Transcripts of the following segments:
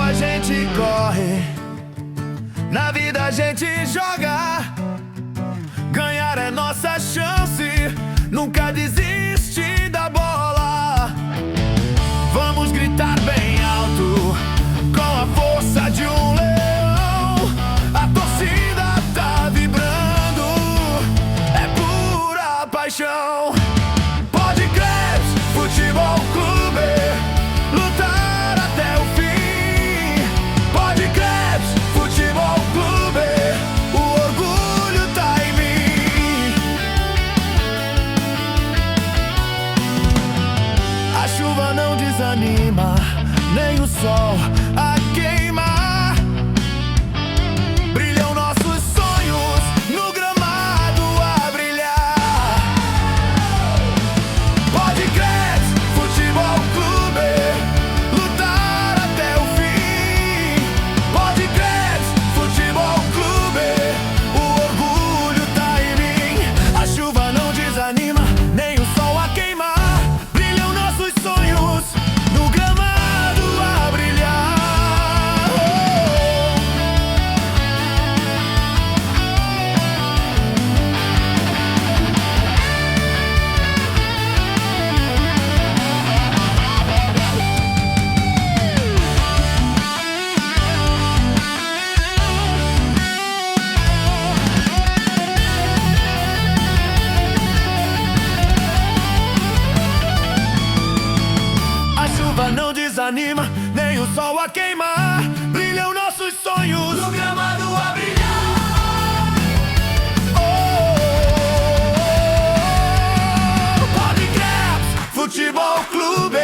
A gente corre, na vida a gente joga. Ganhar é nossa chance, nunca desiste da bola. Vamos gritar bem alto, com a força de um leão. A torcida tá vibrando, é pura paixão. Pode crer, Futebol Clube, lutar até o fim. Não desanima, nem o sol a queimar. Brilham nossos sonhos no gramado a brilhar. Pode crer, Futebol Clube, lutar até o fim. Pode crer, Futebol Clube, o orgulho tá em mim. A chuva não desanima, nem o sol a queimar. No gramado a brilhar. A chuva não desanima, nem o sol a queimar. Brilham nossos sonhos no gramado a brilhar. Pode crer, Futebol Clube,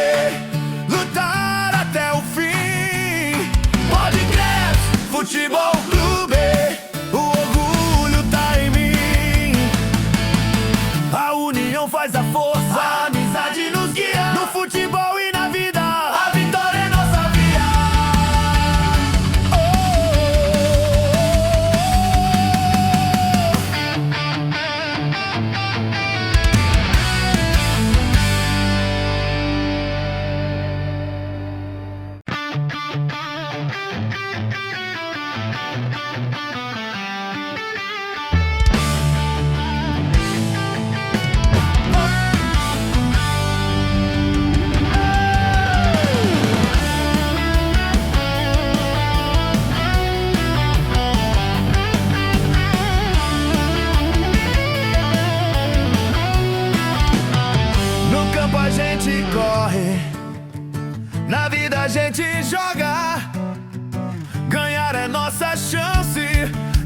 lutar até o fim. Pode crer, Futebol Clube, o orgulho tá em mim. A união faz a força, a amizade nos guia. No futebol e na vida, a vitória é nossa via. A gente corre, na vida a gente joga. Ganhar é nossa chance,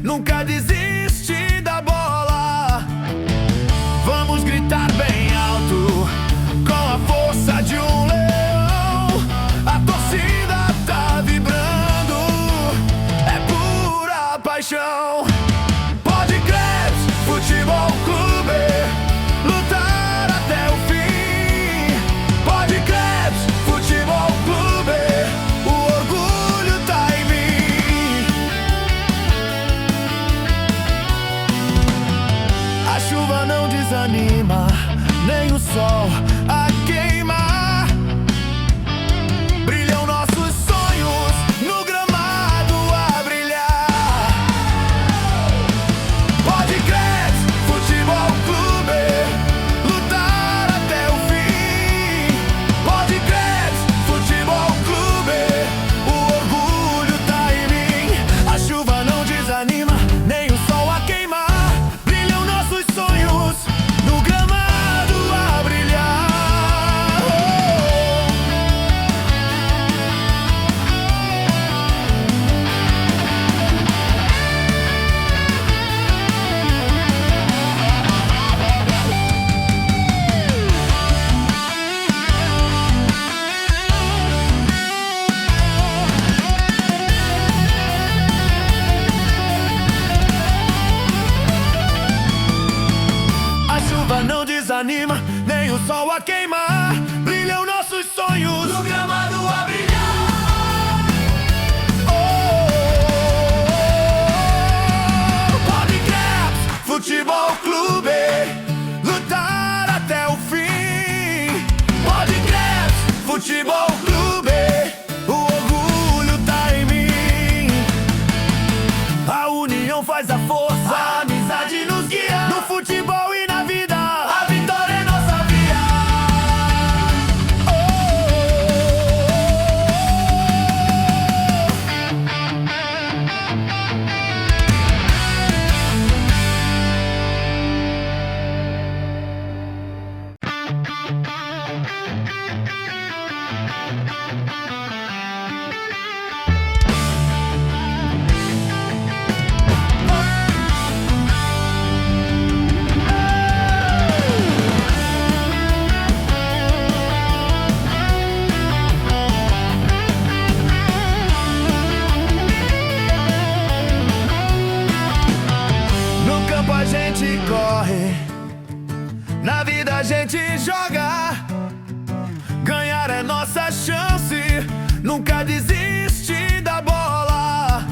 nunca desiste da bola. Vamos gritar bem alto, com a força de um leão. A torcida tá vibrando, é pura paixão. Pode crer, Futebol Clube, lutar até o fim. Pode crer, Futebol Clube, o orgulho tá em mim. A chuva não desanima, nem o sol a queimar. Brilham nossos sonhos no gramado a brilhar. Pode crer, Futebol Clube, lutar até o fim. Pode crer, Futebol Clube, o orgulho tá em mim. A chuva não desanima, nem o sol a queimar. Brilham nossos sonhos no gramado a brilhar. desanima, nem o sol a queimar. Brilham nossos sonhos no gramado a brilhar. Podcreps Futebol Clube, lutar até o fim. Podcreps Futebol Clube, o orgulho tá em mim. A união faz a força, a amizade nos guia. No futebol e na vida, a vitória é nossa via. No campo a gente corre, na vida a gente joga. Ganhar é nossa chance, nunca desiste da bola.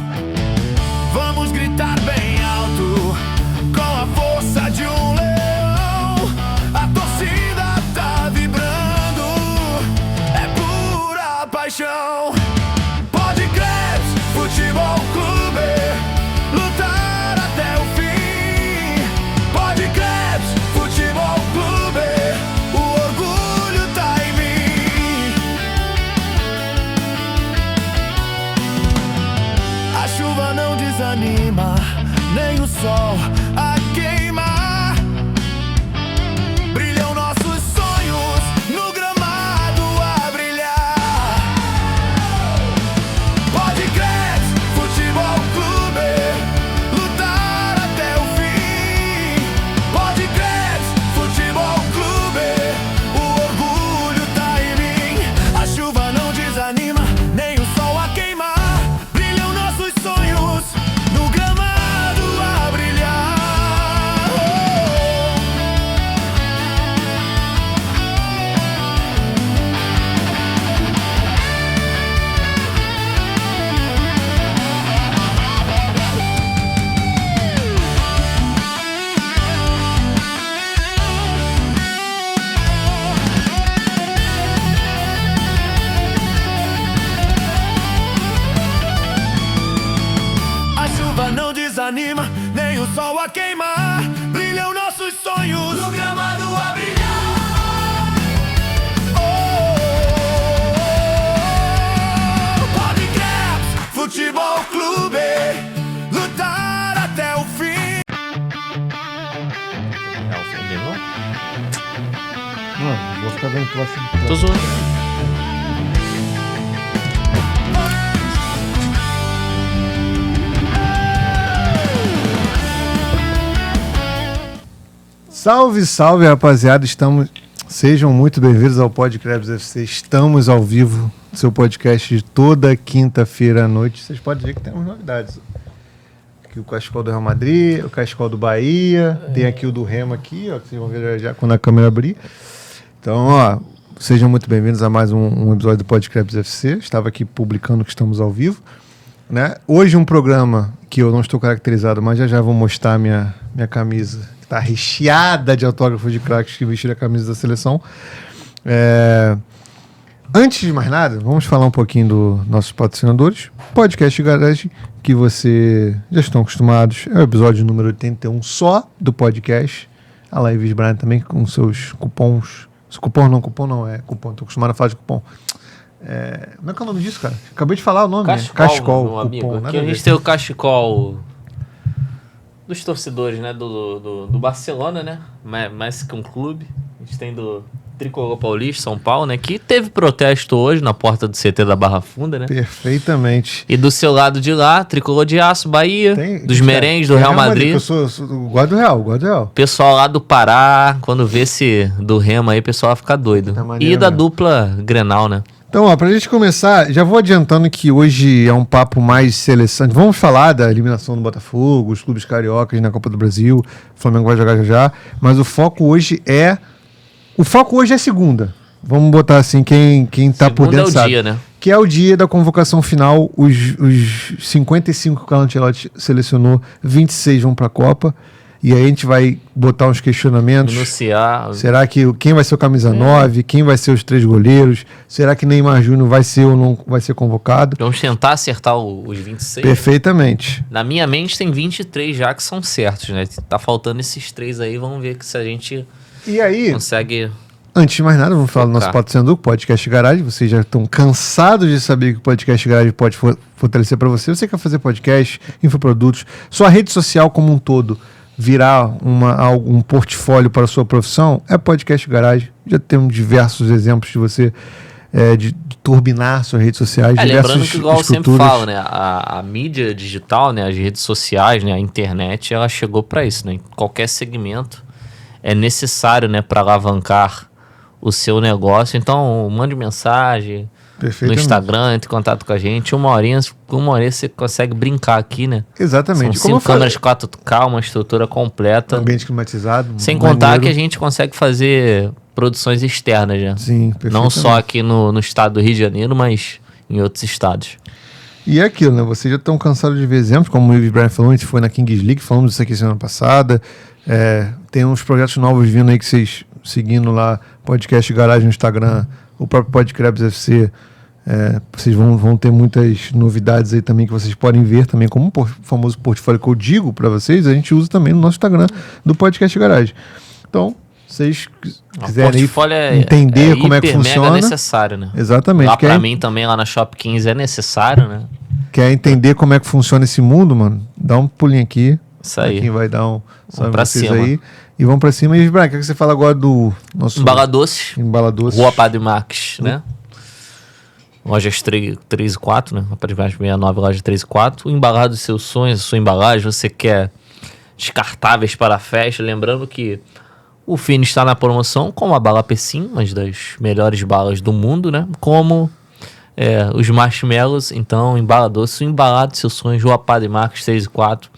Vamos gritar bem alto, com a força de um leão. A torcida tá vibrando, é pura paixão. Podcreps Futebol Clube, lutar até o fim. Podcreps Futebol Clube, o orgulho tá em mim. A chuva não desanima, nem o sol a queimar. Brilham nossos sonhos no gramado a brilhar. Podcreps Futebol Clube, lutar até o fim. Podcreps Futebol Clube, o orgulho tá em mim. A chuva não desanima, nem o sol a queimar. Brilham nossos sonhos no gramado a brilhar. A chuva não desanima, nem o sol a queimar. Brilham nossos sonhos no gramado a brilhar. Podcreps Futebol Clube, lutar até o fim. Não, vou ficar bem próximo. Tô zoando. Salve, salve, rapaziada. Sejam muito bem-vindos ao Podcreps FC. Estamos ao vivo, seu podcast de toda quinta-feira à noite. Vocês podem ver que temos novidades. Aqui o cachecol do Real Madrid, o cachecol do Bahia, tem aqui o do Remo aqui, ó, que vocês vão ver já quando a câmera abrir. Então, ó, sejam muito bem-vindos a mais um episódio do Podcreps FC. Estava aqui publicando que estamos ao vivo, né? Hoje um programa que eu não estou caracterizado, mas já vou mostrar minha camisa. Tá recheada de autógrafos de craques que vestiram a camisa da seleção. Antes de mais nada, vamos falar um pouquinho dos nossos patrocinadores. Podcast Garage, que vocês já estão acostumados. É o episódio número 81 só do podcast. A Live Brian também com seus cupons. Cupom não, é cupom. Tô acostumado a falar de cupom. Como é que é o nome disso, cara? Acabei de falar o nome. Cachecol, meu cupom. amigo. Aqui a gente tem o cachecol dos torcedores, né, do Barcelona, né, mais que um clube. A gente tem do Tricolor Paulista, São Paulo, né, que teve protesto hoje na porta do CT da Barra Funda, né. Perfeitamente. E do seu lado de lá, Tricolor de Aço, Bahia, dos merengues do Real Madrid. Eu gosto do Real. Pessoal lá do Pará, quando vê esse do Remo aí, o pessoal vai ficar doido. E da dupla Grenal, né. Então, ó, pra gente começar, já vou adiantando que hoje é um papo mais seleção. Vamos falar da eliminação do Botafogo, os clubes cariocas na Copa do Brasil, o Flamengo vai jogar já, mas o foco hoje é O foco hoje é segunda. Vamos botar assim, quem tá por Segunda dentro é o sabe. dia, né? Que é o dia da convocação final. Os 55 que o Ancelotti selecionou, 26 vão para a Copa. E aí a gente vai botar uns questionamentos. Anunciar. Será que quem vai ser o camisa 9? Quem vai ser os 3 goleiros? Será que Neymar Júnior vai ser ou não vai ser convocado? Vamos tentar acertar os 26. Perfeitamente. Na minha mente tem 23 já que são certos, né? Tá faltando esses 3 aí, vamos ver se a gente E aí, consegue... antes de mais nada, vamos falar do nosso Focar. patrocinador, Podcast Garage. Vocês já estão cansados de saber que o Podcast Garage pode fortalecer para você. Você quer fazer podcast, infoprodutos, sua rede social como um todo virar um portfólio para a sua profissão, é Podcast Garage. Já temos diversos exemplos de você de turbinar suas redes sociais. lembrando que, igual eu sempre estruturas. falo, né? A mídia digital, né? As redes sociais, né? A internet, ela chegou para isso, né? Em qualquer segmento é necessário, né? Para alavancar o seu negócio. Então, mande mensagem no Perfeitamente. Instagram, entre em contato com a gente. Uma horinha você consegue brincar aqui, né? Exatamente. São 5 câmeras 4K, uma estrutura completa. Ambiente climatizado. Sem contar maneiro. que a gente consegue fazer produções externas, né? Sim, Não perfeitamente. só aqui no estado do Rio de Janeiro, mas em outros estados. E é aquilo, né? Vocês já estão cansados de ver exemplos, como o Ives Brian falou, a gente foi na Kings League, falamos disso aqui semana passada. Tem uns projetos novos vindo aí que vocês seguindo lá, Podcast Garage no Instagram, o próprio Podcrebs FC. Vocês vão ter muitas novidades aí também que vocês podem ver também, como um famoso portfólio que eu digo para vocês, a gente usa também no nosso Instagram do Podcast Garage. Então, vocês quiserem aí entender como é que hiper, funciona. mega necessário, né? Exatamente. Lá pra mim também, lá na Shop 15 é necessário, né? Quer entender como é que funciona esse mundo, mano? Dá um pulinho aqui. Isso aí. Quem vai dar um salve pra vocês cima. aí. E vamos pra cima. E, Brian, o que você fala agora do nosso Embala Doces, Embaladoce? Rua Padre Marques, né? Lojas 3 e 4, né? Padre Marques 69, loja 3 e 4. O embalado dos seus sonhos, a sua embalagem, você quer descartáveis para a festa. Lembrando que o Fini está na promoção com a bala Pessim, uma das melhores balas do mundo, né? Como os marshmallows. Então, embala doce, o embalado dos seus sonhos, Rua Padre Marques 3 e 4,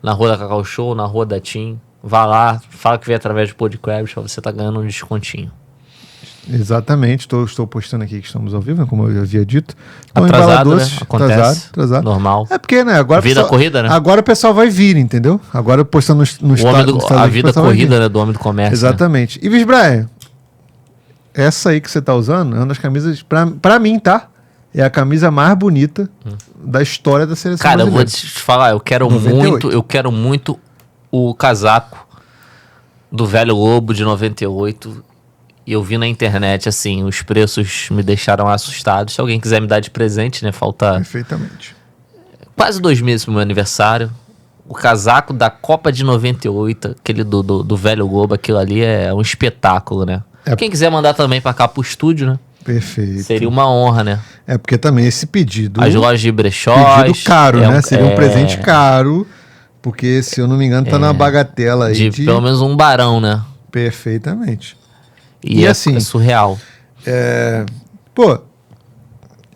na Rua da Cacau Show, na Rua da Tim. Vá lá, fala que veio através do Podcrebs, pra você tá ganhando um descontinho. Exatamente. Estou postando aqui que estamos ao vivo, né, como eu havia dito. Então, Atrasado, né? Embaladoce, Acontece. atrasado. Normal. É porque, né? Agora Vida corrida, né? Agora o pessoal vai vir, entendeu? Agora postando no A vida corrida, né, do homem do comércio. Exatamente. E, Ives Brian, essa aí que você tá usando é uma das camisas, pra mim, tá? É a camisa mais bonita da história da seleção Cara, eu vou brasileira. te falar, eu quero muito o casaco do Velho Lobo de 98. E eu vi na internet, assim, os preços me deixaram assustados. Se alguém quiser me dar de presente, né? Falta Perfeitamente. quase 2 meses pro meu aniversário. O casaco da Copa de 98, aquele do Velho Lobo, aquilo ali é um espetáculo, né? Quem quiser mandar também pra cá pro estúdio, né? Perfeito. Seria uma honra, né? É porque também esse pedido... As lojas de brechós. Pedido caro, né? Seria um presente caro, porque, se eu não me engano, tá na bagatela aí de pelo menos um barão, né? Perfeitamente. E assim, é surreal. Pô,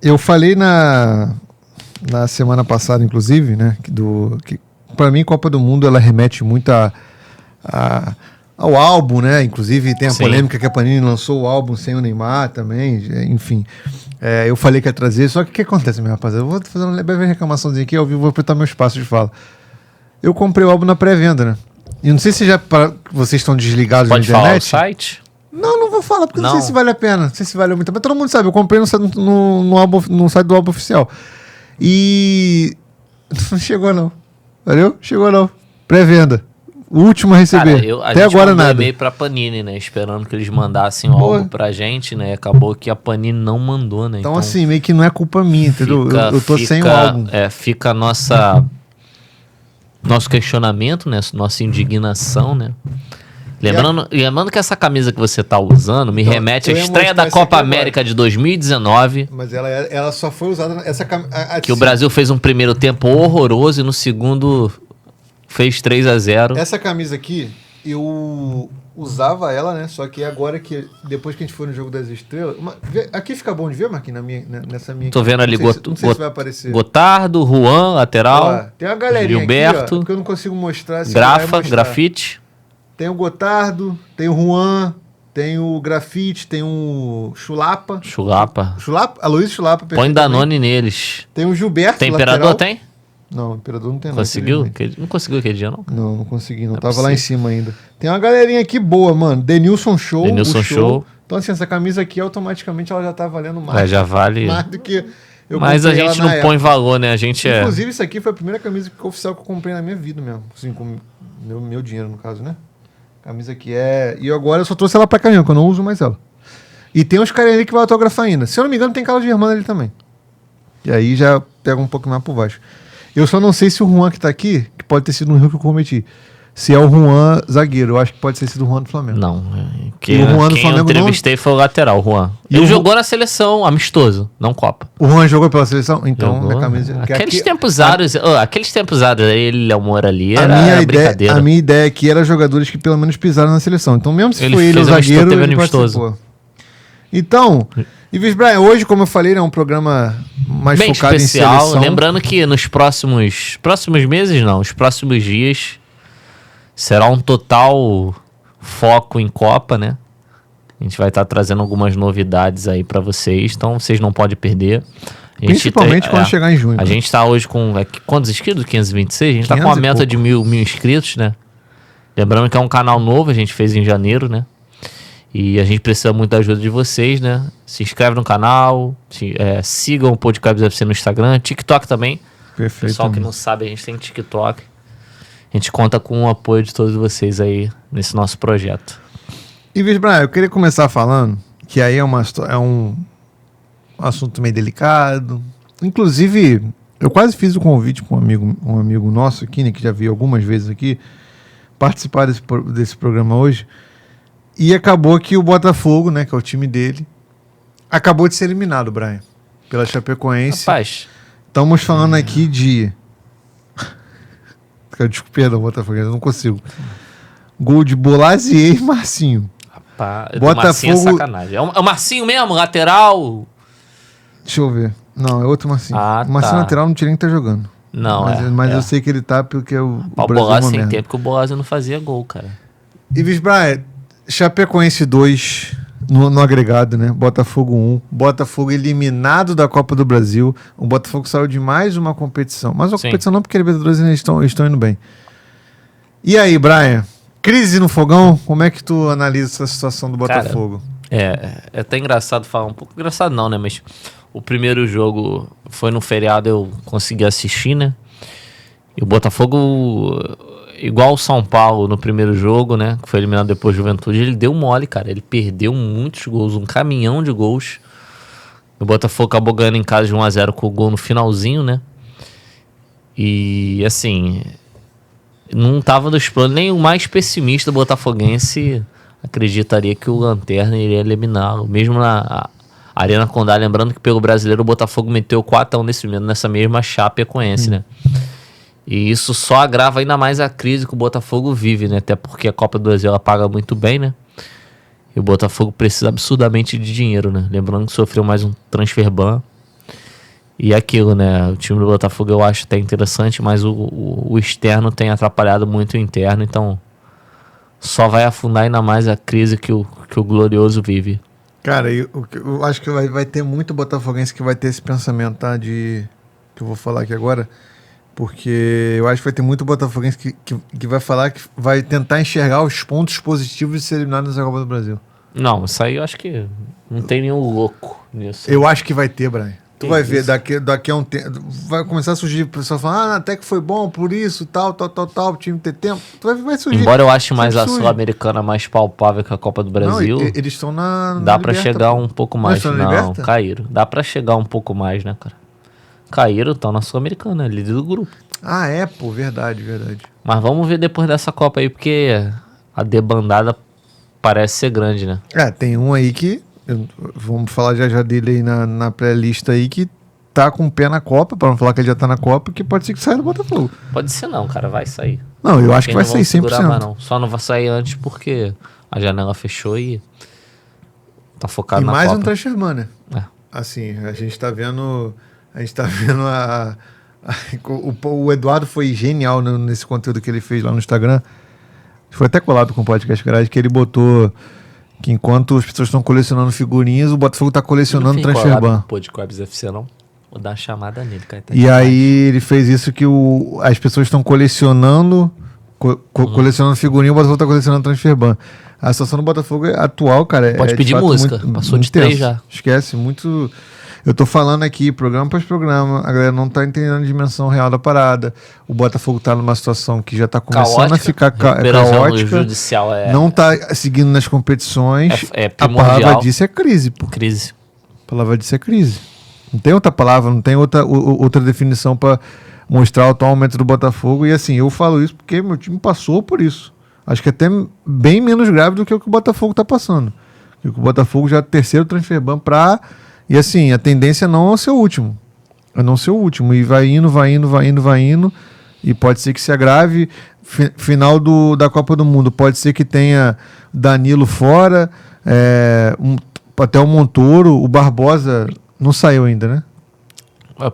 eu falei na semana passada, inclusive, né? Que pra mim, Copa do Mundo, ela remete muito ao álbum, né? Inclusive, tem a polêmica que a Panini lançou o álbum sem o Neymar também, enfim. Eu falei que ia trazer, só que o que acontece, meu rapaziada? Eu vou fazer uma leve reclamaçãozinha aqui, ao vivo, vou apertar meu espaço de fala. Eu comprei o álbum na pré-venda, né? E não sei se vocês estão desligados Pode na internet. falar o site? Não vou falar, porque não sei se vale a pena. Não sei se vale muito. Mas todo mundo sabe, eu comprei no site do álbum oficial. E não chegou não. Valeu? Chegou não. Pré-venda. O último a receber. Cara, até agora nada. E-mail pra Panini, né? Esperando que eles mandassem o álbum pra gente, né? Acabou que a Panini não mandou, né? Então assim, meio que não é culpa minha, entendeu? Eu tô sem o álbum. Fica a nosso questionamento, né? Nossa indignação, né? Lembrando que essa camisa que você tá usando me remete à estreia da Copa América de 2019. Mas ela só foi usada... Que o Brasil fez um primeiro tempo horroroso e no segundo fez 3-0. Essa camisa aqui, eu usava ela, né? Só que agora depois que a gente foi no Jogo das Estrelas... Aqui fica bom de ver, Marquinhos, nessa minha... Tô vendo ali não sei se vai aparecer. Gotardo, Juan, lateral. Ó, tem uma galerinha Gilberto, aqui, ó, porque eu não consigo mostrar. Grafite. Tem o Gotardo, tem o Juan, tem o Grafite, tem o Chulapa. Chulapa. Aloysio Chulapa. Põe Danone neles. Tem o Gilberto, Tem Imperador, lateral. tem? Não, o Imperador não tem não. Conseguiu? infelizmente. Não conseguiu aquele dia, não? Não consegui, não. É Tava lá em possível. cima ainda. Tem uma galerinha aqui boa, mano. Denilson Show. Denilson o Show. Então, assim, essa camisa aqui, automaticamente, ela já tá valendo mais. Já vale. Mais do que eu Mas a comprei ela gente na não época. põe valor, né? A gente é. Inclusive, isso aqui foi a primeira camisa oficial que eu comprei na minha vida mesmo. Assim, com meu dinheiro, no caso, né? Camisa aqui é... E agora eu só trouxe ela pra cá mesmo, que eu não uso mais ela. E tem uns caras ali que vai autografar ainda. Se eu não me engano, tem Carlos Germano ali também. E aí já pega um pouco mais por baixo. Eu só não sei se o Juan que tá aqui, que pode ter sido um erro que eu cometi, se é o Juan zagueiro. Eu acho que pode ter sido o Juan do Flamengo. Não. E Quem o Juan do eu Flamengo entrevistei foi o lateral, o Juan. E Ele o jogou na seleção, amistoso, não Copa. O Juan jogou pela seleção? Então, Jogou. minha camisa... que Aqueles aqui- tempos áureos, aqueles tempos áureos aí, ele, Léo Moura ali, A era minha, brincadeira. a minha ideia aqui era jogadores que pelo menos pisaram na seleção. Então, mesmo se Ele foi ele o fez amistoso, zagueiro, teve ele amistoso. participou. Então, Ives Brian, hoje, como eu falei, é um programa mais Bem focado especial, em seleção. lembrando que nos próximos meses não, os próximos dias será um total foco em Copa, né? A gente vai estar trazendo algumas novidades aí pra vocês, então vocês não podem perder. A gente Principalmente quando chegar em junho. A gente tá hoje com quantos inscritos? 526? A gente tá com 500 uma e meta pouco. de mil inscritos, né? Lembrando que é um canal novo, a gente fez em janeiro, né? E a gente precisa muito da ajuda de vocês, né? Se inscreve no canal, sigam o Podcast FC no Instagram, TikTok também. Perfeito. Pessoal que não sabe, a gente tem TikTok. A gente conta com o apoio de todos vocês aí nesse nosso projeto. Ives Brian, eu queria começar falando que aí é um assunto meio delicado. Inclusive, eu quase fiz o convite para um amigo nosso aqui, né, que já veio algumas vezes aqui, participar desse programa hoje. E acabou que o Botafogo, né, que é o time dele, acabou de ser eliminado, Brian, pela Chapecoense. Rapaz, Estamos falando aqui de... Desculpa, perdão, Botafogo, eu não consigo. Gol de Bolazier e Marcinho. do Botafogo- Marcinho é sacanagem. É o Marcinho mesmo, lateral? Deixa eu ver. Não, é outro Marcinho. Ah, O Marcinho tá. lateral não tinha nem que tá jogando. Não, mas é. eu sei que ele tá porque o O Brasil é Bolazzi uma sem merda. tempo que o Bolazzi não fazia gol, cara. Ives Brian, Chapecoense 2 no agregado, né? Botafogo 1. Botafogo eliminado da Copa do Brasil. O Botafogo saiu de mais uma competição. Mas uma Sim. competição não, porque a Libertadores ainda estão indo bem. E aí, Brian? Crise no fogão? Como é que tu analisa essa situação do Cara, Botafogo? É até engraçado falar um pouco. Engraçado não, né? Mas o primeiro jogo foi no feriado, eu consegui assistir, né? E o Botafogo, igual o São Paulo no primeiro jogo, né? Que foi eliminado depois do Juventude, ele deu mole, cara. Ele perdeu muitos gols, um caminhão de gols. O Botafogo acabou ganhando em casa de 1-0 com o gol no finalzinho, né? E assim, não tava nos planos. Nem o mais pessimista botafoguense acreditaria que o Lanterna iria eliminá-lo. Mesmo na Arena Condá, lembrando que pelo brasileiro o Botafogo meteu 4-1 nessa mesma Chapecoense, né? E isso só agrava ainda mais a crise que o Botafogo vive, né? Até porque a Copa do Brasil ela paga muito bem, né? E o Botafogo precisa absurdamente de dinheiro, né? Lembrando que sofreu mais um transfer ban. E aquilo, né? O time do Botafogo eu acho até interessante, mas o externo tem atrapalhado muito o interno, então só vai afundar ainda mais a crise que o Glorioso vive. Cara, eu acho que vai ter muito botafoguense que vai ter esse pensamento, tá? Que eu vou falar aqui agora. Porque eu acho que vai ter muito botafoguense que vai falar que vai tentar enxergar os pontos positivos de ser eliminado nessa Copa do Brasil. Não, isso aí eu acho que não tem nenhum louco nisso. Eu acho que vai ter, Brian. Tu Que vai ver, isso? daqui a um tempo, vai começar a surgir pessoal falando, até que foi bom, por isso, tal, o time ter tempo. Vai surgir. Embora eu ache mais a Sempre surge. Sul-Americana mais palpável que a Copa do Brasil, Não, eles estão na dá pra Liberta, chegar pô. um pouco Não mais. estão na Não, Liberta? caíram. Dá pra chegar um pouco mais, né, cara? Caíram, estão na Sul-Americana, líder do grupo. Ah, é, pô, verdade. Mas vamos ver depois dessa Copa aí, porque a debandada parece ser grande, né? É, tem um aí que, vamos falar já dele aí na pré-lista aí, que tá com o pé na Copa, pra não falar que ele já tá na Copa, que pode ser que saia do Botafogo. Pode ser não, cara, vai sair. Não, eu acho que vai Eles não vão sair 100%. segurar mais, não. Só não vai sair antes porque a janela fechou e tá focado E na mais Copa. um transfer né? É. Assim, a gente tá vendo o Eduardo foi genial nesse conteúdo que ele fez lá no Instagram. Foi até colado com o Podcast Garage, que ele botou Que enquanto as pessoas estão colecionando figurinhas, o Botafogo está colecionando transfer ban. Pô, de Crabs FC não. Vou dar uma chamada nele, cara. Tá E demais. aí ele fez isso que as pessoas estão colecionando colecionando figurinha, o Botafogo está colecionando transfer ban. A situação do Botafogo atual, cara, Pode pedir fato música. Passou de 3 tenso. já. Esquece, muito... Eu tô falando aqui, programa após programa, a galera não tá entendendo a dimensão real da parada. O Botafogo tá numa situação que já tá começando Caótica. a ficar Recuperação caótica. judicial Não tá seguindo nas competições. é A primordial. palavra disso é crise, pô. Crise. A palavra disso é crise. Não tem outra palavra, não tem outra definição para mostrar o atual momento do Botafogo. E assim, eu falo isso porque meu time passou por isso. Acho que até bem menos grave do que o que o Botafogo tá passando. O Botafogo já é o terceiro transfer ban pra... E assim, a tendência não é ser o último. É não ser o último. E vai indo. E pode ser que se agrave. Final da Copa do Mundo. Pode ser que tenha Danilo fora. Até o Montoro. O Barbosa não saiu ainda, né?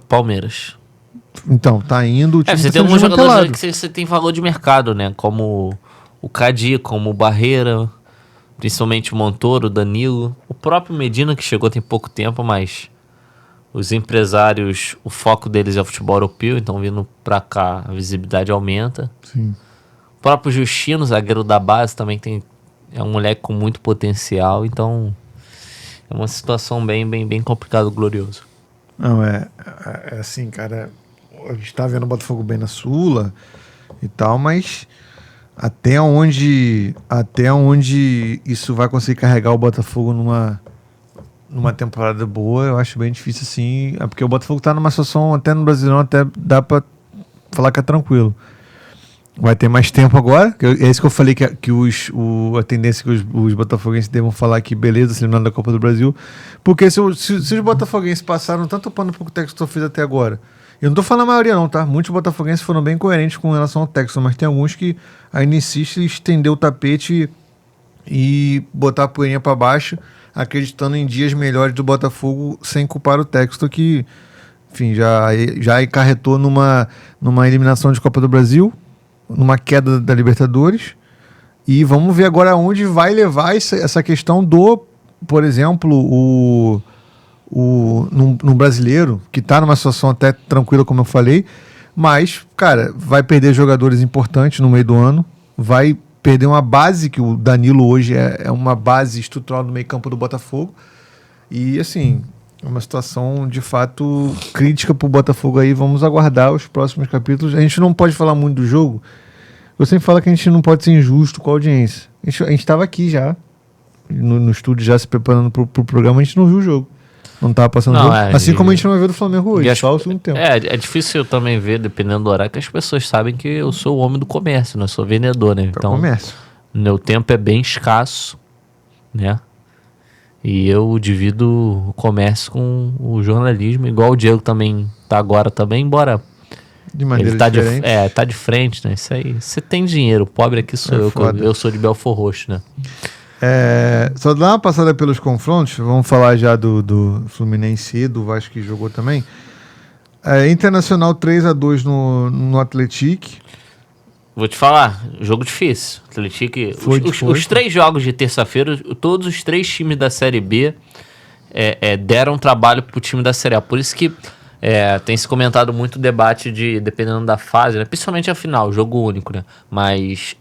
Palmeiras. Então, tá indo. O time Você tá tem sendo alguns jogadores desmantelado. que você tem valor de mercado, né? Como o Cadi, como o Barreira. Principalmente o Montoro, o Danilo. O próprio Medina, que chegou tem pouco tempo, mas os empresários, o foco deles é o futebol europeu, então vindo pra cá a visibilidade aumenta. Sim. O próprio Justino, zagueiro da base, também é um moleque com muito potencial, então é uma situação bem complicada, Glorioso. Não, é assim, cara. A gente tá vendo o Botafogo bem na Sula e tal, mas até onde isso vai conseguir carregar o Botafogo numa temporada boa, eu acho bem difícil assim. É porque o Botafogo tá numa situação, até no Brasileirão, até dá pra falar que é tranquilo. Vai ter mais tempo agora, é isso que eu falei, que a tendência que os botafoguenses devam falar que beleza, se eliminando da Copa do Brasil, porque se os botafoguenses passaram tanto pano pro que o Textor fez até agora, eu não tô falando a maioria não, tá? Muitos botafoguenses foram bem coerentes com relação ao Textor, mas tem alguns que ainda insistem em estender o tapete e botar a poeirinha pra baixo, acreditando em dias melhores do Botafogo, sem culpar o Textor, que, enfim, já acarretou numa eliminação de Copa do Brasil, numa queda da Libertadores, e vamos ver agora onde vai levar essa questão do, por exemplo, no brasileiro, que está numa situação até tranquila, como eu falei, mas, cara, vai perder jogadores importantes no meio do ano, vai perder uma base, que o Danilo hoje é uma base estrutural do meio campo do Botafogo, e assim, é uma situação de fato crítica para o Botafogo aí. Vamos aguardar os próximos capítulos. A gente não pode falar muito do jogo. Eu sempre falo que a gente não pode ser injusto com a audiência. A gente estava aqui já, no estúdio, já se preparando para o programa, a gente não viu o jogo. Não estava passando o jogo. Assim como a gente não vai ver do Flamengo hoje, só o segundo tempo. É difícil eu também ver, dependendo do horário, que as pessoas sabem que eu sou o homem do comércio, né? Eu sou vendedor, né? Então, comércio. Meu tempo é bem escasso, né? E eu divido o comércio com o jornalismo, igual o Diego também tá agora também, embora de maneira ele tá diferente. tá de frente, né? Isso aí. Você tem dinheiro, o pobre aqui sou eu, foda. eu sou de Belfort Roxo, né? Só dar uma passada pelos confrontos, vamos falar já do Fluminense e do Vasco, que jogou também. Internacional 3-2 no Atlético. Vou te falar, jogo difícil. Atlético, os 3 jogos de terça-feira, todos os 3 times da Série B deram trabalho pro time da Série A. Por isso que tem se comentado muito o debate dependendo da fase, né? Principalmente a final, jogo único, né? Mas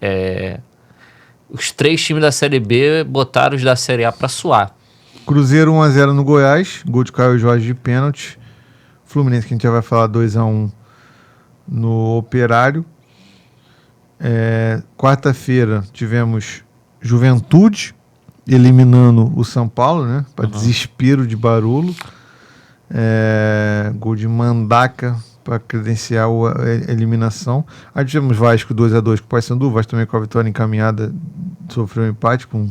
os 3 times da Série B botaram os da Série A pra suar. Cruzeiro 1-0 no Goiás, gol de Caio Jorge de pênalti. Fluminense, que a gente já vai falar, 2-1 no Operário. Quarta-feira tivemos Juventude eliminando o São Paulo, né? Para desespero de Barolo. Gol de Mandaca para credenciar a eliminação. Aí tivemos Vasco 2-2 com o Paysandu. O Vasco também com a vitória encaminhada sofreu um empate com,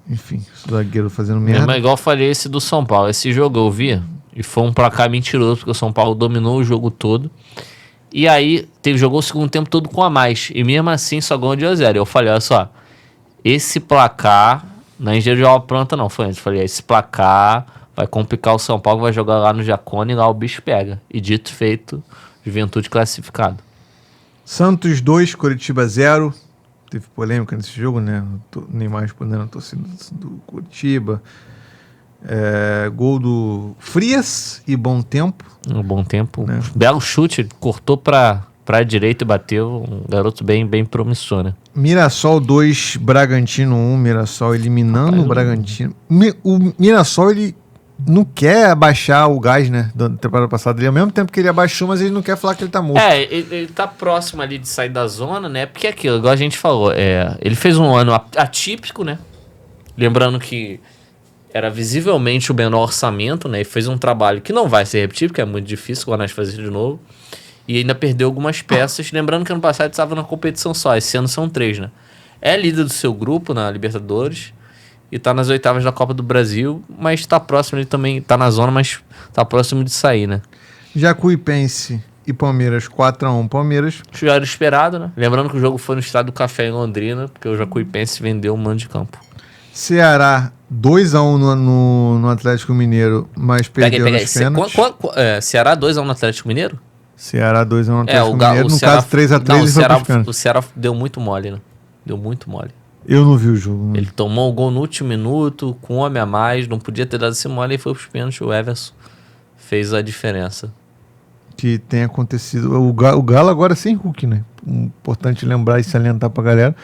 enfim, o zagueiro fazendo merda. Mas igual eu falei, esse do São Paulo, esse jogo eu vi e foi um placar mentiroso, porque o São Paulo dominou o jogo todo. E aí, jogou o segundo tempo todo com a mais. E mesmo assim, só ganhou de 1-0. Eu falei, olha só, esse placar, não é engenharia de obra pronta não, foi antes. Eu falei, esse placar vai complicar o São Paulo, vai jogar lá no Jacone e lá o bicho pega. E dito e feito, Juventude classificado. Santos 2, Coritiba 0. teve polêmica nesse jogo, né? O Neymar respondendo a torcida do Curitiba. Gol do Frias e Bom Tempo. Um bom tempo. Né? Belo chute, cortou pra direita e bateu. Um garoto bem promissor, né? Mirassol 2, Bragantino 1. Mirassol eliminando o Bragantino. O Mirassol, ele não quer abaixar o gás, né? Da temporada passada. Ele, ao mesmo tempo que ele abaixou, mas ele não quer falar que ele tá morto. Ele tá próximo ali de sair da zona, né? Porque é aquilo, igual a gente falou, ele fez um ano atípico, né? Lembrando que era visivelmente o menor orçamento, né? E fez um trabalho que não vai ser repetido, porque é muito difícil o Guarani fazer de novo. E ainda perdeu algumas peças. Lembrando que ano passado estava na competição só. Esse ano são 3, né? É líder do seu grupo na Libertadores. E tá nas oitavas da Copa do Brasil. Mas tá próximo, ele também tá na zona, mas tá próximo de sair, né? Jacuipense e Palmeiras 4-1. Palmeiras. Já era esperado, né? Lembrando que o jogo foi no Estádio do Café em Londrina, porque o Jacuipense vendeu um mando de campo. Ceará 2-1 no Atlético Mineiro, mas perdeu nos pênaltis. Ceará 2-1 no Atlético Mineiro? Ceará 2-1 no Atlético Mineiro. No Ceará, caso 3-3 o Ceará deu muito mole, né? Deu muito mole. Eu não vi o jogo. Ele tomou o gol no último minuto, com um homem a mais, não podia ter dado esse mole e foi pros pênaltis. O Everson fez a diferença. Que tem acontecido. O Galo agora sem Hulk, né? Importante lembrar e salientar pra galera.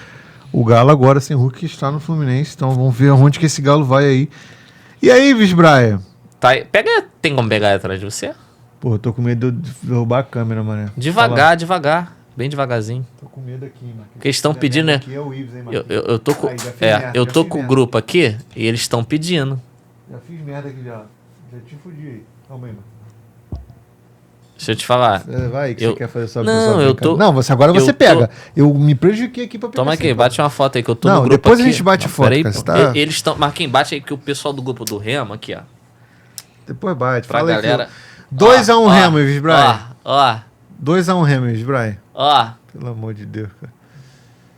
O Galo agora sem Hulk está no Fluminense, então vamos ver aonde que esse Galo vai aí. E aí, Visbraia? Tá, tem como pegar aí atrás de você? Pô, eu tô com medo de derrubar a câmera, mané. Devagar, bem devagarzinho. Tô com medo aqui, mano. Porque eles estão pedindo, né? Aqui é o Ives, hein, Marquinhos? Eu tô com, Aí, já fiz com o merda. grupo aqui e eles estão pedindo. Já fiz merda aqui já. Já te fudi aí. Calma aí, mano. Deixa eu te falar. Vai, que Eu- você quer fazer só Não, eu tô- Não, agora eu você tô- pega. Eu me prejudiquei aqui pra pegar. Toma você, aqui, pô. bate uma foto aí que eu tô Não, no grupo depois a aqui. gente bate Não, foto, peraí, cara, pô. você tá- Eles estão... Marquinhos, bate aí que o pessoal do grupo do Remo aqui, ó. Depois bate. Pra Fala galera... aí. 2-1 Ó, Remo, Visbraia. Ó, 2-1 Remo, Visbraia. ó. Pelo amor de Deus, cara.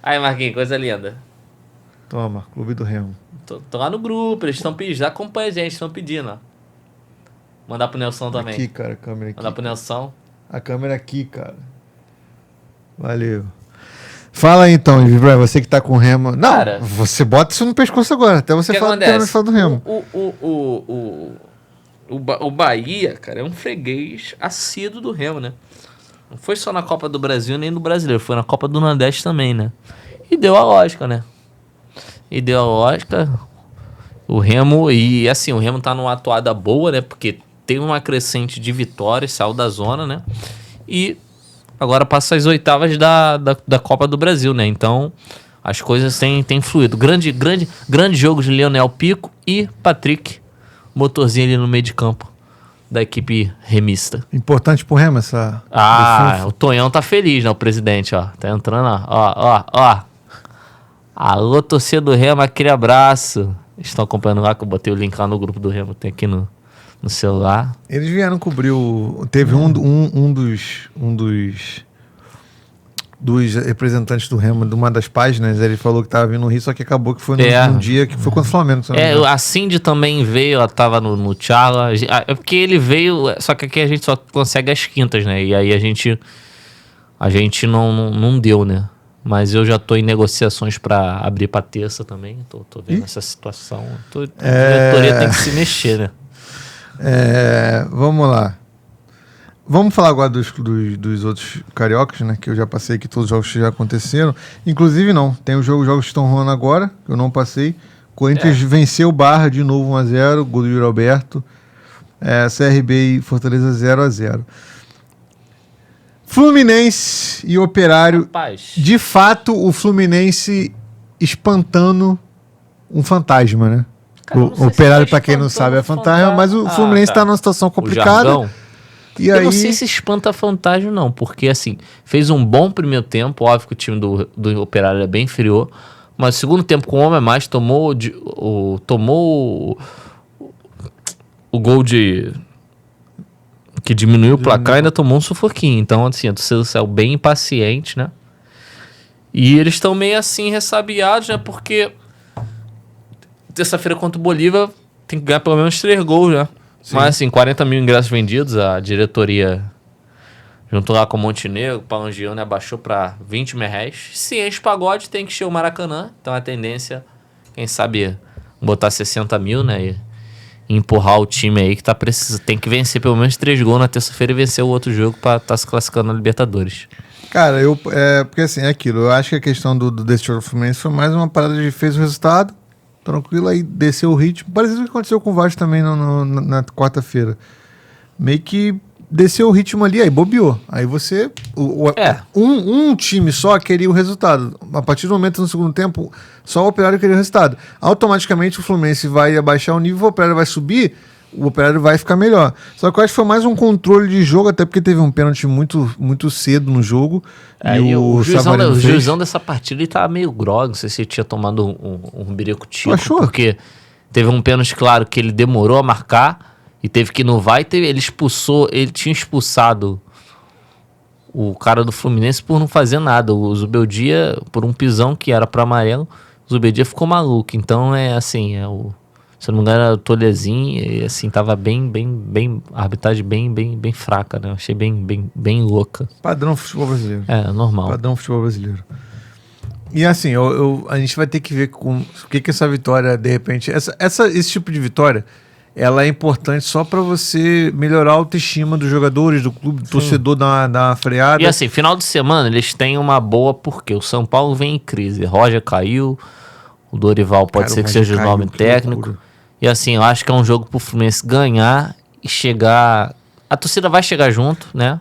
Aí, Marquinhos, coisa linda. Toma, Clube do Remo. Tô lá no grupo, eles estão pedindo. Já acompanha a gente, estão pedindo, ó. Mandar pro Nelson também. Aqui, cara, a câmera aqui. Mandar pro Nelson. A câmera aqui, cara. Valeu. Fala aí, então, Visbraia, você que tá com o Remo. Não, Cara, você bota isso no pescoço agora, até você O que falar do acontece? do Remo. O Bahia, cara, é um freguês assíduo do Remo, né? Não foi só na Copa do Brasil nem no Brasileiro, foi na Copa do Nordeste também, né? E deu a lógica, né? O Remo, e assim, o Remo tá numa atuada boa, né? Porque tem uma crescente de vitórias, saiu da zona, né? E agora passa as oitavas da Copa do Brasil, né? Então, as coisas têm fluído. Grande jogo de Leonel Pico e Patrick, motorzinho ali no meio de campo da equipe remista. Importante pro Remo essa... O Tonhão tá feliz, né? O presidente, ó. Tá entrando, ó. Alô, torcida do Remo, aquele abraço. Estão acompanhando lá, que eu botei o link lá no grupo do Remo, tem aqui no celular. Eles vieram cobrir o... Teve um dos representantes do Remo, de uma das páginas, ele falou que tava vindo no Rio, só que acabou que foi num dia que foi contra o Flamengo. se eu não me engano. A Cindy também veio, ela tava no Tchala. É porque ele veio, só que aqui a gente só consegue as quintas, né? E aí a gente não deu, né? Mas eu já tô em negociações pra abrir pra terça também. Tô vendo essa situação. A diretoria tem que se mexer, né? Vamos lá. Vamos falar agora dos outros cariocas, né? Que eu já passei aqui, todos os jogos que já aconteceram. Inclusive, não. Tem os jogos que estão rolando agora, que eu não passei. Corinthians venceu o Barra de novo 1-0, gol do Yuri Alberto. CRB e Fortaleza 0-0. Fluminense e Operário. Rapaz, De fato, o Fluminense espantando um fantasma, né? Cara, eu não sei O Operário, se tá pra quem não sabe, é espantando fantasma, mas o Fluminense tá numa situação o complicada. jargão. E Eu aí, não sei se espanta fantasma, não, porque assim, fez um bom primeiro tempo, óbvio que o time do Operário é bem inferior, mas segundo tempo, com um homem a mais, tomou o gol que diminuiu o placar e ainda tomou um sufoquinho. Então, assim, a torcida saiu bem impaciente, né? E eles estão meio assim, ressabiados, né? Porque terça-feira contra o Bolívar tem que ganhar pelo menos 3 gols, né? Sim. Mas assim, 40 mil ingressos vendidos, a diretoria junto lá com o Montenegro, o Palangione abaixou pra 20 mil reais. Se enche o pagode, tem que encher o Maracanã. Então a tendência, quem sabe, botar 60 mil, né? E empurrar o time aí que tá precisando. Tem que vencer pelo menos 3 gols na terça-feira e vencer o outro jogo pra tá se classificando na Libertadores. Cara, porque assim, é aquilo. Eu acho que a questão desse jogo do Fluminense foi mais uma parada de fez o resultado, tranquilo, aí desceu o ritmo. Parecido com o que aconteceu com o Vasco também na quarta-feira. Meio que desceu o ritmo ali, aí bobeou. Aí você... Um time só queria o resultado. A partir do momento no segundo tempo, só o Operário queria o resultado. Automaticamente o Fluminense vai abaixar o nível, o Operário vai subir, o Operário vai ficar melhor. Só que eu acho que foi mais um controle de jogo, até porque teve um pênalti muito, muito cedo no jogo. E o juizão dessa partida ele tava meio grogue, não sei se ele tinha tomado um birico tico, porque teve um pênalti, claro, que ele demorou a marcar, e teve que inovar, ele tinha expulsado o cara do Fluminense por não fazer nada. O Zubeldia, por um pisão que era para amarelo, o Zubeldia ficou maluco. Então se eu não me engano era o Tolezinho, e assim, tava bem, a arbitragem bem fraca, né? Eu achei bem louca. Padrão futebol brasileiro. Normal. Padrão futebol brasileiro. E assim, a gente vai ter que ver o que essa vitória, de repente... Esse tipo de vitória... ela é importante só para você melhorar a autoestima dos jogadores, do clube, do torcedor dar uma freada. E assim, final de semana eles têm uma boa, porque o São Paulo vem em crise. Roger caiu, o Dorival pode ser que seja o nome técnico. E assim, eu acho que é um jogo pro Fluminense ganhar e chegar... A torcida vai chegar junto, né?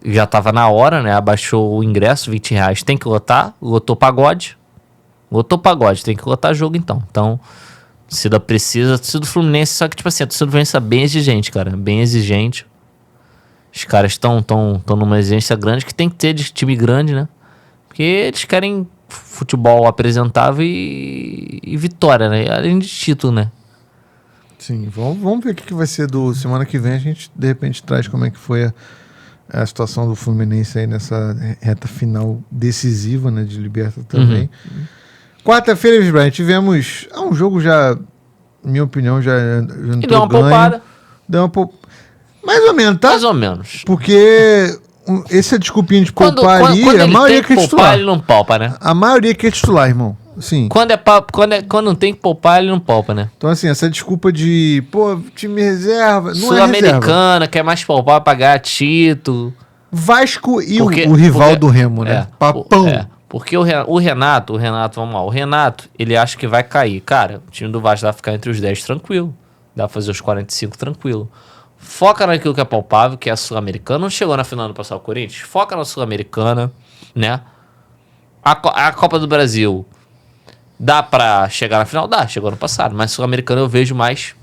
Já tava na hora, né? Abaixou o ingresso, 20 reais. Tem que lotar, lotou pagode. Tem que lotar jogo então. Então... a torcida precisa, a torcida do Fluminense, só que tipo assim, a torcida do Fluminense é bem exigente, cara, bem exigente. Os caras estão numa exigência grande que tem que ter de time grande, né? Porque eles querem futebol apresentável e vitória, né? Além de título, né? Sim, vamos ver o que vai ser do semana que vem. A gente de repente traz como é que foi a situação do Fluminense aí nessa reta final decisiva, né, de Liberta também. Quarta-feira, Brian, tivemos um jogo já, minha opinião, já e deu uma poupada. Mais ou menos, tá? Mais ou menos. Porque essa desculpinha de poupar ali, quando a maioria quer titular. Poupar, ele não poupa, né? A maioria quer titular, irmão. Sim. Quando não tem que poupar, ele não poupa, né? Então, assim, essa desculpa de, time reserva, não Sul-Americana, quer mais poupar pra ganhar título. Vasco e o rival do Remo, né? Papão. Porque o Renato, vamos lá, o Renato, ele acha que vai cair. Cara, o time do Vasco dá pra ficar entre os 10 tranquilo. Dá pra fazer os 45 tranquilo. Foca naquilo que é palpável, que é a Sul-Americana. Não chegou na final do passado o Corinthians? Foca na Sul-Americana, né? A Copa do Brasil, dá pra chegar na final? Dá, chegou no passado. Mas Sul-Americana eu vejo mais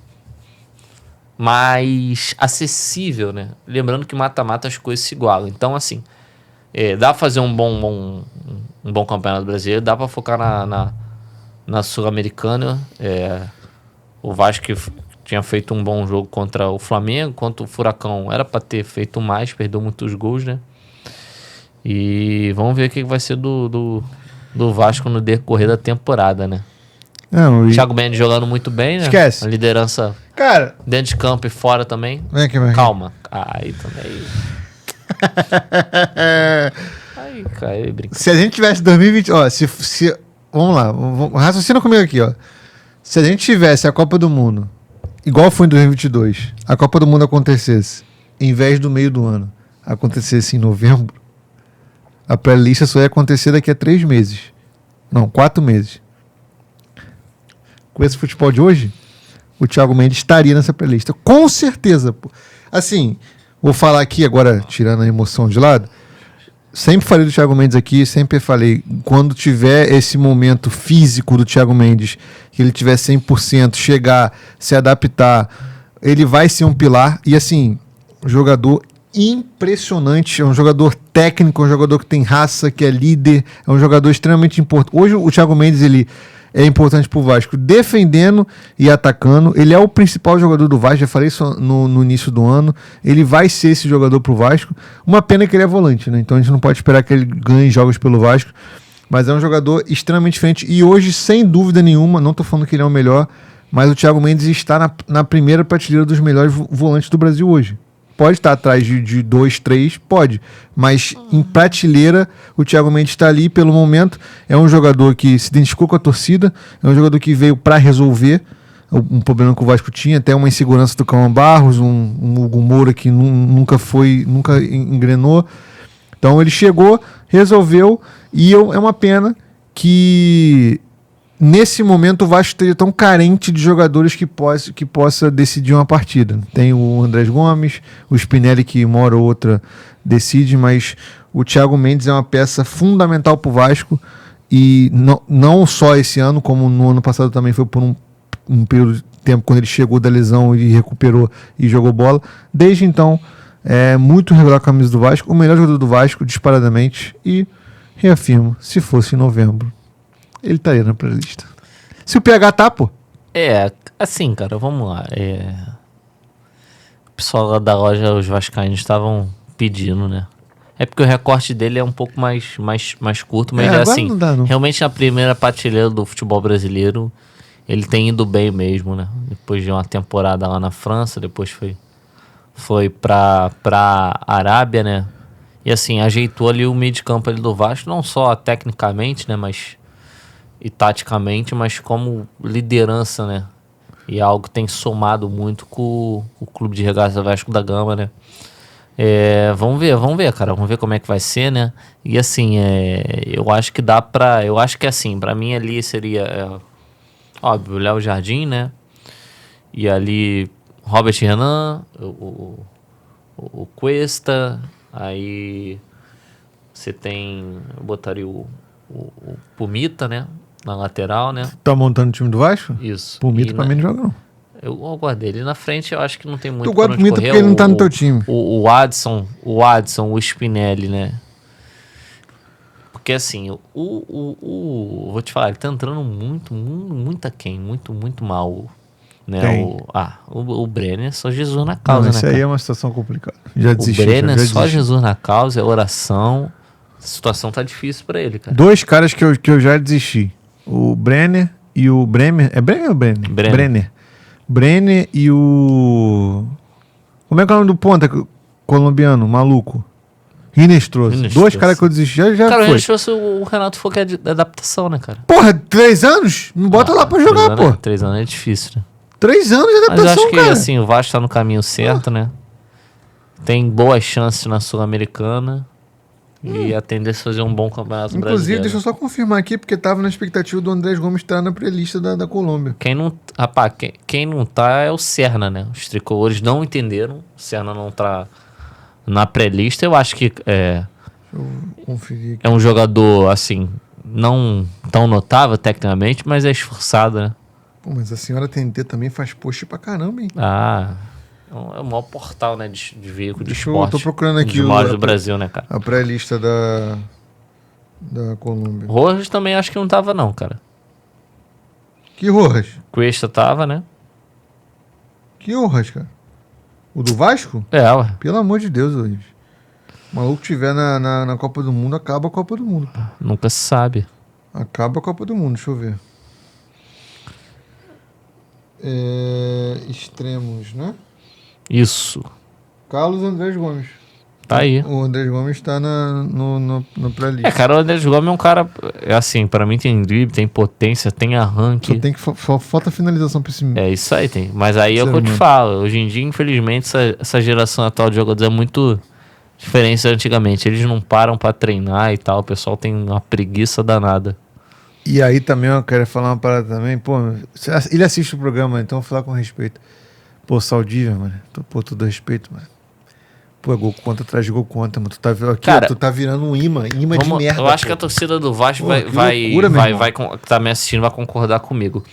acessível, né? Lembrando que mata-mata as coisas se igualam. Então, assim, dá pra fazer um bom campeonato brasileiro, dá pra focar na Sul-Americana. O Vasco tinha feito um bom jogo contra o Flamengo, contra o Furacão era pra ter feito mais, perdeu muitos gols, né? E vamos ver o que vai ser do Vasco no decorrer da temporada, né? Thiago Mendes jogando muito bem, né? Esquece. A liderança, cara, dentro de campo e fora também. Vem aqui. Calma. Aí também. Aí, cara, eu brinco. Se a gente tivesse 2020, ó, vamos lá, raciocina comigo aqui, ó. Se a gente tivesse a Copa do Mundo, igual foi em 2022, a Copa do Mundo acontecesse, em vez do meio do ano, acontecesse em novembro, a pré-lista só ia acontecer daqui a 3 meses. Não, 4 meses. Com esse futebol de hoje, o Thiago Mendes estaria nessa pré-lista. Com certeza, pô. Assim, vou falar aqui agora, tirando a emoção de lado, sempre falei do Thiago Mendes aqui, sempre falei, quando tiver esse momento físico do Thiago Mendes, que ele tiver 100%, chegar, se adaptar, ele vai ser um pilar. E assim, um jogador impressionante, é um jogador técnico, é um jogador que tem raça, que é líder, é um jogador extremamente importante. Hoje o Thiago Mendes, ele é importante pro Vasco defendendo e atacando. Ele é o principal jogador do Vasco, já falei isso no início do ano. Ele vai ser esse jogador pro Vasco. Uma pena que ele é volante, né? Então a gente não pode esperar que ele ganhe jogos pelo Vasco, mas é um jogador extremamente diferente. E hoje, sem dúvida nenhuma, não tô falando que ele é o melhor, mas o Thiago Mendes está na primeira prateleira dos melhores volantes do Brasil hoje. pode estar atrás de 2, 3, pode. Mas em prateleira, o Thiago Mendes está ali pelo momento. É um jogador que se identificou com a torcida, é um jogador que veio para resolver um problema que o Vasco tinha, até uma insegurança do Cauã Barros, um Hugo Moura que nunca engrenou. Então ele chegou, resolveu, e é uma pena que nesse momento o Vasco esteja tão carente de jogadores que possa decidir uma partida. Tem o Andrés Gomes, o Spinelli que uma hora ou outra decide, mas o Thiago Mendes é uma peça fundamental para o Vasco, e não só esse ano, como no ano passado também foi por um período de tempo quando ele chegou da lesão e recuperou e jogou bola. Desde então, é muito regular com a camisa do Vasco, o melhor jogador do Vasco, disparadamente, e reafirmo, se fosse em novembro, ele estaria na pré-lista. Se o PH tá, pô. Assim, cara, vamos lá. O pessoal lá da loja, os vascaínos, estavam pedindo, né? É porque o recorte dele é um pouco mais curto, mas assim, não dá, não. realmente na primeira prateleira do futebol brasileiro, ele tem ido bem mesmo, né? Depois de uma temporada lá na França, depois foi pra Arábia, né? E assim, ajeitou ali o meio de campo ali do Vasco, não só tecnicamente, né? E taticamente, mas como liderança, né? E é algo que tem somado muito com o Clube de Regatas Vasco da Gama, né? Vamos ver, cara. Vamos ver como é que vai ser, né? E assim, eu acho que dá pra... Eu acho que assim, pra mim ali seria... óbvio, o Léo Jardim, né? E ali, Robert Renan, o Cuesta, aí você tem... Eu botaria o Pumita, né? Na lateral, né? Tá montando o time do Vasco? Isso. Pumita pra mim não joga, não. Eu guardei ele na frente, eu acho que não tem muito. Tu guarda o Pumita porque ele não tá no teu time. O Adson, o Spinelli, né? Porque assim, vou te falar, ele tá entrando muito aquém, muito mal, né? O Brenner é só Jesus na causa, Isso né? aí é uma situação complicada. Já desisti. O Brenner é só Jesus na causa, é oração. A situação tá difícil pra ele, cara. 2 caras que eu já desisti. O Brenner e o Bremer. É Bremer ou Brenner? Brenner. Brenner e o... Como é que é o nome do ponta colombiano, maluco? Rinestroso. 2 caras que eu desisti. Já cara, foi. o Rinestroso, o Renato falou que é de adaptação, né, cara? Porra, 3 anos? Não bota lá pra jogar, pô. 3 anos é difícil, né? 3 anos de adaptação, mas eu acho que, cara. assim, o Vasco tá no caminho certo, né? Tem boas chances na Sul-Americana. E a tendência é fazer um bom campeonato brasileiro. Inclusive, deixa eu só confirmar aqui, porque tava na expectativa do Andrés Gomes estar na pré-lista da Colômbia. Quem não tá é o Serna, né? Os tricolores não entenderam. O Serna não tá na pré-lista. Eu acho que Deixa eu conferir aqui. é um jogador, assim, não tão notável tecnicamente, mas é esforçado, né? Pô, mas a senhora TNT também faz post pra caramba, hein? É o maior portal, né, de veículo de Deixa eu- esporte. tô procurando aqui um dos maiores do Brasil, né, cara? A pré-lista da Colômbia. Rojas também acho que não tava, não, cara. Que Rojas? Cuesta tava, né? Que Rojas, cara? O do Vasco? Ué. Pelo amor de Deus, Luiz. O maluco tiver na Copa do Mundo, acaba a Copa do Mundo. Nunca se sabe. Acaba a Copa do Mundo, deixa eu ver. Extremos, né? Isso. Carlos Andrés Gomes. Tá aí. O Andrés Gomes tá no pré-lista. Cara, o Andrés Gomes é um cara, assim, pra mim tem drible, tem potência, tem arranque. Só tem que falta finalização pra esse... É isso aí, tem. Mas aí é o que eu te falo. Hoje em dia, infelizmente, essa geração atual de jogadores é muito diferente da antigamente. Eles não param pra treinar e tal. O pessoal tem uma preguiça danada. E aí também eu quero falar uma parada também. Pô, ele assiste o programa, então eu vou falar com respeito. Pô, Saldívia, mano. Pô, todo respeito, mano. Pô, gol contra atrás de gol contra, mano. Tu tá, aqui, cara, ó, tu tá virando um imã de merda. Eu acho pô. que a torcida do Vasco Pô, que tá me assistindo vai concordar comigo.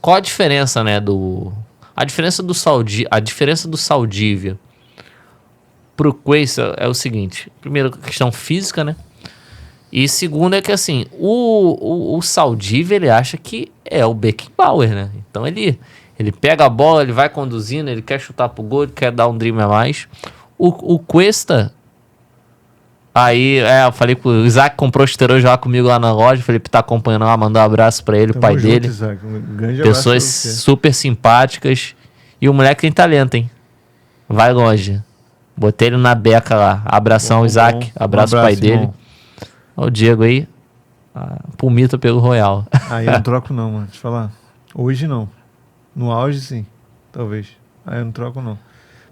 Qual a diferença, né, a diferença do Saldívia pro Cuesta é o seguinte. Primeiro, questão física, né? E segundo é que, assim, o Saldívia, ele acha que é o Beckenbauer, né? Então ele pega a bola, ele vai conduzindo, ele quer chutar pro gol, ele quer dar um drible a mais. O Cuesta, aí, eu falei que o Isaac comprou esteroide já comigo lá na loja, o Felipe tá acompanhando lá, mandou um abraço pra ele, o pai dele. Isaac. Um grande Pessoas abraço pra você. super simpáticas. E o moleque tem talento, hein? Vai longe. Botei ele na beca lá. Abração, Bom, Isaac. bom. Abraço, Um pai abraço, dele. irmão. Olha o Diego aí. Pumita pelo Royal. Aí eu não troco não, mano. Deixa eu falar. Hoje não. No auge, sim. Talvez. Aí eu não troco não.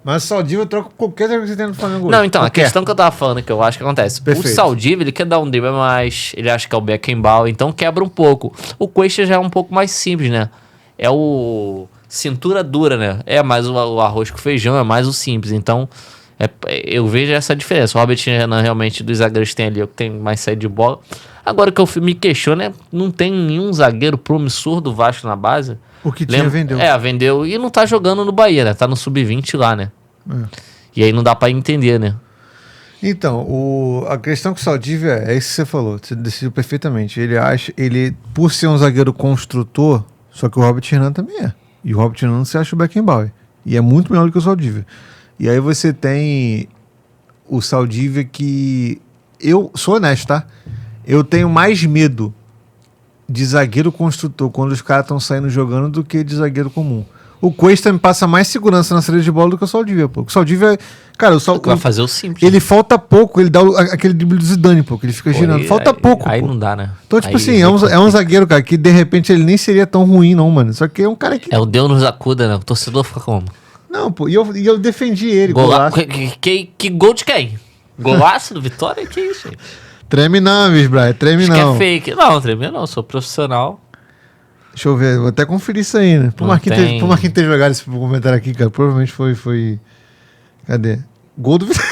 Mas o Saldívar eu troco qualquer coisa que você tem no Flamengo hoje. Não, então, Qualquer. a questão que eu tava falando, que eu acho que acontece. Perfeito. O Saldívar, ele quer dar um drible a mais, ele acha que é o Beckenbauer, então quebra um pouco. O Cuesta já é um pouco mais simples, né? É o cintura dura, né? É mais o arroz com feijão, é mais o simples. Então, eu vejo essa diferença. O Robert Renan, realmente, dos zagueiros que tem ali, que tem mais saída de bola. Agora que eu me questiono, né? Não tem nenhum zagueiro promissor do Vasco na base. O que tinha vendeu. Vendeu. E não tá jogando no Bahia, né? Tá no Sub-20 lá, né? E aí não dá pra entender, né? Então, a questão com o Saldívia é isso que você falou, você decidiu perfeitamente. Ele, por ser um zagueiro construtor, só que o Robert Renan também é. E o Robert Renan não se acha o Beckenbauer. E é muito melhor do que o Saldívia. E aí você tem o Saldívia que... Eu sou honesto, tá? Eu tenho mais medo de zagueiro construtor quando os caras estão saindo jogando do que de zagueiro comum. O Cuesta me passa mais segurança na saída de bola do que o Saldívia, pô. O Saldívia, cara, Vai fazer o simples. ele falta pouco, ele dá aquele drible do Zidane, pô, que ele fica girando. Falta pouco, Aí pô. não dá, né? Então, tipo Aí assim, é um zagueiro, cara, que de repente ele nem seria tão ruim, não, mano. Só que é um cara que... É o Deus nos acuda, né? O torcedor fica como? Não, pô, e eu defendi ele. Gola... Golaço. Que gol de quem? Golaço do Vitória? Que isso, gente? Treme não, Visbrai, treme Acho não. que é fake. Não, tremendo não, sou profissional. Deixa eu ver, vou até conferir isso aí, né? Pro Não tem. Marquinhos ter jogado esse comentário aqui, cara, provavelmente foi... Cadê? Gol do Vitória.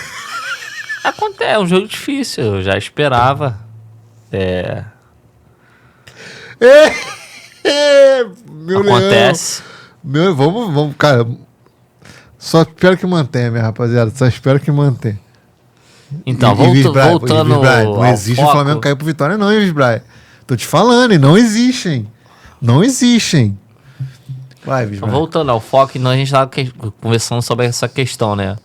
Acontece, é um jogo difícil, eu já esperava. Meu Acontece. Leão. Vamos, cara. Só espero que mantenha, minha rapaziada. Só espero que mantenha. Então, Visbrai, voltando Visbrai, não ao existe foco, o Flamengo cair pro Vitória, não, hein, Visbrai? Tô te falando, e não existem. Não existem. Vai, Visbrai. Voltando ao foco, a gente tava conversando sobre essa questão, né?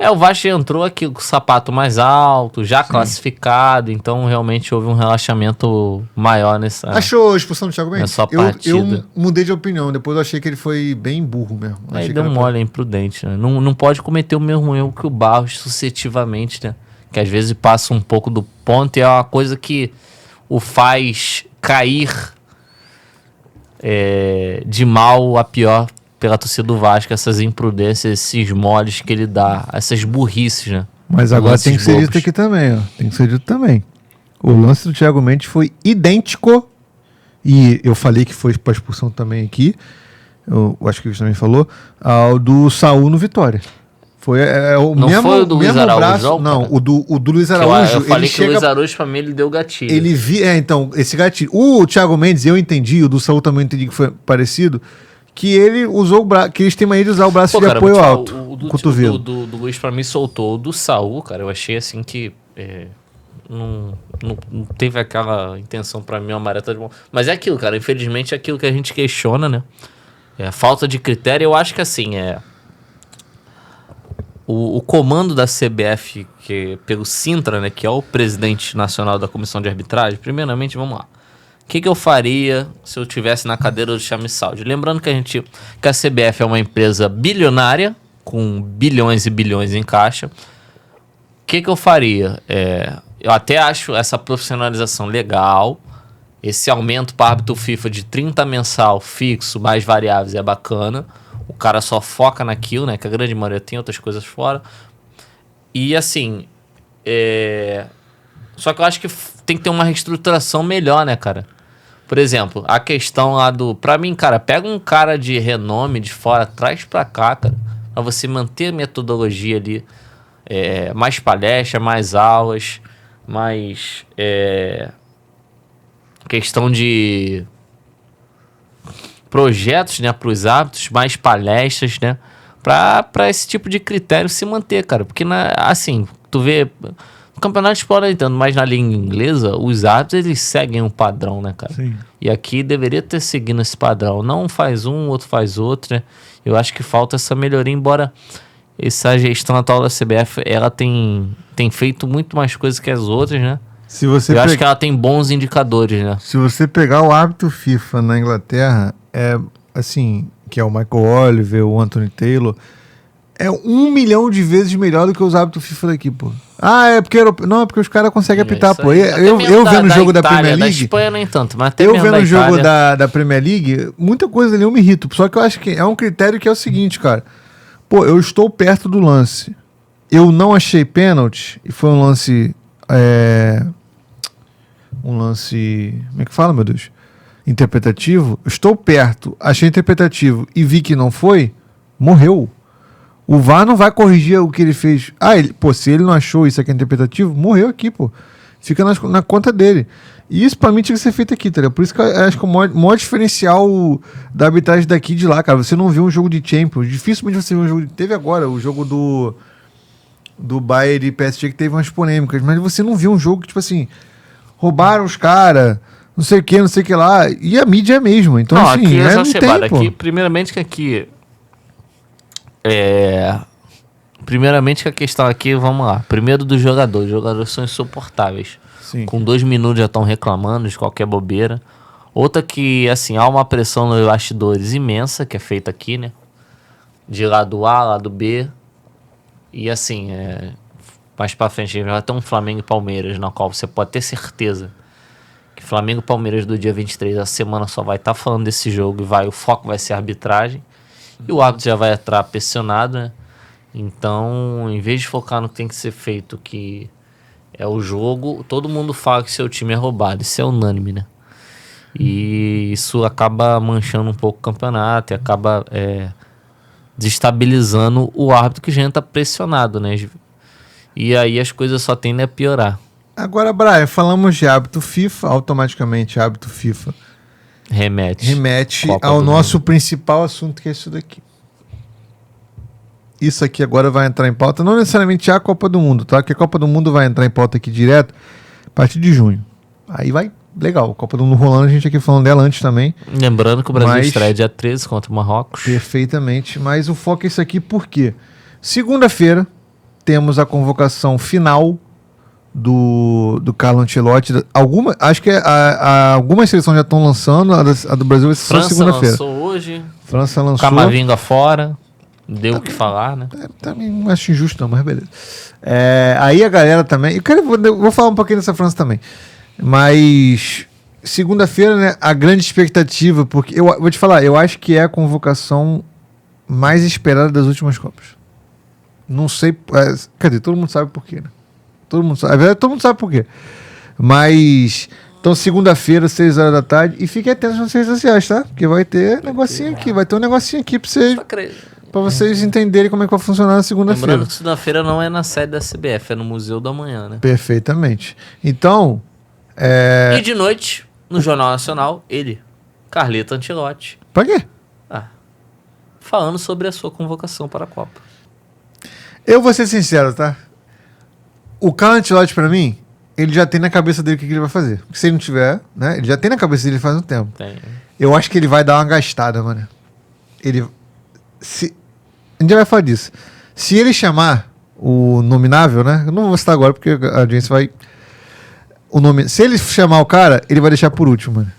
O Vasco entrou aqui com o sapato mais alto, já classificado, então realmente houve um relaxamento maior nessa... Achou a expulsão do Thiago Mendes? Nessa partida. Eu mudei de opinião, depois eu achei que ele foi bem burro mesmo. Aí Achei deu que era mole, é imprudente, né? Não pode cometer o mesmo erro que o Barros sucessivamente, né? Que às vezes passa um pouco do ponto e é uma coisa que o faz cair de mal a pior pela torcida do Vasco, essas imprudências, esses moles que ele dá, essas burrices, né? Mas agora Lances tem que ser bobos. dito aqui também, ó. Tem que ser dito também. O lance do Thiago Mendes foi idêntico, e eu falei que foi para expulsão também aqui, eu acho que o Luiz também falou, ao do Saul no Vitória. Foi o Não mesmo, foi o do Luiz mesmo Araújo, braço. não, cara? O do Luiz Que Araújo, eu falei ele que o Luiz chega... Araújo, pra mim, ele deu gatilho. Ele então, esse gatilho. O Thiago Mendes, eu entendi, o do Saul também entendi que foi parecido, que ele usou o braço, que eles têm mania de usar o braço de apoio vou te alto, falar, o cotovelo. do Luiz pra mim soltou. O do Saul, cara, eu achei assim que não teve aquela intenção pra mim, uma mareta de mão. Mas é aquilo, cara, infelizmente é aquilo que a gente questiona, né? É falta de critério. Eu acho que assim, o comando da CBF, pelo Sintra, né, que é o presidente nacional da comissão de arbitragem, primeiramente, vamos lá. O que eu faria se eu estivesse na cadeira do Chame Saldi? Lembrando que a CBF é uma empresa bilionária, com bilhões e bilhões em caixa. O que eu faria? Eu até acho essa profissionalização legal. Esse aumento para árbitro FIFA de 30 mensal fixo, mais variáveis, é bacana. O cara só foca naquilo, né? Que a grande maioria tem outras coisas fora. E assim... Só que eu acho que tem que ter uma reestruturação melhor, né, cara? Por exemplo, a questão lá do... Pra mim, cara, pega um cara de renome de fora, traz pra cá, cara. Pra você manter a metodologia ali. Mais palestra, mais aulas, mais... questão de... projetos, né, pros árbitros, mais palestras, né? Pra esse tipo de critério se manter, cara. Porque, assim, tu vê... No campeonato espanhol, entendo, mas na língua inglesa, os árbitros, eles seguem um padrão, né, cara? Sim. E aqui deveria ter seguido esse padrão. Não faz um, outro faz outro, né? Eu acho que falta essa melhoria, embora essa gestão atual da CBF, ela tem feito muito mais coisas que as outras, né? Eu acho que ela tem bons indicadores, né? Se você pegar o árbitro FIFA na Inglaterra, assim, que é o Michael Oliver, o Anthony Taylor, é 1 milhão de vezes melhor do que os árbitros FIFA daqui, pô. É porque não, é porque os caras conseguem apitar, pô. Eu vendo o jogo da Premier League. Da Espanha nem tanto, mas até Eu mesmo vendo da o jogo Itália. da Premier League, muita coisa ali eu me irrito. Só que eu acho que é um critério que é o seguinte, cara. Pô, eu estou perto do lance. Eu não achei pênalti. E foi um lance. Um lance. Como é que fala, meu Deus? Interpretativo. Estou perto, achei interpretativo e vi que não foi. Morreu. O VAR não vai corrigir o que ele fez. Se ele não achou isso aqui interpretativo, morreu aqui, pô. Fica na conta dele. E isso pra mim tinha que ser feito aqui, tá ligado? Por isso que eu acho que o maior diferencial da arbitragem daqui e de lá, cara. Você não viu um jogo de Champions. Dificilmente você viu um jogo. Teve agora o jogo do Bayern e PSG que teve umas polêmicas. Mas você não viu um jogo que, tipo assim, roubaram os caras, não sei o que lá. E a mídia é a mesma. Então, assim, aqui é não exacerbado. tem, pô. Aqui, primeiramente que aqui... Primeiramente que a questão aqui, vamos lá. Primeiro dos jogadores. Os jogadores são insuportáveis. Sim. Com 2 minutos já estão reclamando de qualquer bobeira. Outra que, assim, há uma pressão nos bastidores imensa, que é feita aqui, né? De lado A, lado B. E, assim, mais pra frente, vai ter um Flamengo e Palmeiras, na qual você pode ter certeza que Flamengo e Palmeiras do dia 23, a semana só vai estar falando desse jogo e o foco vai ser a arbitragem. E o árbitro já vai entrar pressionado, né? Então, em vez de focar no que tem que ser feito, que é o jogo, todo mundo fala que seu time é roubado. Isso é unânime, né? E isso acaba manchando um pouco o campeonato e acaba desestabilizando o árbitro que já entra pressionado, né? E aí as coisas só tendem a piorar. Agora, Brian, falamos de hábito FIFA, automaticamente hábito FIFA remete Copa ao do nosso Mundo. principal assunto, que é isso daqui. Isso aqui agora vai entrar em pauta, não necessariamente a Copa do Mundo, tá? Porque a Copa do Mundo vai entrar em pauta aqui direto a partir de junho. Aí vai, legal, Copa do Mundo rolando, a gente aqui falando dela antes também. Lembrando que o Brasil Mas- estreia dia 13 contra o Marrocos. Perfeitamente, mas o foco é isso aqui porque segunda-feira temos a convocação final do Carlo Ancelotti. Acho que algumas seleções já estão lançando, a do Brasil vai ser só França segunda-feira. lançou hoje. França lançou. Camavinga fora. Deu o que falar, né? Também não acho injusto, não, mas beleza. Aí a galera também. Vou falar um pouquinho dessa França também. Mas segunda-feira, né? A grande expectativa, porque eu vou te falar, eu acho que é a convocação mais esperada das últimas Copas. Não sei. Quer dizer, todo mundo sabe por quê, né? Todo mundo sabe. Na verdade, todo mundo sabe por quê. Mas. Então, segunda-feira, 6 horas da tarde. E fiquem atentos nas redes sociais, tá? Porque vai ter negocinho aqui. Vai ter um negocinho aqui pra vocês entenderem como é que vai funcionar na segunda-feira. Lembrando que segunda-feira não é na sede da CBF, é no Museu da Manhã, né? Perfeitamente. Então. E de noite, no Jornal Nacional, ele, Carleto Ancelotti, Pra quê? falando sobre a sua convocação para a Copa. Eu vou ser sincero, tá? O Carlo Ancelotti, pra mim, ele já tem na cabeça dele o que ele vai fazer. Porque se ele não tiver, né? Ele já tem na cabeça dele faz um tempo. Tem. Eu acho que ele vai dar uma gastada, mano. A gente já vai falar disso. Se ele chamar o nominável, né? Eu não vou citar agora porque a audiência vai. Se ele chamar o cara, ele vai deixar por último, mano.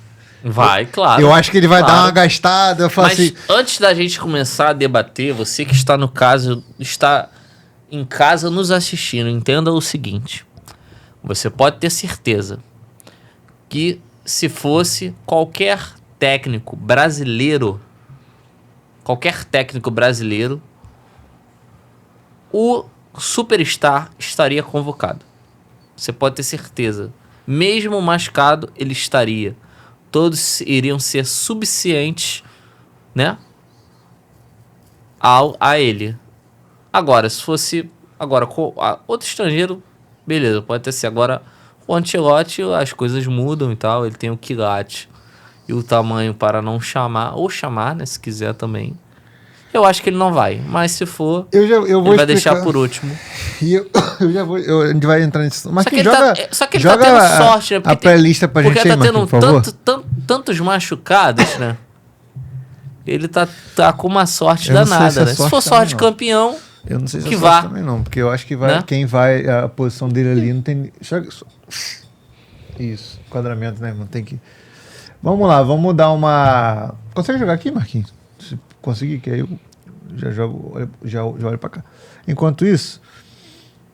Vai, claro. Eu acho que ele vai claro. dar uma gastada. Eu falo Mas assim. antes da gente começar a debater, você que está no caso, está em casa nos assistindo, entenda o seguinte. Você pode ter certeza que se fosse qualquer técnico brasileiro, o Superstar estaria convocado. Você pode ter certeza. Mesmo machucado, ele estaria. Todos iriam ser suficientes, né? A ele. Agora, se fosse outro estrangeiro, beleza, pode ter sido. Agora, o Ancelotti, as coisas mudam e tal. Ele tem o quilate e o tamanho para não chamar, ou chamar, né, se quiser também. Eu acho que ele não vai, mas se for, Eu vou ele vai explicar. deixar por último. E eu já vou. A gente vai entrar nisso. Mas Só que quem ele joga, só que ele joga tá tendo sorte, né? a pré-lista pra gente porque aí, tá tendo Marquinhos, por favor. tantos machucados, né? Ele tá com uma sorte Eu não sei danada, se é né? Se sorte for sorte de também, não. campeão, Eu não sei se que é vá. sorte também não, porque eu acho que vai, Né? quem vai, a posição dele ali não tem... Isso, enquadramento, né, irmão? Tem que... Vamos lá, vamos dar uma... Consegue jogar aqui, Marquinhos? Se conseguir, que aí eu já olho pra cá. Enquanto isso,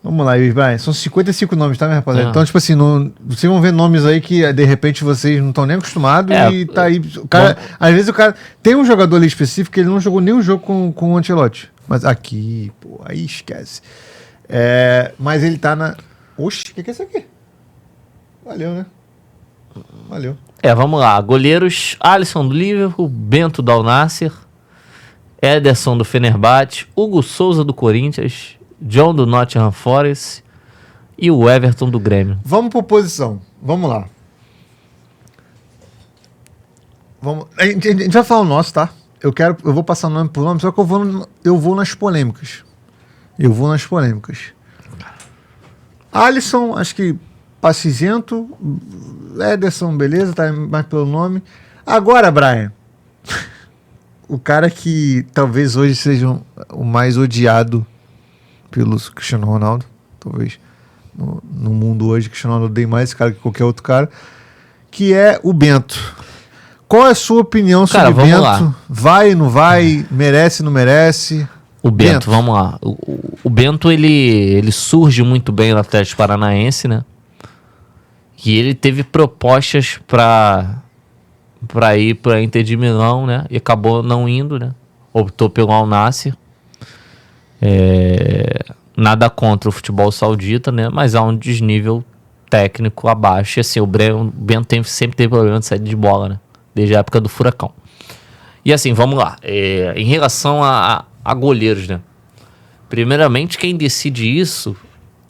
vamos lá, Brian. São 55 nomes, tá, minha rapaziada? Então, tipo assim, vocês vão ver nomes aí que de repente vocês não estão nem acostumados e tá aí. O cara, às vezes o cara. Tem um jogador ali específico que ele não jogou nenhum jogo com o Ancelotti. Mas aqui, pô, aí esquece. Mas ele tá na. Oxi, o que é isso aqui? Valeu, né? Valeu. Vamos lá. Goleiros: Alisson do Liverpool, Bento do Al Nassr, Ederson do Fenerbahçe, Hugo Souza do Corinthians, John do Nottingham Forest e o Everton do Grêmio. Vamos por posição. Vamos lá. A gente vai falar o nosso, tá? Eu vou passar nome por nome, só que eu vou nas polêmicas. Alisson, acho que passe isento. Ederson, beleza, tá mais pelo nome. Agora, Brian, o cara que talvez hoje seja o mais odiado pelo Cristiano Ronaldo, talvez no mundo hoje, Cristiano Ronaldo odeia mais esse cara que qualquer outro cara, que é o Bento. Qual é a sua opinião sobre o Bento? Lá. Vai, não vai? Merece, não merece? O Bento, vamos lá. O Bento, ele surge muito bem no Atlético Paranaense, né? E ele teve propostas para ir para Inter de Milão, né? E acabou não indo, né? Optou pelo Al Nassr. Nada contra o futebol saudita, né? Mas há um desnível técnico abaixo. E assim, o Bento sempre teve problema de saída de bola, né? Desde a época do Furacão. E assim, vamos lá. Em relação a goleiros, né? Primeiramente, quem decide isso,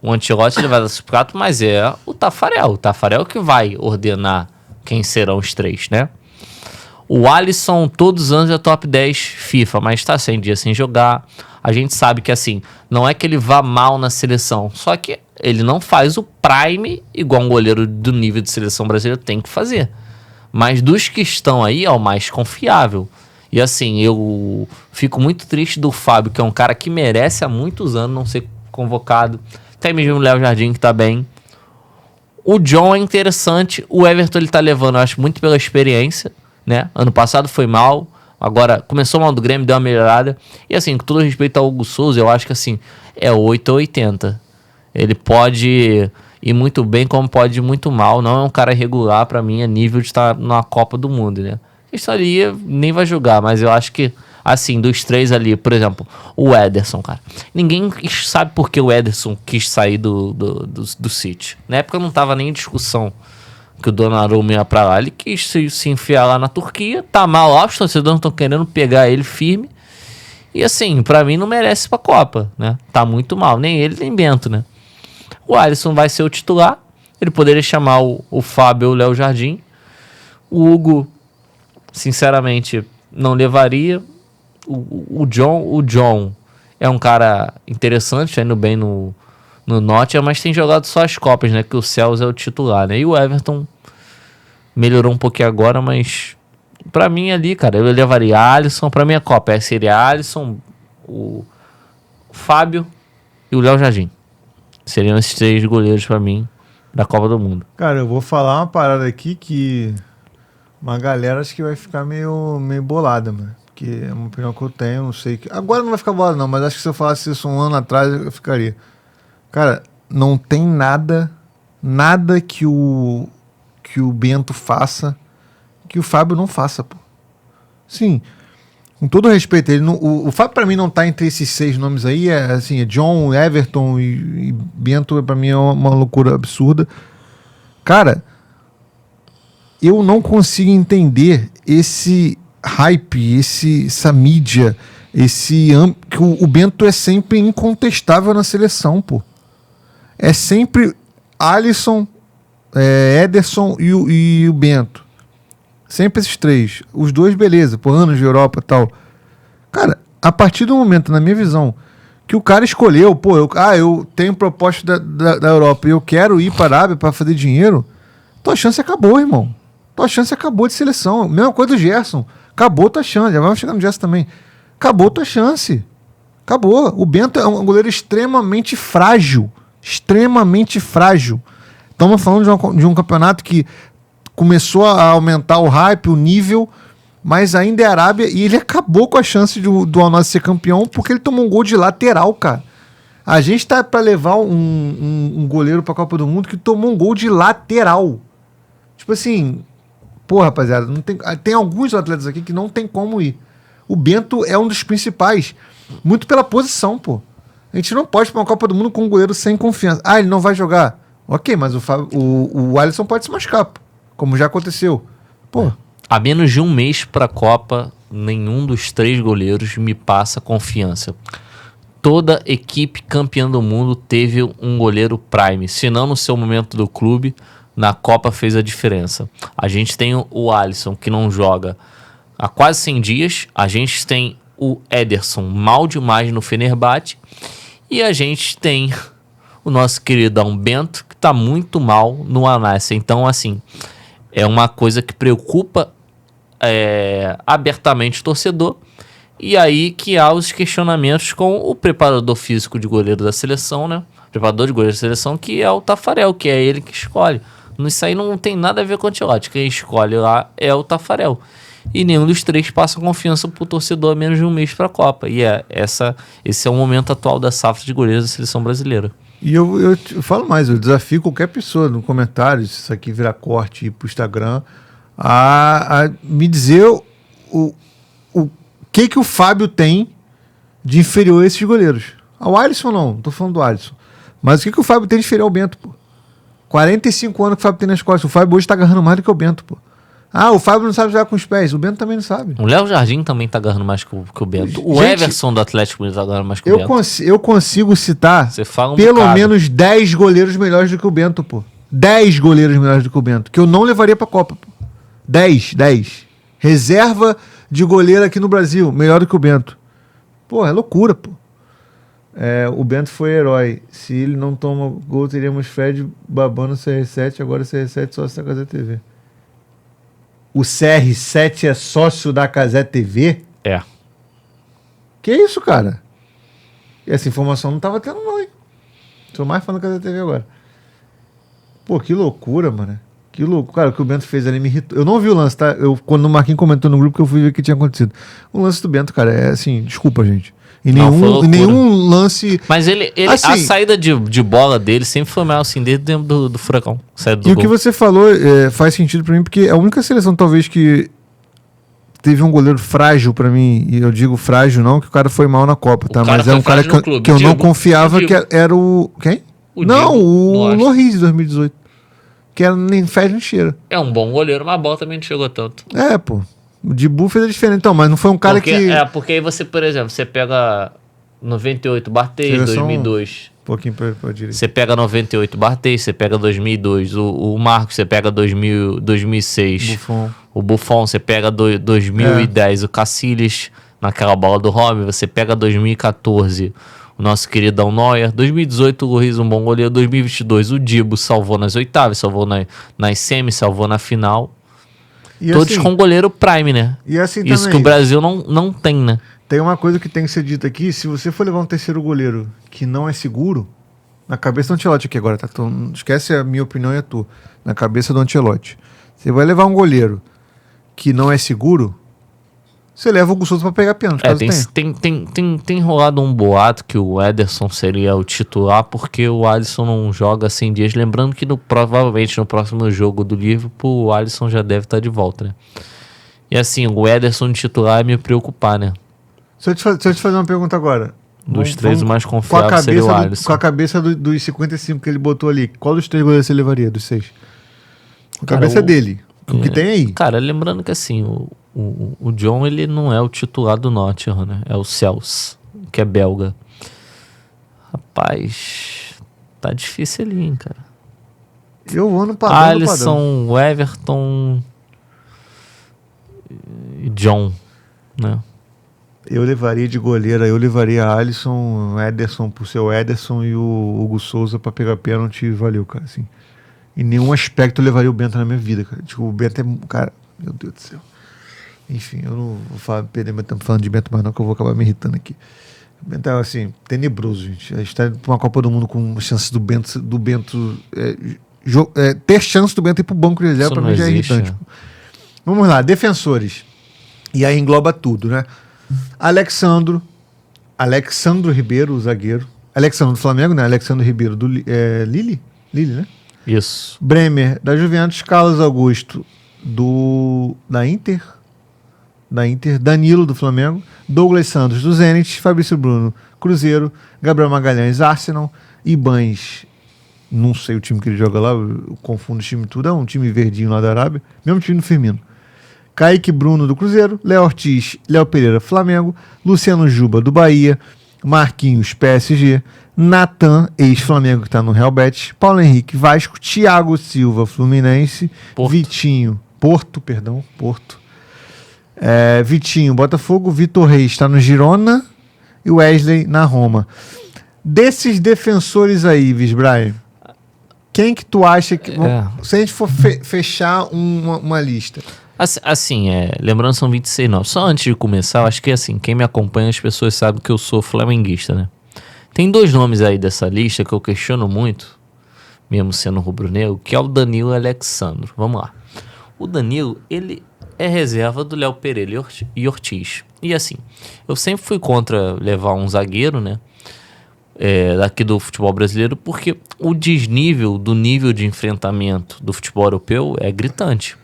o Ancelotti ele vai dar esse prato, mas é o Taffarel. O Taffarel que vai ordenar quem serão os três, né? O Alisson, todos os anos é top 10 FIFA, mas está 100 dias sem jogar. A gente sabe que, assim, não é que ele vá mal na seleção, só que ele não faz o prime igual um goleiro do nível de seleção brasileira tem que fazer. Mas dos que estão aí, é o mais confiável. E assim, eu fico muito triste do Fábio, que é um cara que merece há muitos anos não ser convocado. Até mesmo o Léo Jardim, que tá bem. O John é interessante. O Everton ele tá levando, eu acho, muito pela experiência, né? Ano passado foi mal. Agora, começou mal do Grêmio, deu uma melhorada. E assim, com todo respeito ao Hugo Souza, eu acho que assim, é 8 ou 80. Ele pode ir muito bem, como pode ir muito mal. Não é um cara regular, pra mim, a nível de estar na Copa do Mundo, né? Isso ali nem vai jogar, mas eu acho que, assim, dos três ali, por exemplo, o Ederson, cara. Ninguém sabe por que o Ederson quis sair do City. Na época não tava nem em discussão que o Donnarumma ia pra lá. Ele quis se enfiar lá na Turquia, tá mal lá, os torcedores não estão querendo pegar ele firme. E assim, pra mim não merece pra Copa, né? Tá muito mal, nem ele, nem Bento, né? O Alisson vai ser o titular, ele poderia chamar o Fábio ou o Léo Jardim. O Hugo, sinceramente, não levaria. O John é um cara interessante, tá indo bem no Nottingham, mas tem jogado só as Copas, né? Que o Celso é o titular, né? E o Everton melhorou um pouquinho agora, mas pra mim ali, cara, eu levaria a Alisson. Pra minha Copa seria a Alisson, o Fábio e o Léo Jardim. Seriam esses três goleiros pra mim da Copa do Mundo. Cara, eu vou falar uma parada aqui que uma galera acho que vai ficar meio bolada, mano. Porque é uma opinião que eu tenho, não sei. Agora não vai ficar bolada não, mas acho que se eu falasse isso um ano atrás eu ficaria. Cara, não tem nada que o Bento faça que o Fábio não faça, pô. Sim, com todo respeito, o Fábio pra mim não tá entre esses 6 nomes aí, assim, é John, Everton e Bento, pra mim é uma loucura absurda. Cara, eu não consigo entender esse hype, essa mídia, que o Bento é sempre incontestável na seleção, pô. É sempre Alisson, Ederson e o Bento. Sempre esses três. Os dois, beleza, por anos de Europa e tal. Cara, a partir do momento, na minha visão, que o cara escolheu, pô, eu tenho proposta da Europa e eu quero ir para a Arábia para fazer dinheiro, tua chance acabou, irmão. Tua chance acabou de seleção. Mesma coisa do Gerson. Acabou tua chance. Já vamos chegar no Gerson também. Acabou tua chance. Acabou. O Bento é um goleiro extremamente frágil. Extremamente frágil. Estamos falando de um campeonato que começou a aumentar o hype, o nível, mas ainda é Arábia e ele acabou com a chance do Al-Nassr ser campeão porque ele tomou um gol de lateral, cara. A gente tá pra levar um goleiro pra Copa do Mundo que tomou um gol de lateral. Tipo assim, pô, rapaziada, tem alguns atletas aqui que não tem como ir. O Bento é um dos principais, muito pela posição, pô. A gente não pode ir pra uma Copa do Mundo com um goleiro sem confiança. Ah, ele não vai jogar. Ok, mas o Alisson pode se machucar, pô, como já aconteceu. Pô. Há menos de um mês pra Copa, nenhum dos 3 goleiros me passa confiança. Toda equipe campeã do mundo teve um goleiro prime. Se não no seu momento do clube, na Copa fez a diferença. A gente tem o Alisson, que não joga há quase 100 dias. A gente tem o Ederson, mal demais no Fenerbahçe. E a gente tem o nosso queridão Bento, que está muito mal no Al-Nassr. Então, assim, é uma coisa que preocupa abertamente o torcedor. E aí que há os questionamentos com o preparador físico de goleiro da seleção, né? O preparador de goleiro da seleção, que é o Taffarel, que é ele que escolhe. Isso aí não tem nada a ver com o Ancelotti. Quem escolhe lá é o Taffarel. E nenhum dos 3 passa confiança pro torcedor a menos de um mês para a Copa. E esse é o momento atual da safra de goleiros da seleção brasileira. E eu falo mais, eu desafio qualquer pessoa no comentário, se isso aqui virar corte e ir pro Instagram, a me dizer o que o Fábio tem de inferior a esses goleiros. Ao Alisson não tô falando do Alisson. Mas o que o Fábio tem de inferior ao Bento, pô? 45 anos que o Fábio tem nas costas. O Fábio hoje tá agarrando mais do que o Bento, pô. Ah, o Fábio não sabe jogar com os pés. O Bento também não sabe. O Léo Jardim também tá agarrando mais que o Bento. O Everson do Atlético tá agarrando mais que o Bento. Eu consigo citar pelo menos 10 goleiros melhores do que o Bento, pô. 10 goleiros melhores do que o Bento. Que eu não levaria pra Copa, pô. 10. Reserva de goleiro aqui no Brasil, melhor do que o Bento. Pô, é loucura, pô. O Bento foi herói. Se ele não toma gol, teríamos Fred babando o CR7. Agora o CR7 sócio da Casé TV. O CR7 é sócio da Casé TV? É. Que isso, cara? Essa informação não tava tendo, não, hein? Tô mais falando da Casé TV agora. Pô, que loucura, mano. Que louco. Cara, o que o Bento fez ali me irritou. Eu não vi o lance, tá? Quando o Marquinhos comentou no grupo que eu fui ver o que tinha acontecido. O lance do Bento, cara, é assim, desculpa, gente. Em nenhum lance... Mas ele assim, a saída de bola dele sempre foi mal assim, desde dentro do Furacão. E o que você falou faz sentido pra mim, porque é a única seleção, talvez, que teve um goleiro frágil pra mim, e eu digo frágil não, que o cara foi mal na Copa, tá? Mas é um cara que eu não confiava que era o... Quem? O Loris de 2018. Que era nem fez nem cheira. É um bom goleiro, mas a bola também não chegou tanto. Pô. O Dibu fez a diferença, então, mas não foi um cara que... Porque aí você, por exemplo, você pega 98, Barthez, 2002. Um pouquinho pra direita. Você pega 98, Barthez, você pega 2002, o Marcos, você pega 2006. O Buffon, você pega 2010, o Cacilhas, naquela bola do Robin, você pega 2014... O nosso queridão Neuer. 2018, o Loris, um bom goleiro. 2022, o Dibu salvou nas oitavas, salvou nas semis, salvou na final. E todos assim, com goleiro prime, né? E assim isso também, que o Brasil não tem, né? Tem uma coisa que tem que ser dita aqui. Se você for levar um terceiro goleiro que não é seguro, na cabeça do Ancelotti aqui agora, tá? Então, esquece a minha opinião e a tua. Na cabeça do Ancelotti. Você vai levar um goleiro que não é seguro... Você leva o Hugo Souza pra pegar pênalti. Tem rolado um boato que o Ederson seria o titular porque o Alisson não joga 100 dias. Lembrando que provavelmente no próximo jogo do Liverpool o Alisson já deve estar de volta, né? E assim, o Ederson de titular é me preocupar, né? Se eu te fazer uma pergunta agora. Dos 3 o mais confiável seria o Alisson. Com a cabeça dos 55 que ele botou ali, qual dos 3 goleiros você levaria, dos 6? Com a cabeça dele. O que tem aí? Cara, lembrando que assim, o John, ele não é o titular do Nottingham, né? É o Cels, que é belga. Rapaz, tá difícil ali, hein, cara. Eu vou no padrão. Alisson, o Everton e John, né? Eu levaria de goleira, eu levaria Alisson, Ederson pro seu Ederson e o Hugo Souza pra pegar pênalti e valeu, cara, assim. Em nenhum aspecto eu levaria o Bento na minha vida, cara. Tipo, o Bento é... Cara, meu Deus do céu. Enfim, eu não vou perder meu tempo falando de Bento mais não, que eu vou acabar me irritando aqui. O Bento é, assim, tenebroso, gente. A gente tá indo pra uma Copa do Mundo com chances do Bento ter chance do Bento ir pro banco de reserva, pra mim já é irritante. Vamos lá, defensores. E aí engloba tudo, né? Alexandro Ribeiro, o zagueiro. Alexandro do Flamengo, né? Alexandro Ribeiro do Lille, né? Isso. Bremer da Juventus, Carlos Augusto da Inter, Danilo do Flamengo, Douglas Santos do Zenit, Fabrício Bruno, Cruzeiro, Gabriel Magalhães, Arsenal, Ibanes, não sei o time que ele joga lá, eu confundo o time tudo, é um time verdinho lá da Arábia, mesmo time do Firmino. Kaique Bruno do Cruzeiro, Léo Ortiz, Léo Pereira, Flamengo, Luciano Juba do Bahia, Marquinhos, PSG, Natan, ex-Flamengo que está no Real Betis, Paulo Henrique, Vasco, Thiago Silva, Fluminense, Porto. Vitinho, Botafogo, Vitor Reis está no Girona e Wesley na Roma. Desses defensores aí, Visbraio, quem que tu acha que... Se a gente for fechar uma lista... Assim, lembrando, são 26 nomes. Só antes de começar, eu acho que assim, quem me acompanha, as pessoas sabem que eu sou flamenguista, né? Tem 2 nomes aí dessa lista que eu questiono muito, mesmo sendo rubro-negro, que é o Danilo e o Alexandro. Vamos lá. O Danilo, ele é reserva do Léo Pereira e Ortiz. E assim, eu sempre fui contra levar um zagueiro, né? Daqui do futebol brasileiro, porque o desnível do nível de enfrentamento do futebol europeu é gritante.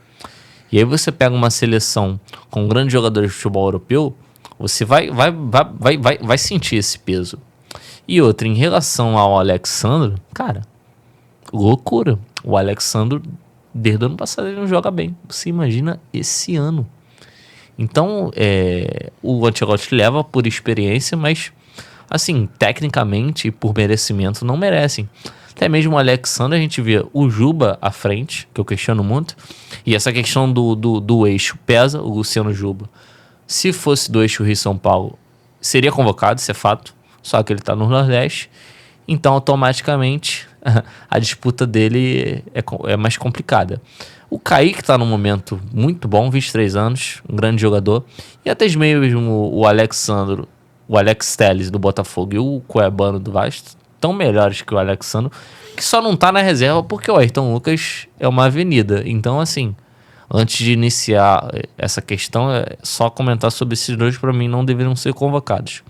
E aí você pega uma seleção com grandes jogadores de futebol europeu, você vai sentir esse peso. E outra, em relação ao Alexandro, cara, loucura. O Alexandro, desde o ano passado, ele não joga bem. Você imagina esse ano. Então, o Ancelotti leva por experiência, mas, assim, tecnicamente e por merecimento, não merecem. Até mesmo o Alexandre, a gente vê o Juba à frente, que eu questiono muito. E essa questão do eixo pesa, o Luciano Juba. Se fosse do eixo Rio-São Paulo, seria convocado, isso é fato. Só que ele está no Nordeste. Então, automaticamente, a disputa dele é mais complicada. O Kaique está num momento muito bom, 23 anos, um grande jogador. E até mesmo o Alexandro, o Alex Telles do Botafogo e o Cuiabano do Vasco tão melhores que o Alexandro, que só não tá na reserva porque o Ayrton Lucas é uma avenida. Então, assim, antes de iniciar essa questão, é só comentar sobre esses 2, para mim, não deveriam ser convocados.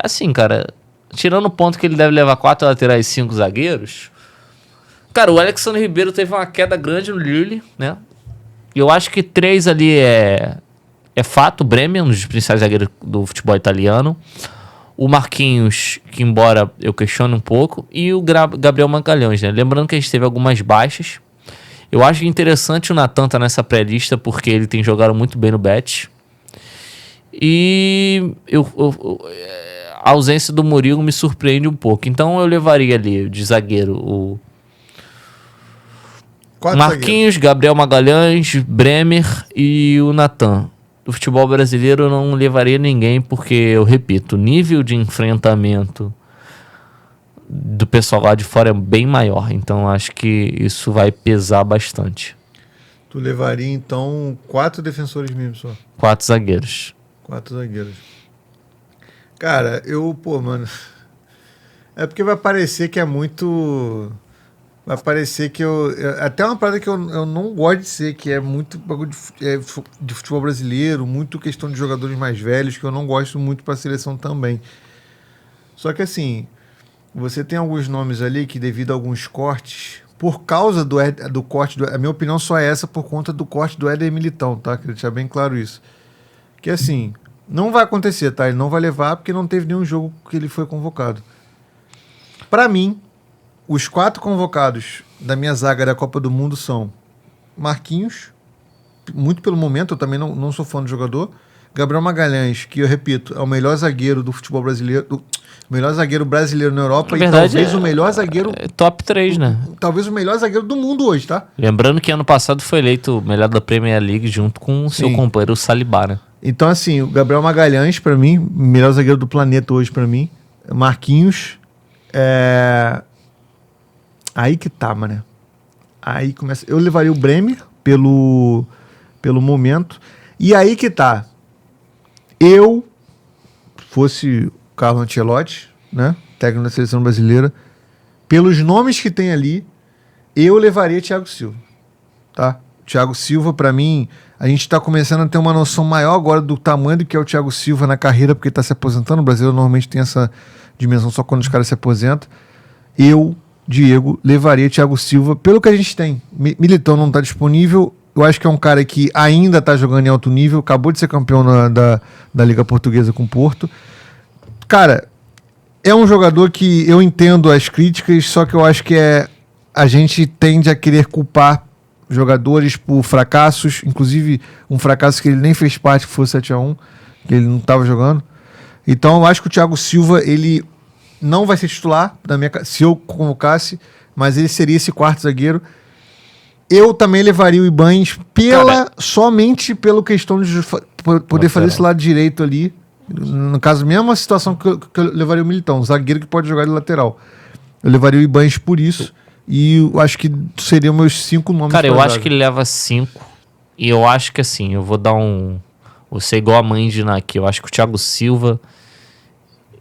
Assim, cara, tirando o ponto que ele deve levar 4 laterais e 5 zagueiros, cara, o Alexandre Ribeiro teve uma queda grande no Lille, né? E eu acho que 3 ali é fato. O Bremer, um dos principais zagueiros do futebol italiano. O Marquinhos, que embora eu questione um pouco, e o Gabriel Magalhães, né? Lembrando que a gente teve algumas baixas. Eu acho interessante o Natan tá nessa pré-lista, porque ele tem jogado muito bem no Betis. E a ausência do Murilo me surpreende um pouco. Então eu levaria ali de zagueiro o Marquinhos, Gabriel Magalhães, Bremer e o Natan. Do futebol brasileiro eu não levaria ninguém, porque, eu repito, o nível de enfrentamento do pessoal lá de fora é bem maior. Então acho que isso vai pesar bastante. Tu levaria, então, 4 defensores mesmo só? 4 zagueiros. 4 zagueiros. Cara, mano... É porque vai parecer que é muito... Vai parecer que até uma parada que eu não gosto de ser, que é muito bagulho de futebol brasileiro, muito questão de jogadores mais velhos, que eu não gosto muito para a seleção também. Só que assim, você tem alguns nomes ali que, devido a alguns cortes, por causa do corte, a minha opinião só é essa, por conta do corte do Éder Militão, tá? Queria deixar bem claro isso. Que assim, não vai acontecer, tá? Ele não vai levar porque não teve nenhum jogo que ele foi convocado. Para mim, os 4 convocados da minha zaga da Copa do Mundo são Marquinhos, muito pelo momento, eu também não sou fã do jogador. Gabriel Magalhães, que eu repito, é o melhor zagueiro do futebol brasileiro, o melhor zagueiro brasileiro na Europa, na verdade, e talvez o melhor zagueiro... top 3, né? Talvez o melhor zagueiro do mundo hoje, tá? Lembrando que ano passado foi eleito o melhor da Premier League junto com o seu companheiro Saliba, né? Então, assim, o Gabriel Magalhães, pra mim, melhor zagueiro do planeta hoje pra mim. Marquinhos, aí que tá, mano. Aí começa... Eu levaria o Bremer pelo momento. E aí que tá. Eu fosse o Carlo Ancelotti, né? Técnico da seleção brasileira. Pelos nomes que tem ali, eu levaria Thiago Silva. Tá? Thiago Silva, pra mim, A gente tá começando a ter uma noção maior agora do tamanho do que é o Thiago Silva na carreira, porque ele tá se aposentando. O brasileiro normalmente tem essa dimensão só quando os caras se aposentam. Eu, Diego, levaria Thiago Silva pelo que a gente tem. Militão não tá disponível. Eu acho que é um cara que ainda tá jogando em alto nível. Acabou de ser campeão da Liga Portuguesa com o Porto. Cara, é um jogador que eu entendo as críticas, só que eu acho que a gente tende a querer culpar jogadores por fracassos, inclusive um fracasso que ele nem fez parte, que foi o 7-1, que ele não estava jogando. Então eu acho que o Thiago Silva, ele não vai ser titular, se eu convocasse, mas ele seria esse quarto zagueiro. Eu também levaria o Ibañez somente pela questão de poder fazer esse lado direito ali. No caso, mesma situação que eu levaria o Militão, um zagueiro que pode jogar de lateral. Eu levaria o Ibañez por isso. E eu acho que seriam meus 5 nomes. Cara, eu acho que ele leva 5. E eu acho que assim, eu vou dar vou ser igual a mãe de aqui. Eu acho que o Thiago Silva,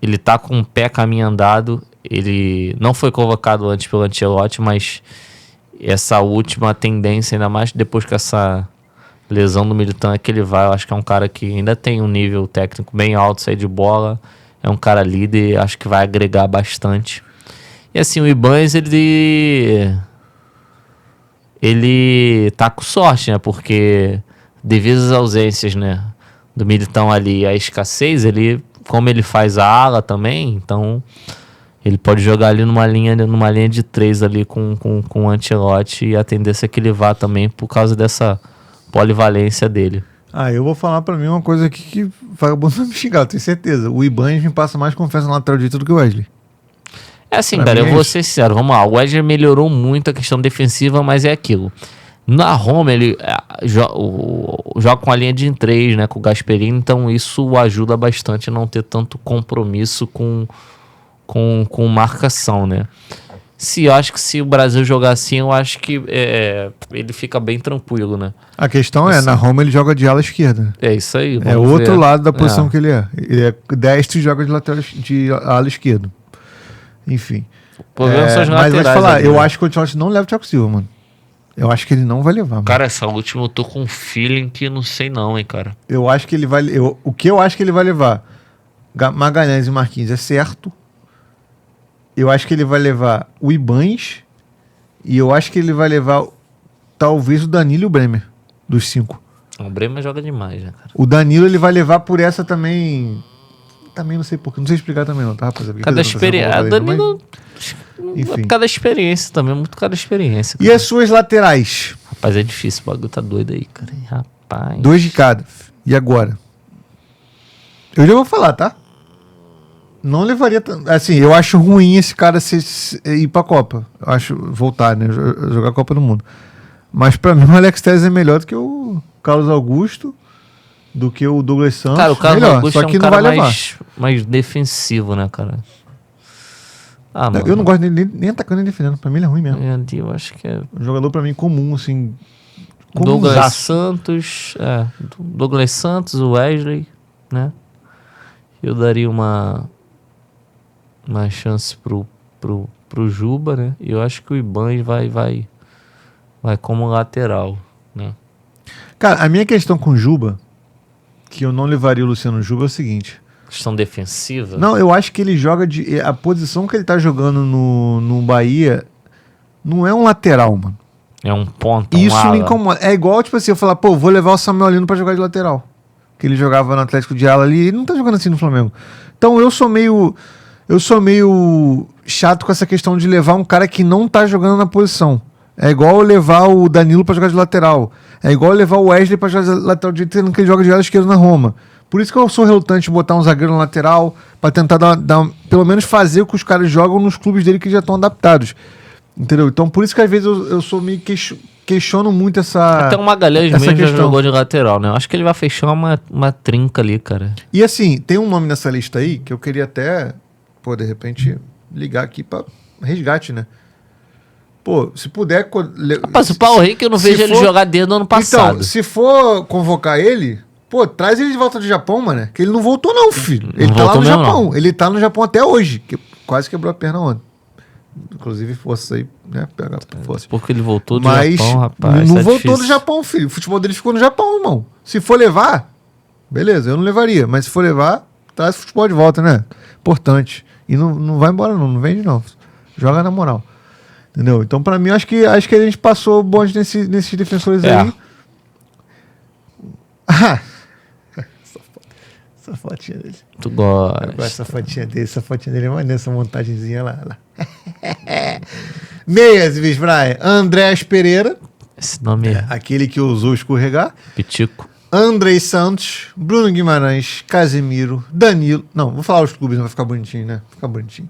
ele tá com o pé caminho andado. Ele não foi convocado antes pelo Ancelotti, mas essa última tendência, ainda mais depois que essa lesão do Militão é que ele vai. Eu acho que é um cara que ainda tem um nível técnico bem alto, sair de bola. É um cara líder, acho que vai agregar bastante. E assim, o Ibañez, ele tá com sorte, né? Porque devido às ausências, né, do Militão ali, a escassez, como ele faz a ala também, então ele pode jogar ali numa linha de 3 ali com o Ancelotti, e a tendência é que ele vá também por causa dessa polivalência dele. Eu vou falar pra mim uma coisa aqui que vagabundo vai me xingar, eu tenho certeza. O Ibañez me passa mais confiança na lateral direita do que o Wesley. É assim, cara, eu vou ser sincero, vamos lá, o Wesley melhorou muito a questão defensiva, mas é aquilo. Na Roma, ele joga com a linha de 3, né, com o Gasperini, então isso ajuda bastante a não ter tanto compromisso com marcação, né. Eu acho que se o Brasil jogar assim, eu acho que ele fica bem tranquilo, né. A questão assim, na Roma ele joga de ala esquerda. É isso aí. É o outro lado da posição que ele é. Ele é destro e joga de lateral de ala esquerda. Enfim. Mas vou te falar, eu acho que o Ancelotti não leva o Thiago Silva, mano. Eu acho que ele não vai levar, mano. Cara, essa última eu tô com um feeling que não sei não, hein, cara. Eu acho que ele vai... o que eu acho que ele vai levar? Magalhães e Marquinhos é certo. Eu acho que ele vai levar o Ibañez. E eu acho que ele vai levar talvez o Danilo e o Bremer, dos 5. O Bremer joga demais, né, cara? O Danilo ele vai levar por essa também... Também não sei porquê, não sei explicar também não, tá, rapaziada? Cada experiência. Danilo... Enfim. Cada experiência também, muito cada experiência. Cara. E as suas laterais? Rapaz, é difícil, o bagulho tá doido aí, cara. Rapaz. 2 de cada. E agora? Eu já vou falar, tá? Não levaria... Assim, eu acho ruim esse cara ir pra Copa. Eu acho... Voltar, né? Jogar a Copa do Mundo. Mas pra mim o Alex Telles é melhor do que o Carlos Augusto, do que o Douglas Santos. Cara, o Carlos Augusto só que é um cara mais defensivo, né, cara? Mano. Eu não gosto dele nem atacando nem defendendo. Pra mim ele é ruim mesmo. Eu acho que é... Um jogador pra mim comum, assim... Douglas Santos... Douglas Santos, o Wesley, né? Eu daria uma chance pro Juba, né? E eu acho que o Ibañez vai como lateral, né? Cara, a minha questão com o Juba, que eu não levaria o Luciano Juba, é o seguinte... Questão defensiva? Não, eu acho que ele joga de... A posição que ele tá jogando no Bahia não é um lateral, mano. É um ponto, Isso me incomoda. É igual, tipo assim, eu falar, vou levar o Samuel Lino pra jogar de lateral. Que ele jogava no Atlético de ala ali, ele não tá jogando assim no Flamengo. Então eu sou meio chato com essa questão de levar um cara que não tá jogando na posição. É igual eu levar o Danilo pra jogar de lateral. É igual eu levar o Wesley pra jogar de lateral direito, tendo que ele joga de ala esquerda na Roma. Por isso que eu sou relutante em botar um zagueiro na lateral, pra tentar pelo menos fazer o que os caras jogam nos clubes dele que já estão adaptados. Entendeu? Então por isso que às vezes eu sou meio questiono muito essa... Até o Magalhães mesmo já jogou de lateral, né? Eu acho que ele vai fechar uma trinca ali, cara. E assim, tem um nome nessa lista aí que eu queria até, de repente, ligar aqui pra resgate, né? Se puder... Rapaz, o Paulo Henrique eu não vejo ele jogar desde o ano passado. Então, se for convocar ele... traz ele de volta do Japão, mano. Que ele não voltou não, filho. Ele tá lá no Japão. Ele tá no Japão até hoje. Que quase quebrou a perna ontem. Inclusive, força aí, né? Pega força. Porque ele voltou do Mas Japão, rapaz. não é voltou difícil. do Japão, filho. O futebol dele ficou no Japão, irmão. Se for levar, beleza, eu não levaria. Mas se for levar, traz o futebol de volta, né? Importante. E não vai embora, não vende, não. Joga na moral. Entendeu? Então, pra mim, acho que a gente passou o bonde nesses defensores aí. Essa fotinha dele. Tu Eu gosta. gosto dessa fotinha dele é maneira, essa montagenzinha lá. Meias, Viz Brian. Andrés Pereira, Esse nome é aquele que usou escorregar. Pitico. Andrei Santos, Bruno Guimarães, Casemiro, Danilo. Não, vou falar os clubes, não vai ficar bonitinho, né? Ficar bonitinho.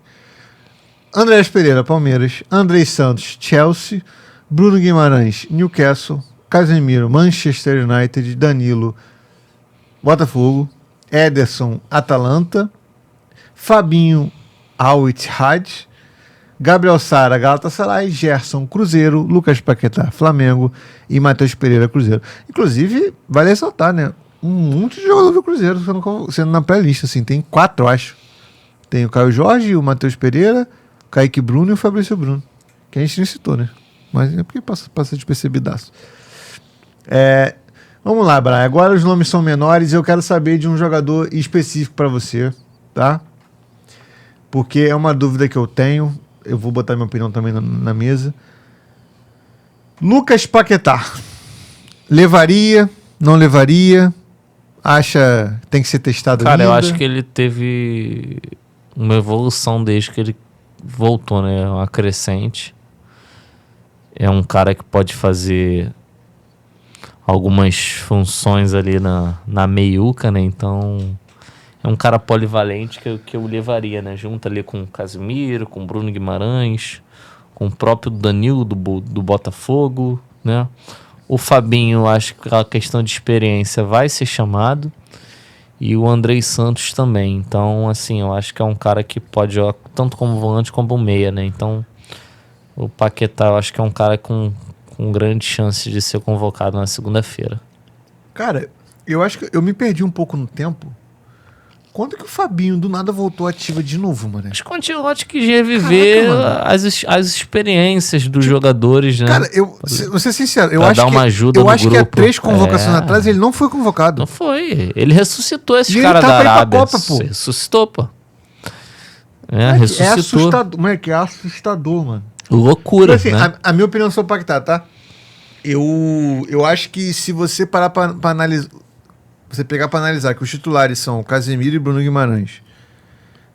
Andrés Pereira, Palmeiras. Andrei Santos, Chelsea. Bruno Guimarães, Newcastle. Casemiro, Manchester United. Danilo, Botafogo. Ederson, Atalanta. Fabinho, Al Ittihad. Gabriel Sara, Galatasaray. Gerson, Cruzeiro. Lucas Paquetá, Flamengo. E Matheus Pereira, Cruzeiro. Inclusive, vale ressaltar, né? Um monte de jogador do Cruzeiro sendo na pré-lista, assim. Tem 4, acho. Tem o Caio Jorge, o Matheus Pereira, o Kaique Bruno e o Fabrício Bruno. Que a gente nem citou, né? Mas é porque passa despercebidaço. Vamos lá, Brian. Agora os nomes são menores e eu quero saber de um jogador específico para você, tá? Porque é uma dúvida que eu tenho. Eu vou botar minha opinião também na mesa. Lucas Paquetá. Levaria? Não levaria? Acha que tem que ser testado Cara, eu ainda? acho que ele teve uma evolução desde que ele voltou, né? Uma crescente. É um cara que pode fazer algumas funções ali na meiuca, né? Então, é um cara polivalente que eu levaria, né? Junto ali com o Casemiro, com o Bruno Guimarães, com o próprio Danilo do Botafogo, né? O Fabinho, acho que a questão de experiência vai ser chamado. E o Andrei Santos também. Então, assim, eu acho que é um cara que pode jogar tanto como volante como meia, né? Então, o Paquetá, eu acho que é um cara com grande chance de ser convocado na segunda-feira. Cara, eu acho que eu me perdi um pouco no tempo. Quando que o Fabinho do nada voltou ativa de novo, mano? Acho que o Ancelotti quis reviver as experiências dos jogadores, né? Cara, vou ser sincero, eu Pra acho dar uma ajuda no há grupo. 3 convocações atrás ele não foi convocado. Não foi. Ele ressuscitou esses E ele caras tá da pra ir pra Arábia. Copa, pô. Ressuscitou, pô. É Ressuscitou. assustador, moleque, é assustador, mano. Loucura, Assim, né? a minha opinião sobre o Paquetá, tá? Eu acho que se você parar pra analisar, você pegar pra analisar que os titulares são o Casemiro e Bruno Guimarães,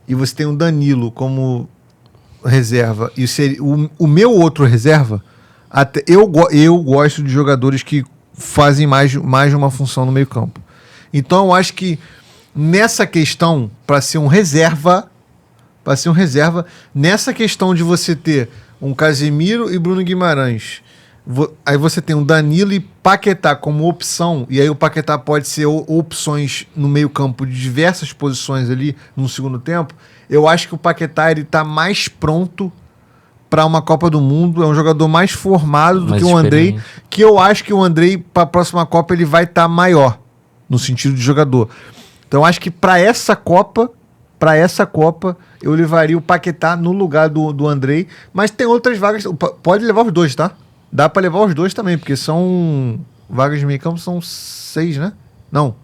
e você tem o Danilo como reserva, e o meu outro reserva, até eu gosto de jogadores que fazem mais de uma função no meio campo. Então eu acho que nessa questão, para ser um reserva, nessa questão de você ter um Casemiro e Bruno Guimarães, aí você tem um Danilo e Paquetá como opção, e aí o Paquetá pode ser opções no meio campo de diversas posições ali no segundo tempo. Eu acho que o Paquetá ele tá mais pronto para uma Copa do Mundo, é um jogador mais formado do Mais que o Andrei, experiente. que eu acho que o Andrei para a próxima Copa ele vai estar maior no sentido de jogador. Então eu acho que para essa Copa eu levaria o Paquetá no lugar do Andrei, mas tem outras vagas, pode levar os dois, tá? Dá pra levar os dois também, porque são vagas de meio campo, são 6, né? Não.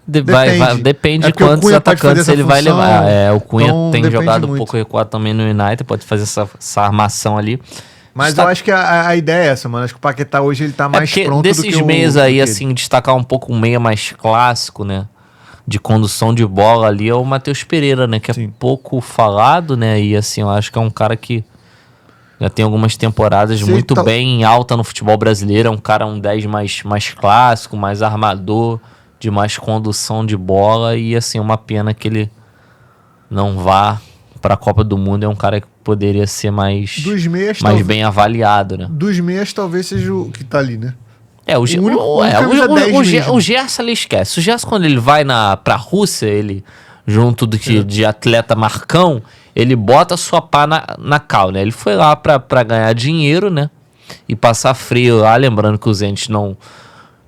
Depende É de porque o quantos Cunha pode atacantes fazer ele essa vai função, levar. O Cunha então tem depende jogado um muito. pouco recuado também no United, pode fazer essa armação ali. Mas eu acho que a ideia é essa, mano. Acho que o Paquetá hoje ele tá mais porque pronto do que desses o... meias do aí, que ele. assim, destacar um pouco o meia mais clássico, né? De condução de bola ali é o Matheus Pereira, né? Que é Sim. pouco falado, né? E assim, eu acho que é um cara que já tem algumas temporadas Sim, muito então- bem em alta no futebol brasileiro. É um cara, um 10 mais clássico, mais armador, de mais condução de bola. E assim, uma pena que ele não vá pra Copa do Mundo. É um cara que poderia ser mais Dos meias, bem avaliado, né? dos meias talvez seja o que tá ali, né? O camisa 10 mesmo. O Gerson ele esquece. O Gerson, quando ele vai pra Rússia, ele, junto de atleta Marcão, ele bota a sua pá na cal, né? Ele foi lá pra ganhar dinheiro, né? E passar frio lá, lembrando que o Zenit não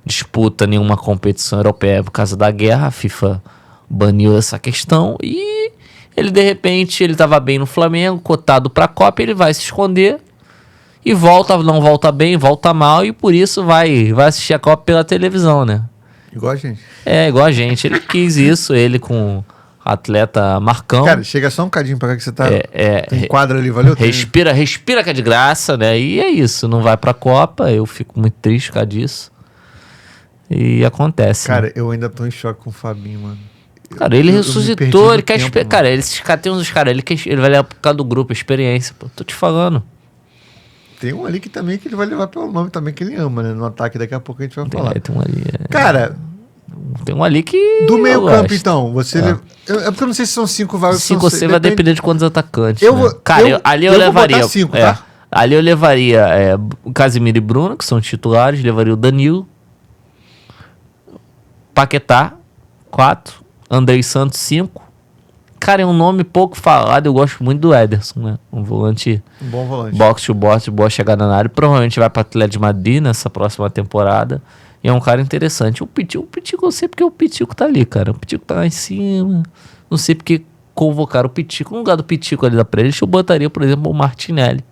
disputa nenhuma competição europeia por causa da guerra. A FIFA baniu essa questão e Ele, de repente, ele tava bem no Flamengo, cotado pra Copa, ele vai se esconder e volta, não volta bem, volta mal, e por isso vai assistir a Copa pela televisão, né? Igual a gente. É, igual a gente. Ele quis isso, ele com o atleta Marcão. Cara, chega só um cadinho pra cá que você tá... tem re- quadro ali, valeu? Respira que é de graça, né? E é isso, não vai pra Copa, eu fico muito triste por causa disso. E acontece. Cara, né? eu ainda tô em choque com o Fabinho, mano. Cara, ele eu me ressuscitou, perdi no ele quer... tempo, mano. Cara, esses caras, tem uns caras, ele vai levar por causa do grupo, experiência, pô. Tô te falando. Tem um ali que também que ele vai levar pelo nome também, que ele ama, né? No ataque, daqui a pouco a gente vai falar. Tem um ali. Cara, Tem um ali que. do meio eu campo, gosto. então, você... É porque eu não sei se são 5 vagas. 5 ou 6 vai depender de quantos atacantes. Eu né? vou- Cara, ali eu eu vou levaria. botar 5, é, tá? Ali eu levaria o Casimiro e Bruno, que são titulares. Levaria o Danilo. Paquetá, 4. Andrei Santos, 5. Cara, é um nome pouco falado. Eu gosto muito do Ederson, né? Um volante Um bom volante. box to box, boa chegada na área. Provavelmente vai para Atlético de Madrid nessa próxima temporada. E é um cara interessante. O Pitico eu sei porque o Pitico tá ali, cara. O Pitico tá lá em cima. Não sei porque convocaram o Pitico. No lugar do Pitico ali da Prelist, eu botaria, por exemplo, o Martinelli,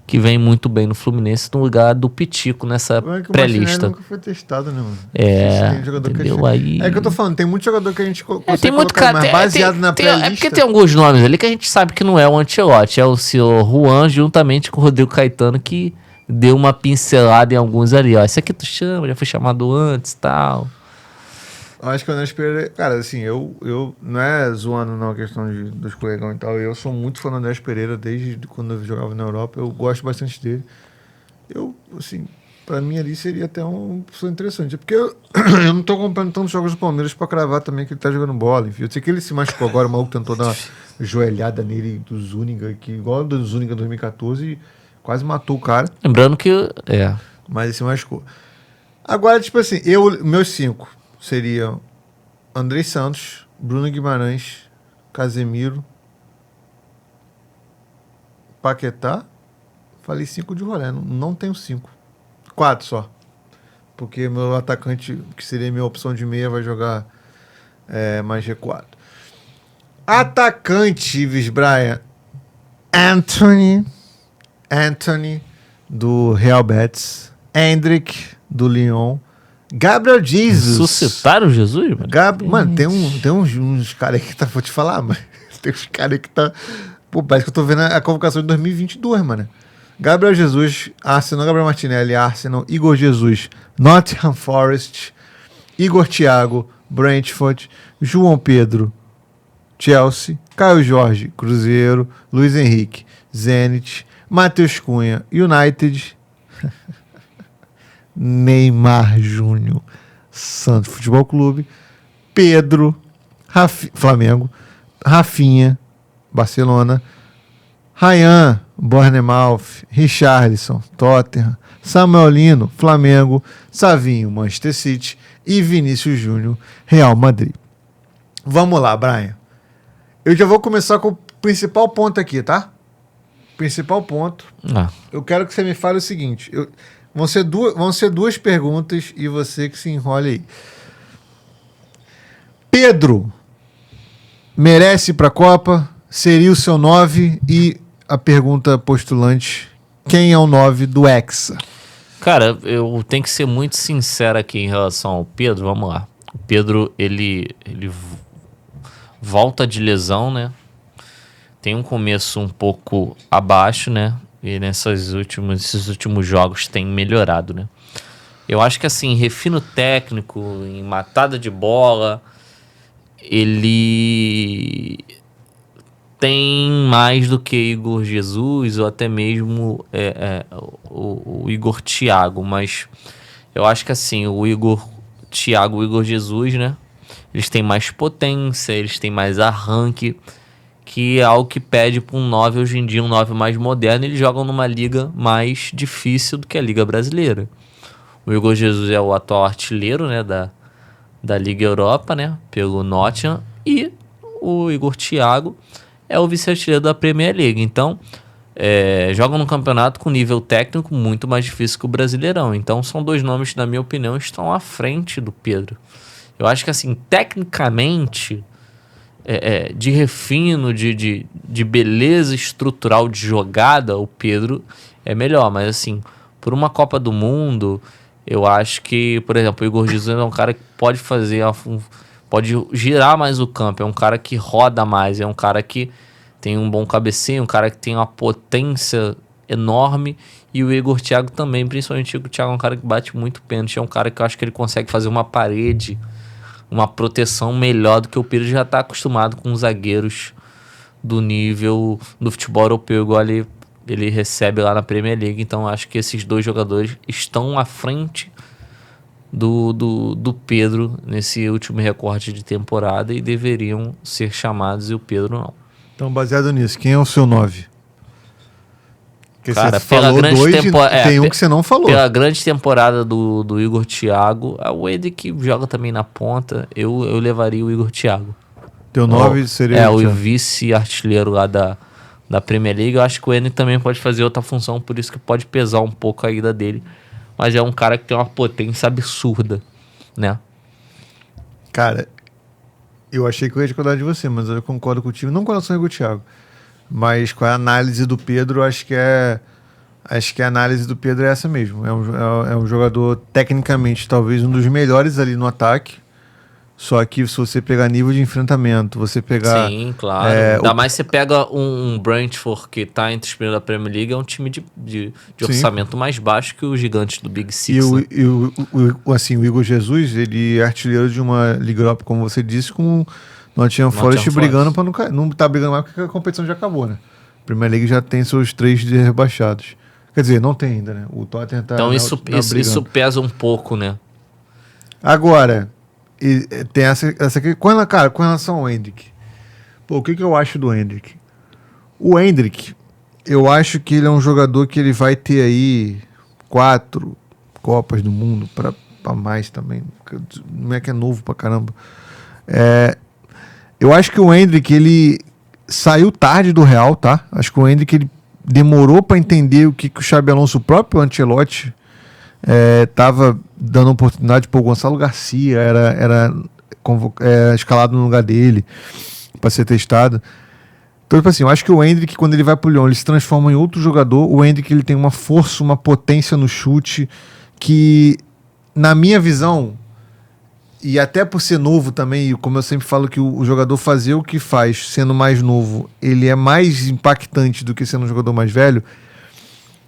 que vem muito bem no Fluminense, no lugar do Pitico nessa Não é que o pré-lista. Martinelli nunca foi testado, né, mano? É, Tem jogador que entendeu? é Aí... É que eu tô falando, tem muito jogador que a gente tem muito colocar, cara. mas baseado na É pré-lista... porque tem alguns nomes ali que a gente sabe que não é o Ancelotti, é o senhor Juan, juntamente com o Rodrigo Caetano, que deu uma pincelada em alguns ali. Ó, esse aqui tu chama, já foi chamado antes e tal. Eu acho que o Andrés Pereira... Cara, assim, eu não é zoando não a questão dos colegão e tal. Eu sou muito fã do Andrés Pereira desde quando eu jogava na Europa. Eu gosto bastante dele. Eu, assim, pra mim ali seria até uma pessoa interessante. Porque eu não tô comprando tantos jogos do Palmeiras pra cravar também que ele tá jogando bola. Enfim, eu sei que ele se machucou agora, o maluco tentou dar uma joelhada nele do Zúñiga, que igual do Zúñiga 2014, quase matou o cara. Lembrando que. Mas ele se machucou. Agora, tipo assim, meus 5 seriam Andrei Santos, Bruno Guimarães, Casemiro, Paquetá. Falei 5 de rolê, não tenho 5. 4 só. Porque meu atacante, que seria minha opção de meia, vai jogar mais recuado. Atacante, Ives Brian. Anthony, do Real Betis. Hendrick, do Lyon. Gabriel Jesus. Suscitaram Jesus, mano? Mano, tem uns caras aí que tá... Vou te falar, mano. Tem uns caras aí que tá... Pô, parece que eu tô vendo a convocação de 2022, mano. Gabriel Jesus, Arsenal. Gabriel Martinelli, Arsenal. Igor Jesus, Nottingham Forest. Igor Thiago, Brentford. João Pedro, Chelsea. Caio Jorge, Cruzeiro. Luiz Henrique, Zenit. Matheus Cunha, United. Neymar Júnior, Santos Futebol Clube. Pedro, Flamengo. Rafinha, Barcelona. Ryan, Bournemouth. Richarlison, Tottenham. Samuel Lino, Flamengo. Savinho, Manchester City. E Vinícius Júnior, Real Madrid. Vamos lá, Brian. Eu já vou começar com o principal ponto aqui, tá? Principal ponto. Eu quero que você me fale o seguinte. Vão ser duas perguntas e você que se enrole aí. Pedro merece para a Copa? Seria o seu 9? E a pergunta postulante: quem é o 9 do Hexa? Cara, eu tenho que ser muito sincero aqui em relação ao Pedro. Vamos lá. O Pedro, ele volta de lesão, né? Tem um começo um pouco abaixo, né? E esses últimos jogos tem melhorado, né? Eu acho que, assim, refino técnico, em matada de bola, ele tem mais do que Igor Jesus ou até mesmo o Igor Thiago. Mas eu acho que, assim, o Igor Thiago e o Igor Jesus, né? Eles têm mais potência, eles têm mais arranque, que é algo que pede para um 9 hoje em dia, um 9 mais moderno. Eles jogam numa liga mais difícil do que a Liga Brasileira. O Igor Jesus é o atual artilheiro, né, da Liga Europa, né, pelo Nottingham, e o Igor Thiago é o vice-artilheiro da Premier League. Então, jogam num campeonato com nível técnico muito mais difícil que o Brasileirão. Então, são dois nomes que, na minha opinião, estão à frente do Pedro. Eu acho que, assim, tecnicamente... de refino, de beleza estrutural de jogada, o Pedro é melhor. Mas assim, por uma Copa do Mundo, eu acho que, por exemplo, o Igor Jesus é um cara que pode fazer, pode girar mais o campo, é um cara que roda mais, é um cara que tem um bom cabeceio, um cara que tem uma potência enorme. E o Igor Thiago também, principalmente o Thiago é um cara que bate muito pênalti, é um cara que eu acho que ele consegue fazer uma parede, uma proteção melhor do que o Pedro já está acostumado com os zagueiros do nível do futebol europeu, igual ele recebe lá na Premier League. Então acho que esses dois jogadores estão à frente do Pedro nesse último recorte de temporada e deveriam ser chamados, e o Pedro não. Então, baseado nisso, quem é o seu 9? Porque Cara, você falou dois, tem um que você não falou. Pela grande temporada do Igor Thiago, o Endrick joga também na ponta, eu levaria o Igor Thiago. Teu 9 seria o vice-artilheiro lá da Premier League. Eu acho que o Endrick também pode fazer outra função, por isso que pode pesar um pouco a ida dele. Mas é um cara que tem uma potência absurda, né? Cara, eu achei que eu ia discordar de você, mas eu concordo contigo, não com relação ao Igor Thiago, mas com a análise do Pedro, acho que a análise do Pedro é essa mesmo. É um jogador, tecnicamente, talvez um dos melhores ali no ataque. Só que se você pegar nível de enfrentamento, você pegar... Sim, claro. Ainda mais você pega um Brentford que tá entre os primeiros da Premier League, é um time de orçamento mais baixo que os gigantes do Big Six. Assim, o Igor Jesus, ele é artilheiro de uma Liga Europa, como você disse, com Nottingham Forest brigando para não cair. Não tá brigando mais porque a competição já acabou, né? A Premier League já tem seus 3 rebaixados. Quer dizer, não tem ainda, né? O Tottenham tá... Então isso pesa um pouco, né? Agora... E tem essa aqui, com relação ao Endrick, o que eu acho do Endrick? O Endrick, eu acho que ele é um jogador que ele vai ter aí 4 Copas do Mundo para mais também. Não é que é novo pra caramba. Eu acho que o Endrick, ele saiu tarde do Real, tá? Acho que o Endrick, ele demorou para entender o que o Xabi Alonso, o próprio Ancelotti, estava dando oportunidade para o Gonçalo Garcia, era escalado no lugar dele para ser testado. Então, tipo assim, eu acho que o Endrick, quando ele vai pro Lyon, ele se transforma em outro jogador. O Endrick, ele tem uma força, uma potência no chute que, na minha visão, e até por ser novo também, e como eu sempre falo que o jogador fazer o que faz sendo mais novo, ele é mais impactante do que sendo um jogador mais velho.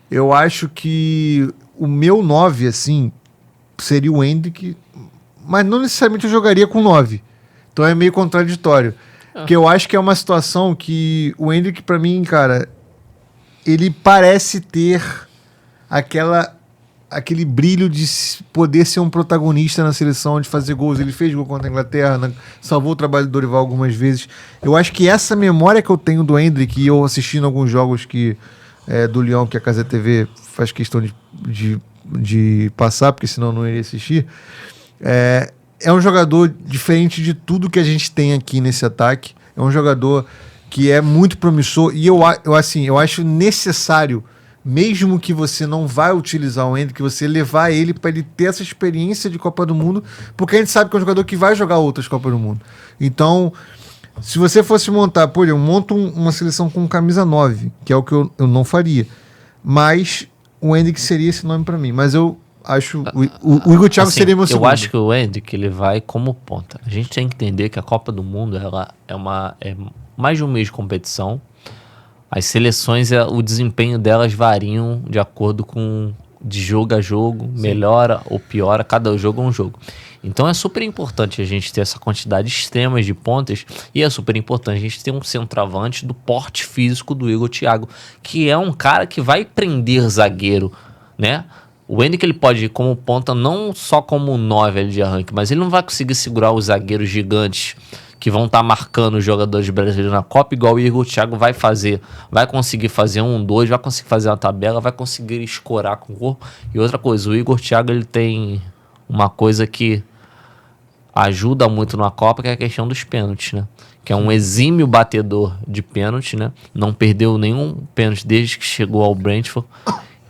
Eu acho que o meu 9, assim, seria o Endrick, mas não necessariamente eu jogaria com 9. Então é meio contraditório. Porque eu acho que é uma situação que o Endrick, pra mim, cara, ele parece ter aquele brilho de poder ser um protagonista na seleção, de fazer gols. Ele fez gol contra a Inglaterra, salvou o trabalho do Dorival algumas vezes. Eu acho que essa memória que eu tenho do Endrick, e eu assistindo alguns jogos do Lyon, que a Casa TV faz questão de passar, porque senão não iria assistir, é um jogador diferente de tudo que a gente tem aqui nesse ataque. É um jogador que é muito promissor, e eu acho necessário, mesmo que você não vai utilizar o Endrick, você levar ele para ele ter essa experiência de Copa do Mundo, porque a gente sabe que é um jogador que vai jogar outras Copas do Mundo. Então, se você fosse montar, eu monto uma seleção com camisa 9, que é o que eu não faria, mas o Endrick seria esse nome para mim. Mas eu acho o Igor Thiago seria meu segundo. Eu acho que o Endrick, ele vai como ponta. A gente tem que entender que a Copa do Mundo ela é mais de um mês de competição. As seleções, o desempenho delas variam de acordo com de jogo a jogo, sim, melhora ou piora, cada jogo é um jogo. Então é super importante a gente ter essa quantidade extrema de pontas, e é super importante a gente ter um centroavante do porte físico do Igor Thiago, que é um cara que vai prender zagueiro, né? O Endrick, ele pode ir como ponta, não só como 9 ali de arranque, mas ele não vai conseguir segurar os zagueiros gigantes que vão estar marcando os jogadores brasileiros na Copa, igual o Igor Thiago vai fazer. Vai conseguir fazer 1-2, vai conseguir fazer uma tabela, vai conseguir escorar com o corpo. E outra coisa, o Igor Thiago, ele tem uma coisa que ajuda muito na Copa, que é a questão dos pênaltis, né? Que é um exímio batedor de pênalti, né? Não perdeu nenhum pênalti desde que chegou ao Brentford.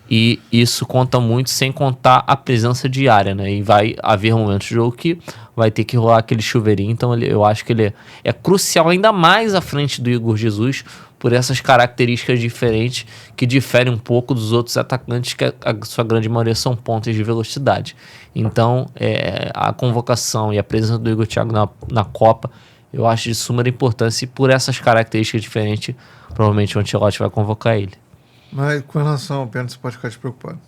E isso conta muito, sem contar a presença diária, né? E vai haver momentos do jogo que vai ter que rolar aquele chuveirinho. Então eu acho que ele é crucial, ainda mais à frente do Igor Jesus, por essas características diferentes que diferem um pouco dos outros atacantes, que a sua grande maioria são pontas de velocidade. Então, a convocação e a presença do Igor Thiago na Copa, eu acho de suma importância, e por essas características diferentes, provavelmente o Ancelotti vai convocar ele. Mas com relação ao pênalti, você pode ficar despreocupado.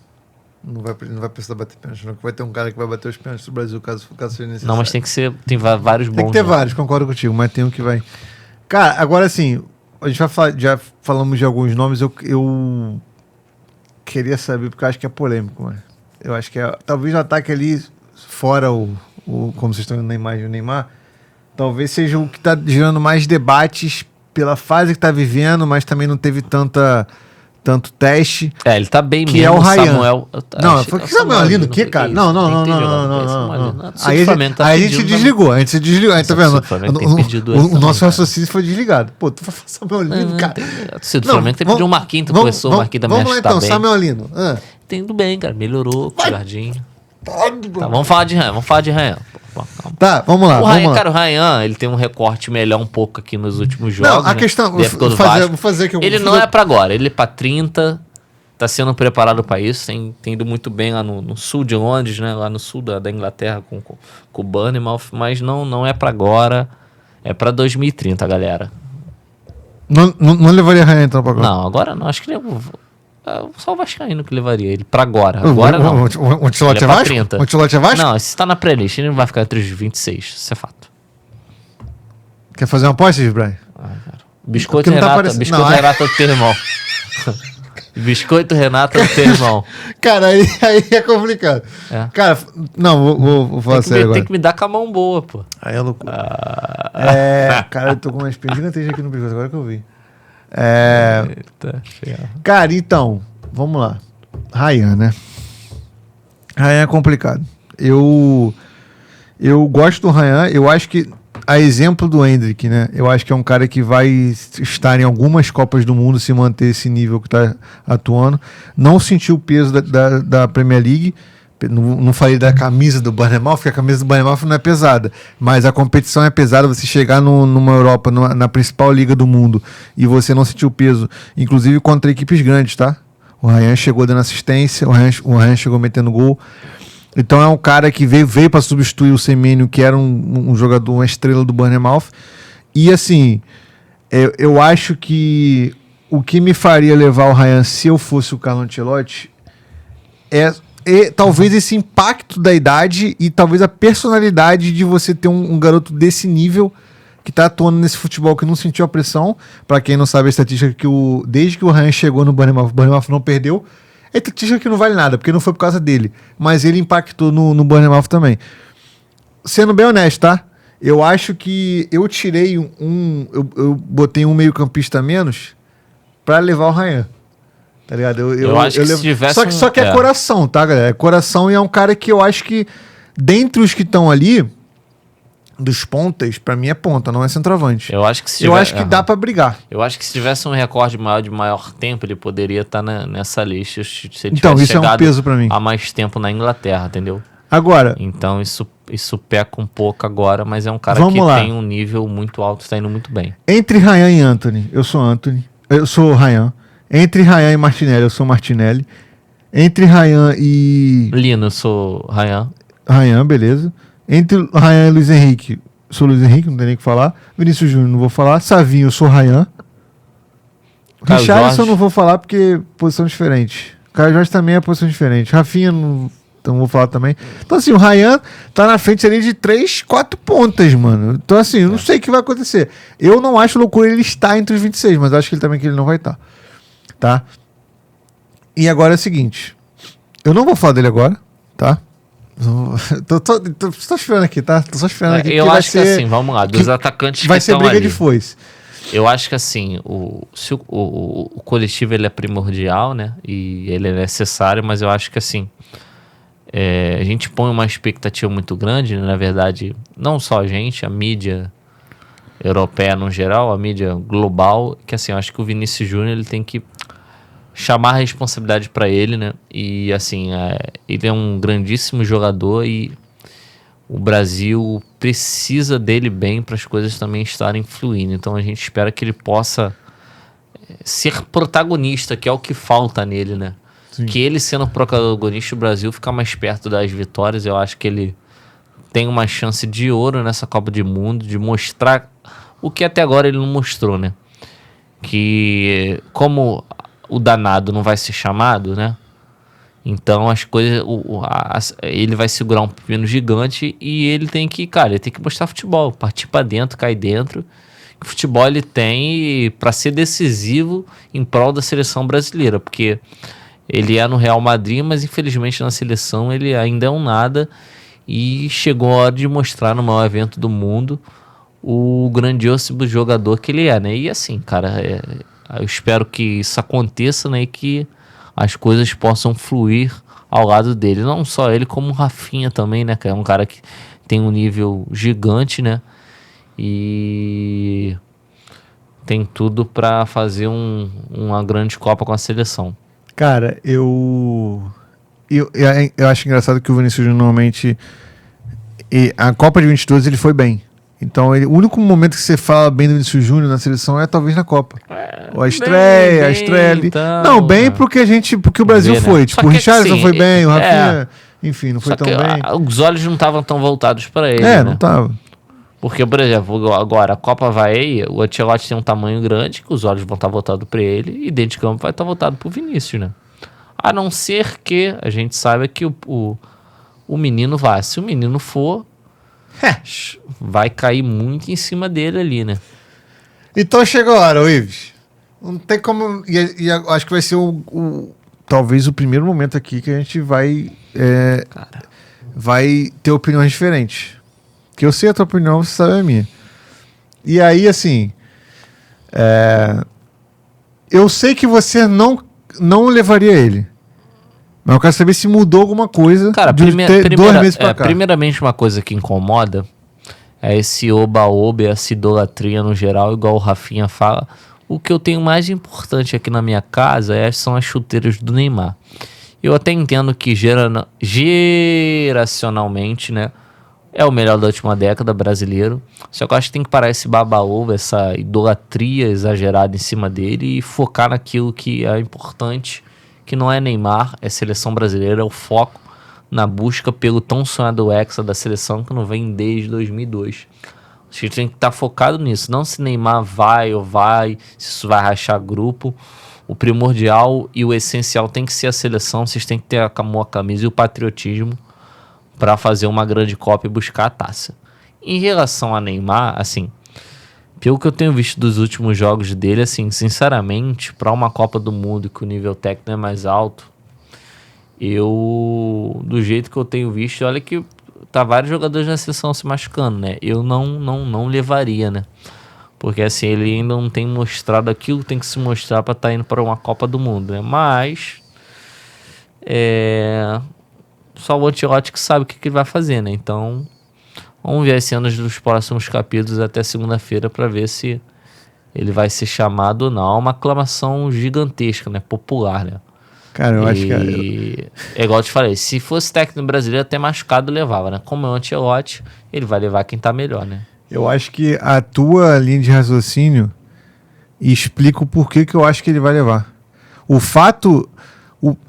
Não vai precisar bater pênalti, não. Vai ter um cara que vai bater os pênaltis do Brasil, caso seja necessário. Não, mas tem vários bons. Tem que ter né? vários, concordo contigo, mas tem um que vai... Cara, agora assim, a gente vai falar, já falamos de alguns nomes, eu queria saber, porque eu acho que é polêmico, mano. Eu acho que talvez o ataque ali, fora o como vocês estão vendo na imagem, o Neymar, talvez seja o que está gerando mais debates pela fase que está vivendo, mas também não teve tanto teste. Ele tá bem que mesmo, é o Ryan. Samuel. Não, foi que Samuel lindo, que cara? Não. Aí a gente se desligou, tá vendo? O nosso raciocínio foi desligado. Pô, tu vai falar Samuel lindo, cara. O Flamengo tem que pedir o Marquinhos, tu começou, o Marquinhos também vamos lá então, Samuel lindo. Tudo bem, cara, melhorou com o Jardim. Tá, vamos falar de Ryan. Pô, calma. Tá, vamos lá. O Ryan, ele tem um recorte melhor um pouco aqui nos últimos jogos. Não, a questão... Vou fazer aqui ele não é pra agora, ele é pra 30, tá sendo preparado pra isso, tem ido muito bem lá no sul de Londres, né? Lá no sul da Inglaterra com o Bournemouth, mas não é pra agora, é pra 2030, galera. Não levaria Ryan então pra agora? Não, agora não, acho que só o Vascaíno que levaria ele pra agora. Agora não. O Ancelotti é Vasco? 30. O Ancelotti é Vasco? Não, se tá na pré-list, ele não vai ficar entre os 26. Isso é fato. Quer fazer uma aposta, Brian? Biscoito Renata do teu irmão. Biscoito Renata do teu irmão. Cara, aí é complicado. Cara, não, vou falar sério agora. Tem que me dar com a mão boa, pô. Aí é loucura. Cara, eu tô com uma espinha gigantesca aqui no pescoço, agora que eu vi. Cara, então, vamos lá. Ryan, né? Ryan é complicado. Eu gosto do Ryan, eu acho que a exemplo do Endrick, né? Eu acho que é um cara que vai estar em algumas Copas do Mundo se manter esse nível que tá atuando. Não sentiu o peso da Premier League. Não falei da camisa do Bournemouth, porque a camisa do Bournemouth não é pesada, mas a competição é pesada. Você chegar numa Europa, na principal liga do mundo, e você não sentir o peso, inclusive contra equipes grandes, tá? O Ryan chegou dando assistência, o Ryan chegou metendo gol. Então é um cara que veio para substituir o Semenyo, que era um jogador, uma estrela do Bournemouth. E assim, eu acho que o que me faria levar o Ryan se eu fosse o Carlo Ancelotti talvez esse impacto da idade e talvez a personalidade de você ter um garoto desse nível que tá atuando nesse futebol, que não sentiu a pressão. Para quem não sabe a estatística, desde que o Ryan chegou no Bournemouth, o Bournemouth não perdeu. É estatística que não vale nada, porque não foi por causa dele, mas ele impactou no Bournemouth também. Sendo bem honesto, tá? Eu acho que eu tirei eu botei um meio campista a menos para levar o Ryan. Tá ligado? Eu acho que se tivesse só que é coração, tá, galera? É coração, e é um cara que eu acho que, dentre os que estão ali, dos pontas, pra mim é ponta, não é centroavante. Eu acho que dá pra brigar. Eu acho que se tivesse um recorde de maior tempo, ele poderia estar nessa lista se ele então, tivesse isso é um peso pra mim. há mais tempo na Inglaterra, entendeu? Agora... Então isso peca um pouco agora, mas é um cara tem um nível muito alto, está indo muito bem. Entre Ryan e Antony, eu sou Ryan. Entre Ryan e Martinelli, eu sou Martinelli. Entre Ryan e... Lino, eu sou Ryan. Ryan, beleza. Entre Ryan e Luiz Henrique, sou Luiz Henrique, não tem nem o que falar. Vinícius Júnior, não vou falar. Savinho, eu sou Ryan. Richarlison, eu não vou falar porque posição diferente. Caio Jorge também é posição diferente. Rafinha, então vou falar também. Então assim, o Ryan tá na frente ali de 3, 4 pontas, mano. Então assim, eu não sei o que vai acontecer. Eu não acho loucura ele estar entre os 26, mas acho que ele não vai estar. Tá? E agora é o seguinte, eu não vou falar dele agora, tá? Tô só esperando aqui, tá? Tô só esperando aqui. Eu acho que assim, vamos lá, dos atacantes que vai ser briga ali, de foice. Eu acho que assim, se o coletivo ele é primordial, né? E ele é necessário, mas eu acho que assim, a gente põe uma expectativa muito grande, né? Na verdade, não só a gente, a mídia europeia no geral, a mídia global, que assim, eu acho que o Vinícius Júnior ele tem que chamar a responsabilidade para ele, né? E assim, ele é um grandíssimo jogador e o Brasil precisa dele bem para as coisas também estarem fluindo. Então a gente espera que ele possa ser protagonista, que é o que falta nele, né? Sim. Que ele sendo protagonista, o Brasil ficar mais perto das vitórias. Eu acho que ele tem uma chance de ouro nessa Copa do Mundo, de mostrar o que até agora ele não mostrou, né? Que como o danado não vai ser chamado, né? Então as coisas, ele vai segurar um pepino gigante e ele tem que, cara, ele tem que mostrar futebol, partir pra dentro, cair dentro. O futebol ele tem para ser decisivo em prol da seleção brasileira, porque ele é no Real Madrid, mas infelizmente na seleção ele ainda é um nada e chegou a hora de mostrar no maior evento do mundo o grandioso jogador que ele é, né? E assim, cara, eu espero que isso aconteça, né? E que as coisas possam fluir ao lado dele. Não só ele, como o Rafinha também, né? Que é um cara que tem um nível gigante, né? E tem tudo pra fazer uma grande Copa com a seleção. Cara, eu acho engraçado que o Vinícius Júnior normalmente... a Copa de 22 ele foi bem. Então, o único momento que você fala bem do Vinícius Júnior na seleção é talvez na Copa. Ou a estreia ali. Então, não, bem porque o Brasil ver, foi. né? Tipo, Só o que, Richarlison assim, foi bem, o Rafinha, enfim, não foi Só tão que bem. os olhos não estavam tão voltados pra ele, né? Não tava. Porque, por exemplo, agora a Copa vai, o Ancelotti tem um tamanho grande, que os olhos vão estar voltados pra ele, e dentro de campo vai estar voltado pro Vinícius, né? A não ser que a gente saiba que o menino vai. Se o menino for, vai cair muito em cima dele ali, né? Então chega a hora, Ives. Não tem como... E acho que vai ser talvez o primeiro momento aqui que a gente vai ter opiniões diferentes. Que eu sei a tua opinião, você sabe a minha. E aí, assim... eu sei que você não levaria ele. Mas eu quero saber se mudou alguma coisa. Cara, de 2 meses pra cá. primeiramente uma coisa que incomoda é esse oba-oba, essa idolatria no geral, igual o Rafinha fala. O que eu tenho mais importante aqui na minha casa são as chuteiras do Neymar. Eu até entendo que geracionalmente, né, é o melhor da última década brasileiro. Só que eu acho que tem que parar esse baba-ovo, essa idolatria exagerada em cima dele e focar naquilo que é importante, que não é Neymar, é seleção brasileira, é o foco na busca pelo tão sonhado Hexa da seleção que não vem desde 2002. A gente tem que estar focado nisso, não se Neymar vai ou vai, se isso vai rachar grupo. O primordial e o essencial tem que ser a seleção, vocês têm que ter a camisa e o patriotismo para fazer uma grande Copa e buscar a taça. Em relação a Neymar, assim, pelo que eu tenho visto dos últimos jogos dele, assim, sinceramente, para uma Copa do Mundo que o nível técnico é mais alto, do jeito que eu tenho visto, olha que tá vários jogadores na seleção se machucando, né? Eu não levaria, né? Porque assim, ele ainda não tem mostrado aquilo que tem que se mostrar para estar indo para uma Copa do Mundo, né? Mas só o Ancelotti que sabe o que ele vai fazer, né? Então, vamos ver as cenas dos próximos capítulos até segunda-feira para ver se ele vai ser chamado ou não. É uma aclamação gigantesca, né? Popular, né? Cara, eu acho que... É igual eu te falei, se fosse técnico brasileiro, até machucado levava, né? Como é o Ancelotti, ele vai levar quem tá melhor, né? Eu acho que a tua linha de raciocínio explica o porquê que eu acho que ele vai levar. O fato...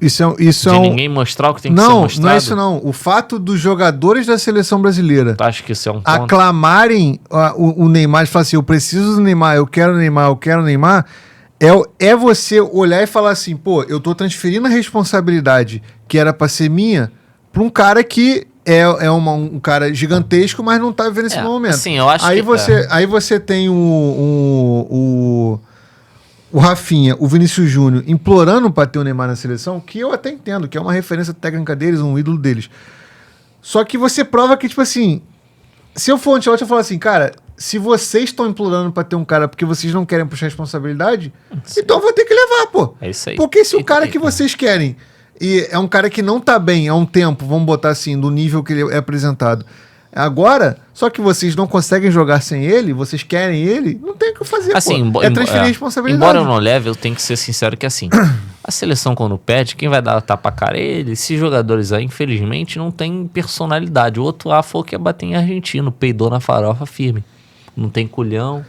Isso de ninguém mostrar o que tem que ser mostrado? Não é isso não. O fato dos jogadores da seleção brasileira... Tu acha que isso é um ponto? Aclamarem o Neymar e falar assim, eu preciso do Neymar, eu quero o Neymar... É você olhar e falar assim, pô, eu tô transferindo a responsabilidade que era pra ser minha pra um cara que um cara gigantesco, mas não tá vivendo esse momento. Sim, eu acho aí você tem o Rafinha, o Vinícius Júnior implorando pra ter o Neymar na seleção, que eu até entendo, que é uma referência técnica deles, um ídolo deles. Só que você prova que, tipo assim, se eu for Ancelotti, eu falo assim, cara, se vocês estão implorando pra ter um cara porque vocês não querem puxar responsabilidade, então vou ter que levar, pô. É isso aí. Porque se o cara que vocês querem e é um cara que não tá bem há um tempo, vamos botar assim, do nível que ele é apresentado, agora, só que vocês não conseguem jogar sem ele, vocês querem ele, não tem o que fazer, assim, pô. É transferir responsabilidade. Embora eu não leve, eu tenho que ser sincero que assim, A seleção, quando pede, quem vai dar tapa a cara é ele. Esses jogadores aí, infelizmente, não tem personalidade. O outro lá falou que ia bater em argentino, peidou na farofa firme. Não tem culhão.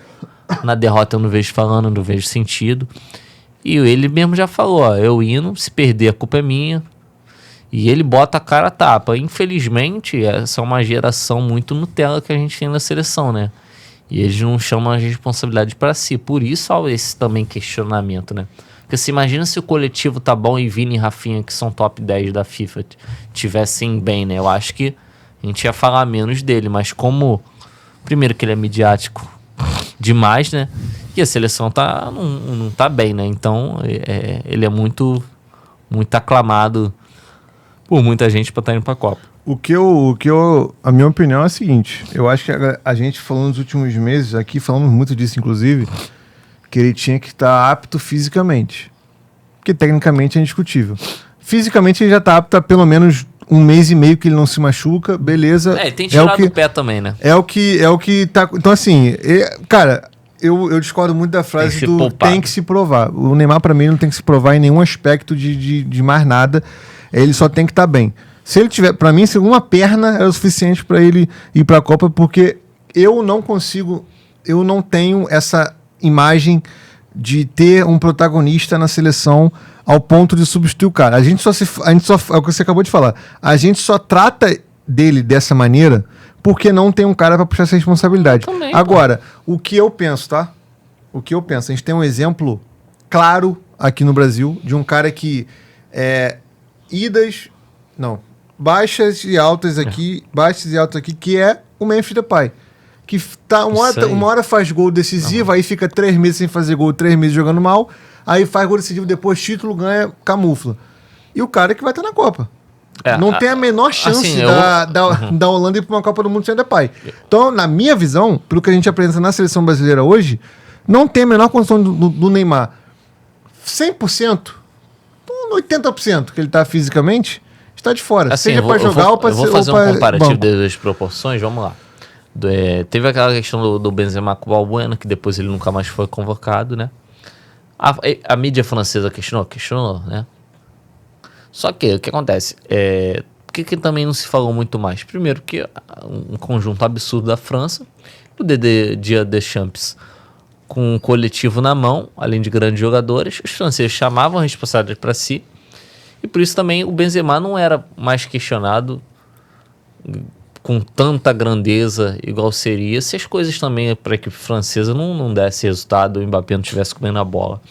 Na derrota eu não vejo falando, não vejo sentido. E ele mesmo já falou, ó, eu indo, se perder a culpa é minha. E ele bota a cara a tapa. Infelizmente, essa é uma geração muito Nutella que a gente tem na seleção, né? E eles não chamam a responsabilidade para si. Por isso há esse também questionamento, né? Porque você imagina se o coletivo tá bom e Vini e Rafinha, que são top 10 da FIFA, tivessem bem, né? Eu acho que a gente ia falar menos dele, mas como... Primeiro que ele é midiático demais, né? E a seleção não tá bem, né? Então, ele é muito aclamado por muita gente para estar indo pra Copa. A minha opinião é a seguinte, eu acho que a gente falou nos últimos meses, aqui falamos muito disso, inclusive, que ele tinha que estar apto fisicamente, que tecnicamente é indiscutível. Fisicamente ele já está apto há pelo menos 1 mês e meio que ele não se machuca, beleza. Ele tem tirado o pé também, né? É o que tá... Então assim, cara, eu discordo muito da frase tem que se provar. O Neymar pra mim não tem que se provar em nenhum aspecto de mais nada, ele só tem que estar bem. Se ele tiver, pra mim, se uma perna é o suficiente pra ele ir pra Copa, porque eu não tenho essa imagem de ter um protagonista na seleção ao ponto de substituir o cara. A gente só é o que você acabou de falar. A gente só trata dele dessa maneira porque não tem um cara pra puxar essa responsabilidade. Também, agora, o que eu penso, tá? O que eu penso, a gente tem um exemplo claro aqui no Brasil de um cara que baixas e altas aqui, que é o Memphis Depay. Que tá uma hora faz gol decisivo, aí fica 3 meses sem fazer gol, 3 meses jogando mal, aí faz gol decisivo, depois título, ganha, camufla. E o cara que vai estar na Copa. Não tem a menor chance da Holanda ir para uma Copa do Mundo sem Depay. Então, na minha visão, pelo que a gente apresenta na seleção brasileira hoje, não tem a menor condição do Neymar 100%, 80% que ele está fisicamente, está de fora. Assim, seja para jogar ou para ser. Eu vou fazer um comparativo das proporções, vamos lá. Teve aquela questão do Benzema com o Balbuena, que depois ele nunca mais foi convocado, né? A mídia francesa questionou, né? Só que, o que acontece? Por que também não se falou muito mais? Primeiro que um conjunto absurdo da França, o Didier Deschamps com um coletivo na mão, além de grandes jogadores, os franceses chamavam a responsabilidade para si, e por isso também o Benzema não era mais questionado com tanta grandeza igual seria se as coisas também para a equipe francesa não desse resultado, o Mbappé não estivesse comendo a bola.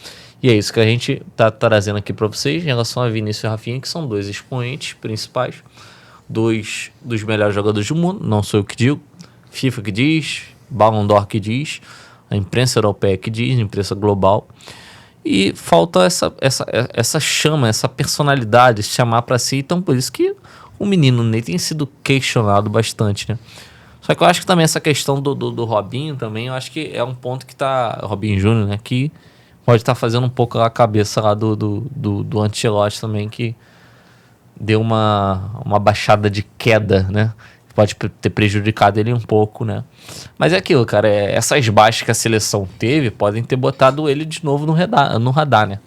E é isso que a gente está trazendo aqui para vocês em relação a Vinícius e Rafinha, que são 2 expoentes principais, 2 dos melhores jogadores do mundo, não sou eu que digo, FIFA que diz, Ballon d'Or que diz, a imprensa europeia que diz, a imprensa global. E falta essa chama, essa personalidade, chamar para si, então por isso que o menino Ney tem sido questionado bastante, né? Só que eu acho que também essa questão do Robinho também, eu acho que é um ponto que tá... Robinho Júnior, né? Que pode estar fazendo um pouco a cabeça lá do Ancelotti também, que deu uma baixada de queda, né? Pode ter prejudicado ele um pouco, né? Mas é aquilo, cara. Essas baixas que a seleção teve podem ter botado ele de novo no radar, né?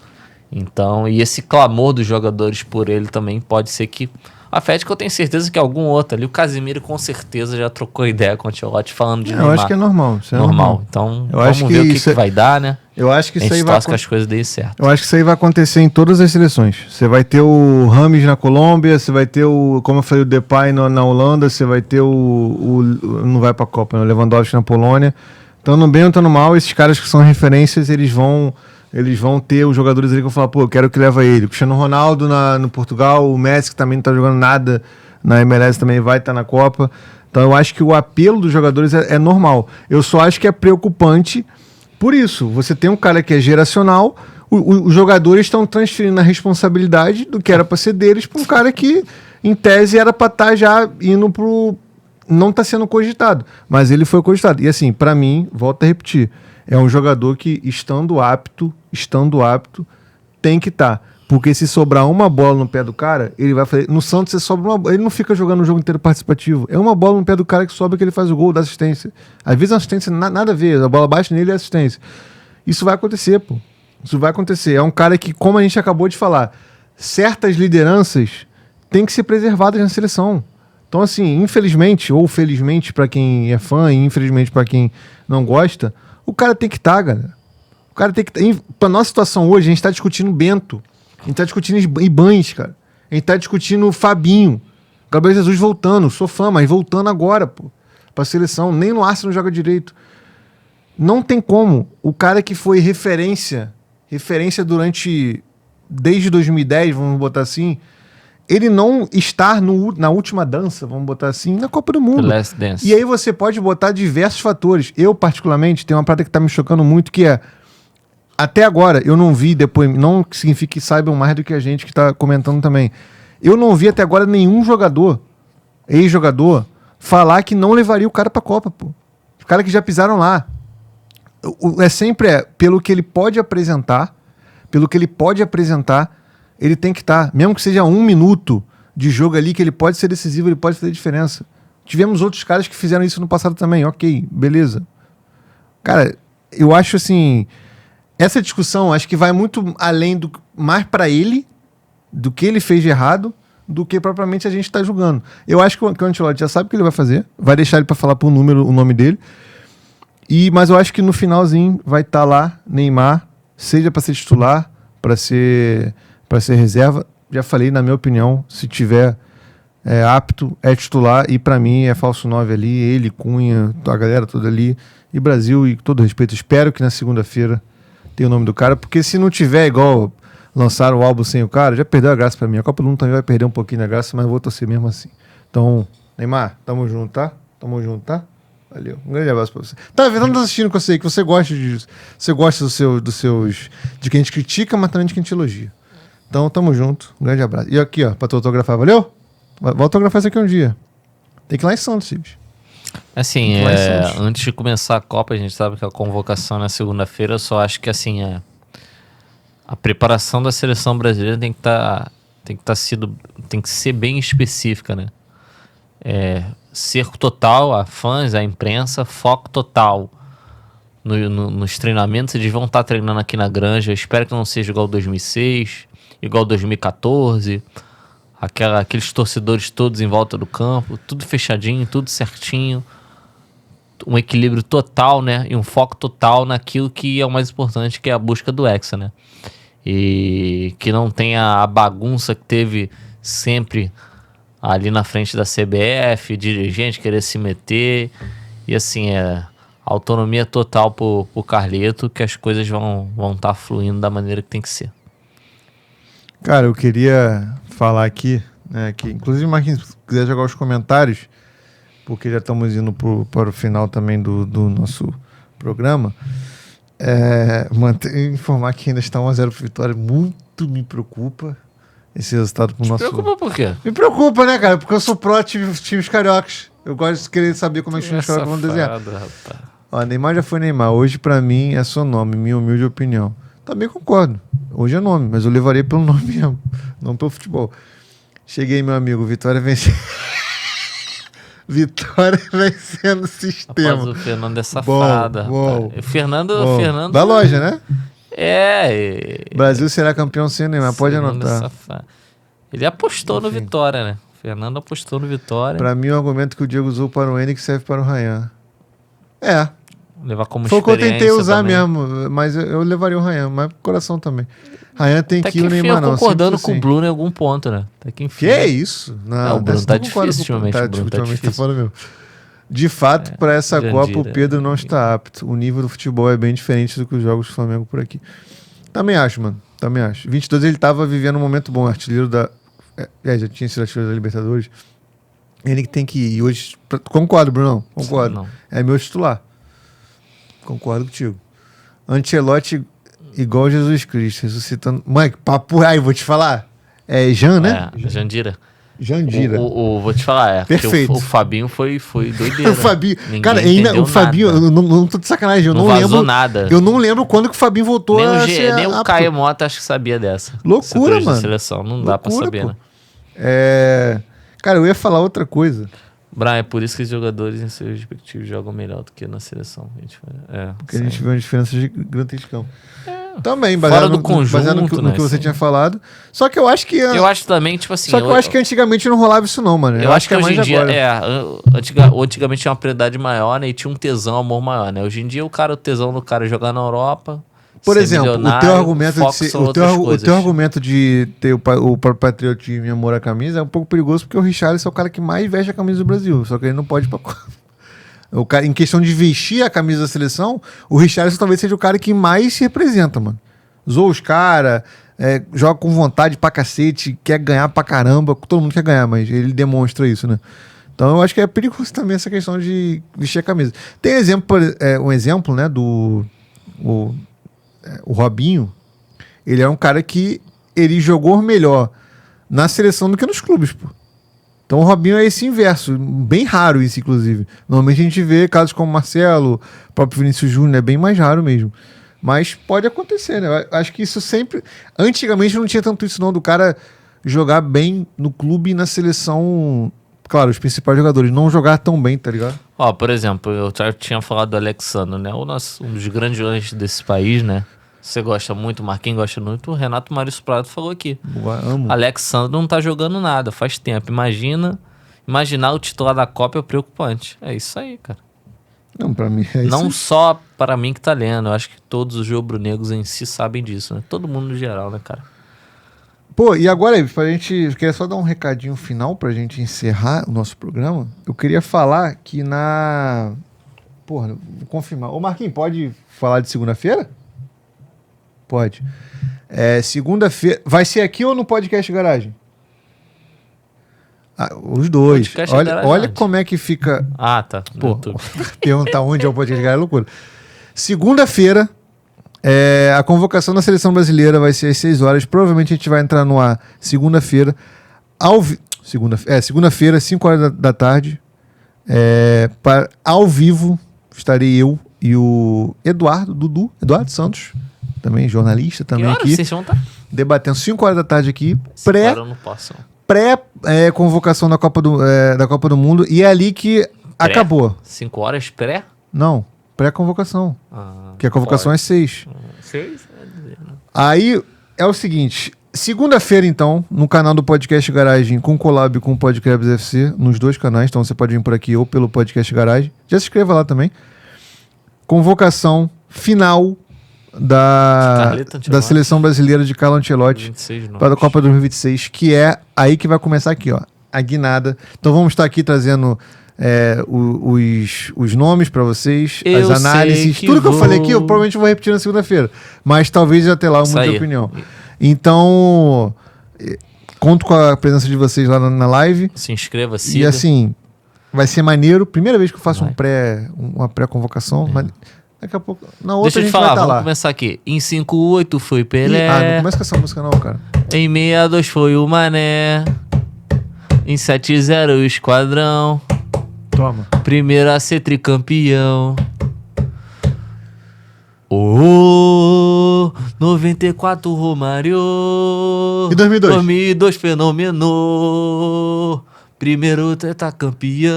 Então, e esse clamor dos jogadores por ele também pode ser que afete, que eu tenho certeza que algum outro ali, o Casemiro com certeza já trocou ideia com o Ancelotti falando de Neymar. Eu acho que é normal. Isso é normal. Então, vamos ver o que vai dar, né? Eu acho que isso aí vai... que as coisas deem certo. Eu acho que isso aí vai acontecer em todas as seleções. Você vai ter o Rames na Colômbia, você vai ter como eu falei, o Depay na Holanda, você vai ter não vai pra Copa, né? O Lewandowski na Polônia. Então, no bem ou no mal, esses caras que são referências, eles vão ter os jogadores ali que eu falo, eu quero que leva ele. O Cristiano Ronaldo no Portugal, o Messi, que também não tá jogando nada na MLS, também vai estar na Copa. Então eu acho que o apelo dos jogadores é normal. Eu só acho que é preocupante por isso. Você tem um cara que é geracional, os jogadores estão transferindo a responsabilidade do que era para ser deles para um cara que, em tese, era para estar já indo pro... Não está sendo cogitado, mas ele foi cogitado. E assim, para mim, volto a repetir, é um jogador que, estando apto, tem que estar. Porque se sobrar uma bola no pé do cara, ele vai fazer... No Santos, você sobra uma bola. Ele não fica jogando o jogo inteiro participativo. É uma bola no pé do cara que sobra, que ele faz o gol da assistência. Às vezes a assistência nada a ver. A bola bate nele e a assistência. Isso vai acontecer, pô. Isso vai acontecer. É um cara que, como a gente acabou de falar, certas lideranças têm que ser preservadas na seleção. Então, assim, infelizmente, ou felizmente para quem é fã e infelizmente para quem não gosta, o cara tem que estar, galera. O cara tem que estar. Pra nossa situação hoje, a gente tá discutindo Bento. A gente tá discutindo Ibanes, cara. A gente tá discutindo Fabinho. Gabriel Jesus voltando. Sou fã, mas voltando agora, pô. Pra seleção. Nem no Arsenal joga direito. Não tem como. O cara que foi referência desde 2010, vamos botar assim, ele não estar na última dança, vamos botar assim, na Copa do Mundo. The Last Dance. E aí você pode botar diversos fatores. Eu, particularmente, tenho uma parada que tá me chocando muito, que é, até agora, eu não vi depois, não significa que saibam mais do que a gente que tá comentando também. Eu não vi até agora nenhum jogador, ex-jogador, falar que não levaria o cara pra Copa, pô. Os caras que já pisaram lá. É sempre pelo que ele pode apresentar, ele tem que estar. Mesmo que seja 1 minuto de jogo ali, que ele pode ser decisivo, ele pode fazer diferença. Tivemos outros caras que fizeram isso no passado também. Ok, beleza. Cara, eu acho assim, essa discussão acho que vai muito além mais para ele, do que ele fez de errado, do que propriamente a gente está julgando. Eu acho que o Ancelotti já sabe o que ele vai fazer, vai deixar ele para falar por número o nome dele. Mas eu acho que no finalzinho vai estar lá Neymar, seja para ser titular, para ser reserva. Já falei, na minha opinião, se tiver apto, é titular. E para mim é falso 9 ali, ele, Cunha, a galera toda ali. E Brasil, e com todo respeito, espero que na segunda-feira tenha o nome do cara. Porque se não tiver igual lançaram o álbum sem o cara, já perdeu a graça para mim. A Copa do Mundo também vai perder um pouquinho da graça, mas eu vou torcer mesmo assim. Então, Neymar, tamo junto, tá? Tamo junto, tá? Valeu. Um grande abraço pra você. Tá vendo, assistindo que eu sei que você gosta disso. Você gosta dos seus. De quem a gente critica, mas também de quem te elogia. Então, tamo junto. Um grande abraço. E aqui, ó, pra tu autografar, valeu? Vai autografar isso aqui um dia. Tem que ir lá em Santos, Cibs. Assim, antes de começar a Copa, a gente sabe que a convocação na segunda-feira, eu só acho que assim, a preparação da seleção brasileira tem que ser bem específica, né? Cerco total a fãs, a imprensa, foco total nos treinamentos. Eles vão estar treinando aqui na Granja. Eu espero que não seja igual 2006, igual 2014, aqueles torcedores todos em volta do campo, tudo fechadinho, tudo certinho, um equilíbrio total, né? E um foco total naquilo que é o mais importante, que é a busca do Hexa, né? E que não tenha a bagunça que teve sempre ali na frente da CBF, dirigente querer se meter, e assim, autonomia total pro Carleto, que as coisas vão estar fluindo da maneira que tem que ser. Cara, eu queria falar aqui, né, que inclusive, Marquinhos, se quiser jogar os comentários, porque já estamos indo para o final também do nosso programa, informar que ainda está 1-0 para Vitória, muito me preocupa esse resultado pro nosso... Me preocupa por quê? Me preocupa, né, cara? Porque eu sou times cariocas. Eu gosto de querer saber como é que os times cariocas vão desenhar. Rapaz. Ó, Neymar já foi Neymar. Hoje, pra mim, é só nome, minha humilde opinião. Também concordo. Hoje é nome, mas eu levaria pelo nome mesmo, não pelo futebol. Cheguei, meu amigo. Vitória vencendo. Vitória vencendo o sistema. Rapaz, o Fernando é safado. Bom. Fernando... Da loja, né? É. Brasil será campeão sem Neymar, pode anotar. Ele apostou no Vitória, né? Fernando apostou no Vitória. Pra mim, o argumento que o Diego usou para o N que serve para o Ryan. Levar como foi o que eu tentei usar também. mesmo, mas eu levaria o Ryan, mas pro coração também. Ryan tem que ir o Neymar, não. Concordando com o Bruno em algum ponto, né? Até que enfim. Que é isso? Não, o Bruno tá difícil ultimamente. Tá falando mesmo. De fato, para essa Copa, o Pedro não está apto. O nível do futebol é bem diferente do que os jogos do Flamengo por aqui. Também acho, mano. Também acho. 22 ele tava vivendo um momento bom. Artilheiro da... já tinha sido artilheiro da Libertadores. Ele que tem que ir. Hoje... Concordo, Brunão. Concordo. Não. É meu titular. Concordo contigo. Ancelotti igual Jesus Cristo. Ressuscitando... Mãe, papo... Aí, vou te falar. É Jean, né? Jandira. Jandira. Vou te falar, Perfeito. O Fabinho foi doideira. O Fabinho, Ninguém cara, ainda o Fabinho, eu não tô de sacanagem, eu não vazou lembro nada. Eu não lembro quando que o Fabinho voltou nem o Caio Mota acho que sabia dessa. Loucura, mano. Da seleção, não dá pra saber, pô. né? Cara, eu ia falar outra coisa. Brian, é por isso que os jogadores em seus respectivos jogam melhor do que na seleção. Porque a gente vê uma diferença gigantesca. Também, Fora baseado do no conjunto, no né, que você assim. tinha falado. Só que eu acho que... Eu acho também, tipo assim... Só que eu acho que antigamente não rolava isso não, mano. Eu acho que é hoje mais em dia, agora. antigamente tinha uma prioridade maior, né? E tinha um tesão, amor maior, né? Hoje em dia o tesão do cara é jogar na Europa, Por ser exemplo, o milionário, teu argumento de foco ser, são o outras teu coisas. argumento de ter o próprio patriotismo e amor à camisa é um pouco perigoso porque o Richarlison é o cara que mais veste a camisa do Brasil, só que ele não pode ir pra... O cara, em questão de vestir a camisa da seleção, o Richarlison talvez seja o cara que mais se representa, mano. Zoa os caras, joga com vontade pra cacete, quer ganhar pra caramba, todo mundo quer ganhar, mas ele demonstra isso, né? Então eu acho que é perigoso também essa questão de vestir a camisa. Tem um exemplo, né, o Robinho. Ele é um cara que ele jogou melhor na seleção do que nos clubes, pô. Então o Robinho é esse inverso, bem raro isso, inclusive. Normalmente a gente vê casos como Marcelo, o próprio Vinícius Júnior, é bem mais raro mesmo. Mas pode acontecer, né? Eu acho que isso sempre... Antigamente não tinha tanto isso não, do cara jogar bem no clube e na seleção... Claro, os principais jogadores não jogar tão bem, tá ligado? Ó, por exemplo, eu já tinha falado do Alexandre, né? Um dos grandes lances desse país, né? Você gosta muito, o Marquinhos gosta muito, o Renato Maurício Prado falou aqui. Boa, amo. Alexandre não tá jogando nada, faz tempo. Imaginar o titular da Copa é preocupante. É isso aí, cara. Não, pra mim é isso. Não só para mim que tá lendo, eu acho que todos os rubro-negros em si sabem disso, né? Todo mundo no geral, né, cara? Pô, e agora, pra gente... Eu queria só dar um recadinho final pra gente encerrar o nosso programa. Eu queria falar que na... Porra, vou confirmar. Ô, Marquinhos, pode falar de segunda-feira? Pode. Segunda-feira... Vai ser aqui ou no Podcast Garagem? Os dois. Podcast Olha, Garagem olha onde? como é que fica... Ah, tá. No Pô, YouTube. perguntar onde é o Podcast Garagem é loucura. Segunda-feira... a convocação da seleção brasileira vai ser às 6 horas. Provavelmente a gente vai entrar no ar segunda-feira. Segunda-feira, 5 horas da tarde. Ao vivo estarei eu e o Eduardo Santos, também jornalista, Que também horas aqui, vocês vão estar? debatendo 5 horas da tarde aqui, Agora eu não posso. pré-convocação da Copa do Mundo. E é ali que acabou. 5 horas pré? Não, pré-convocação. Que a convocação é 6. 6? Aí é o seguinte, segunda-feira então, no canal do Podcast Garagem, com collab com o Podcrebs FC, nos dois canais, então você pode vir por aqui ou pelo Podcast Garagem, já se inscreva lá também. Convocação final da seleção brasileira de Carlo Ancelotti para a Copa 2026, que é aí que vai começar aqui, ó, a guinada. Então vamos estar aqui trazendo... os nomes pra vocês, as análises, tudo que eu falei aqui eu provavelmente vou repetir na segunda-feira, mas talvez até lá eu mude de opinião. Então conto com a presença de vocês lá na live. Se inscreva, siga. E assim, vai ser maneiro, primeira vez que eu faço uma pré-convocação, mas daqui a pouco, na outra Deixa eu a te gente falar, vai estar vamos lá. começar aqui. Em 58 foi Pelé. Não começa com essa música não, cara. Em 62 foi o Mané. Em 70 o Esquadrão. Toma. Primeiro a ser tricampeão. 94 Romário. E 2002? 2002 fenomenal. Primeiro tetracampeão.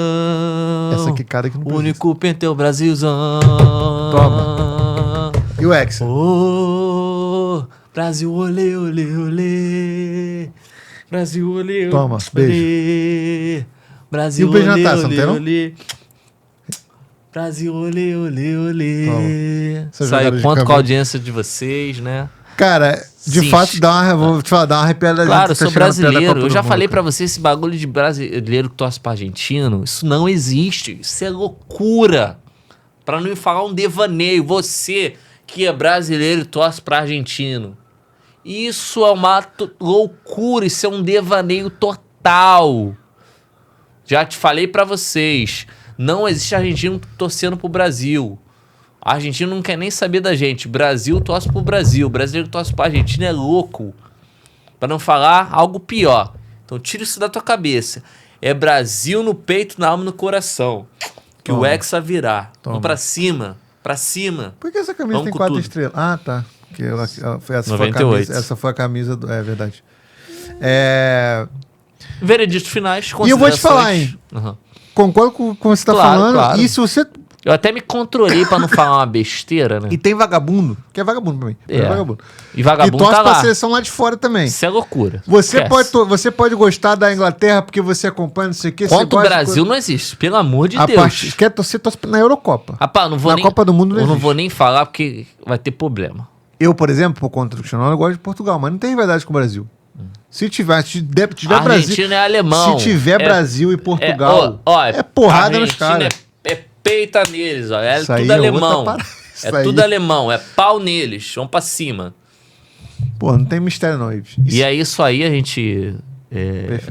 Essa quicada que não precisa. Único penteu Brasilzão. Toma. E o Hexa? Brasil, olê, olê, olê. Brasil, olê, Toma, olê. Brasil, E o beijo na olê, taça, não olê, tem, não? olê. Brasil, olê, olê, olê. Essa jogada Saiu de conto com a câmera. audiência de vocês, né? Cara, de Sim. fato, vou te falar, dá uma arrepiada. Claro, eu tá sou chegando perto da brasileiro. Copa Eu do já Mundo, falei pra cara. você, esse bagulho de brasileiro que torce pra argentino, isso não existe. Isso é loucura. Pra não me falar um devaneio. Você que é brasileiro e torce pra argentino. Isso é uma loucura. Isso é um devaneio total. Já te falei pra vocês. Não existe argentino torcendo pro Brasil. A Argentina não quer nem saber da gente. Brasil torce pro Brasil. Brasileiro torce pra Argentina é louco. Pra não falar algo pior. Então tira isso da tua cabeça. É Brasil no peito, na alma e no coração. Que Toma. o Hexa virá. Toma. Vamos pra cima. Pra cima. Por que essa camisa Vamos tem com 4 tudo. estrelas? Ah, tá. Que essa foi a 98. camisa. Essa foi a camisa do... É verdade. Veredito finais. E eu vou te falar, hein? Uhum. Concordo com o que você tá Claro, falando. claro. E se você Eu até me controlei pra não falar uma besteira, né? E tem vagabundo, que é vagabundo pra mim. É. Vagabundo. E vagabundo e torce tá pra lá. seleção lá de fora também. Isso é loucura. Você Esquece. você pode gostar da Inglaterra porque você acompanha, não sei o que. Contra o Brasil não existe, pelo amor de Deus. Quer torcer, torce na Eurocopa. Rapaz, não vou Na nem, Copa do Mundo não eu não existe. vou nem falar porque vai ter problema. Eu, por exemplo, por conta do Cristiano Ronaldo, eu gosto de Portugal, mas não tem verdade com o Brasil. Se tiver A Brasil. Argentina é alemão. Se tiver Brasil e Portugal, é a porrada nos Argentina caras. É peita neles, ó. É Isso aí tudo é alemão. outra parada. Isso É aí. tudo alemão, é pau neles, vão pra cima. Pô, não tem mistério não, Ives. E é isso aí, a gente.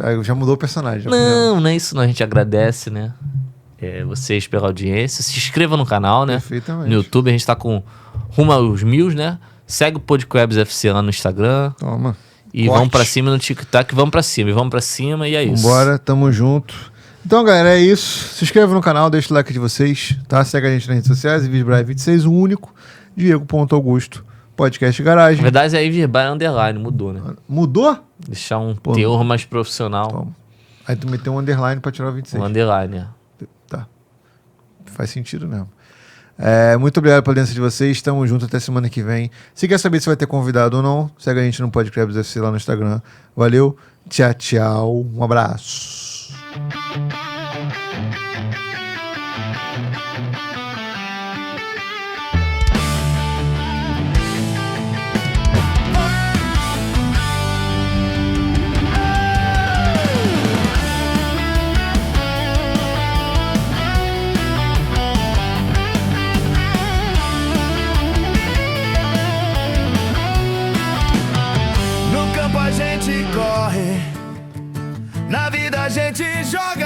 Aí já mudou o personagem. já Não é isso, não. A gente agradece, né? Vocês pela audiência. Se inscreva no canal, né? Perfeitamente. No YouTube, a gente tá com rumo aos 1000, né? Segue o Podcrabs FC lá no Instagram. Toma. E Corte. vamos pra cima no TikTok. Vamos pra cima, e vamos pra cima, e é isso. Vambora, tamo junto. Então, galera, é isso. Se inscreva no canal, deixa o like de vocês, tá? Segue a gente nas redes sociais, Ivisbraia26, o único, Diego.Augusto, podcast Na Garagem. verdade, aí Virbai underline, mudou, né? Mudou? Deixar um teor mais profissional. Toma. Aí tu meteu um underline pra tirar o 26. Um underline, Tá. Faz sentido mesmo. Muito obrigado pela presença de vocês. Tamo junto até semana que vem. Se quer saber se vai ter convidado ou não, segue a gente no Podcrabs FC lá no Instagram. Valeu. Tchau, tchau. Um abraço. No campo a gente corre, na vida a gente joga.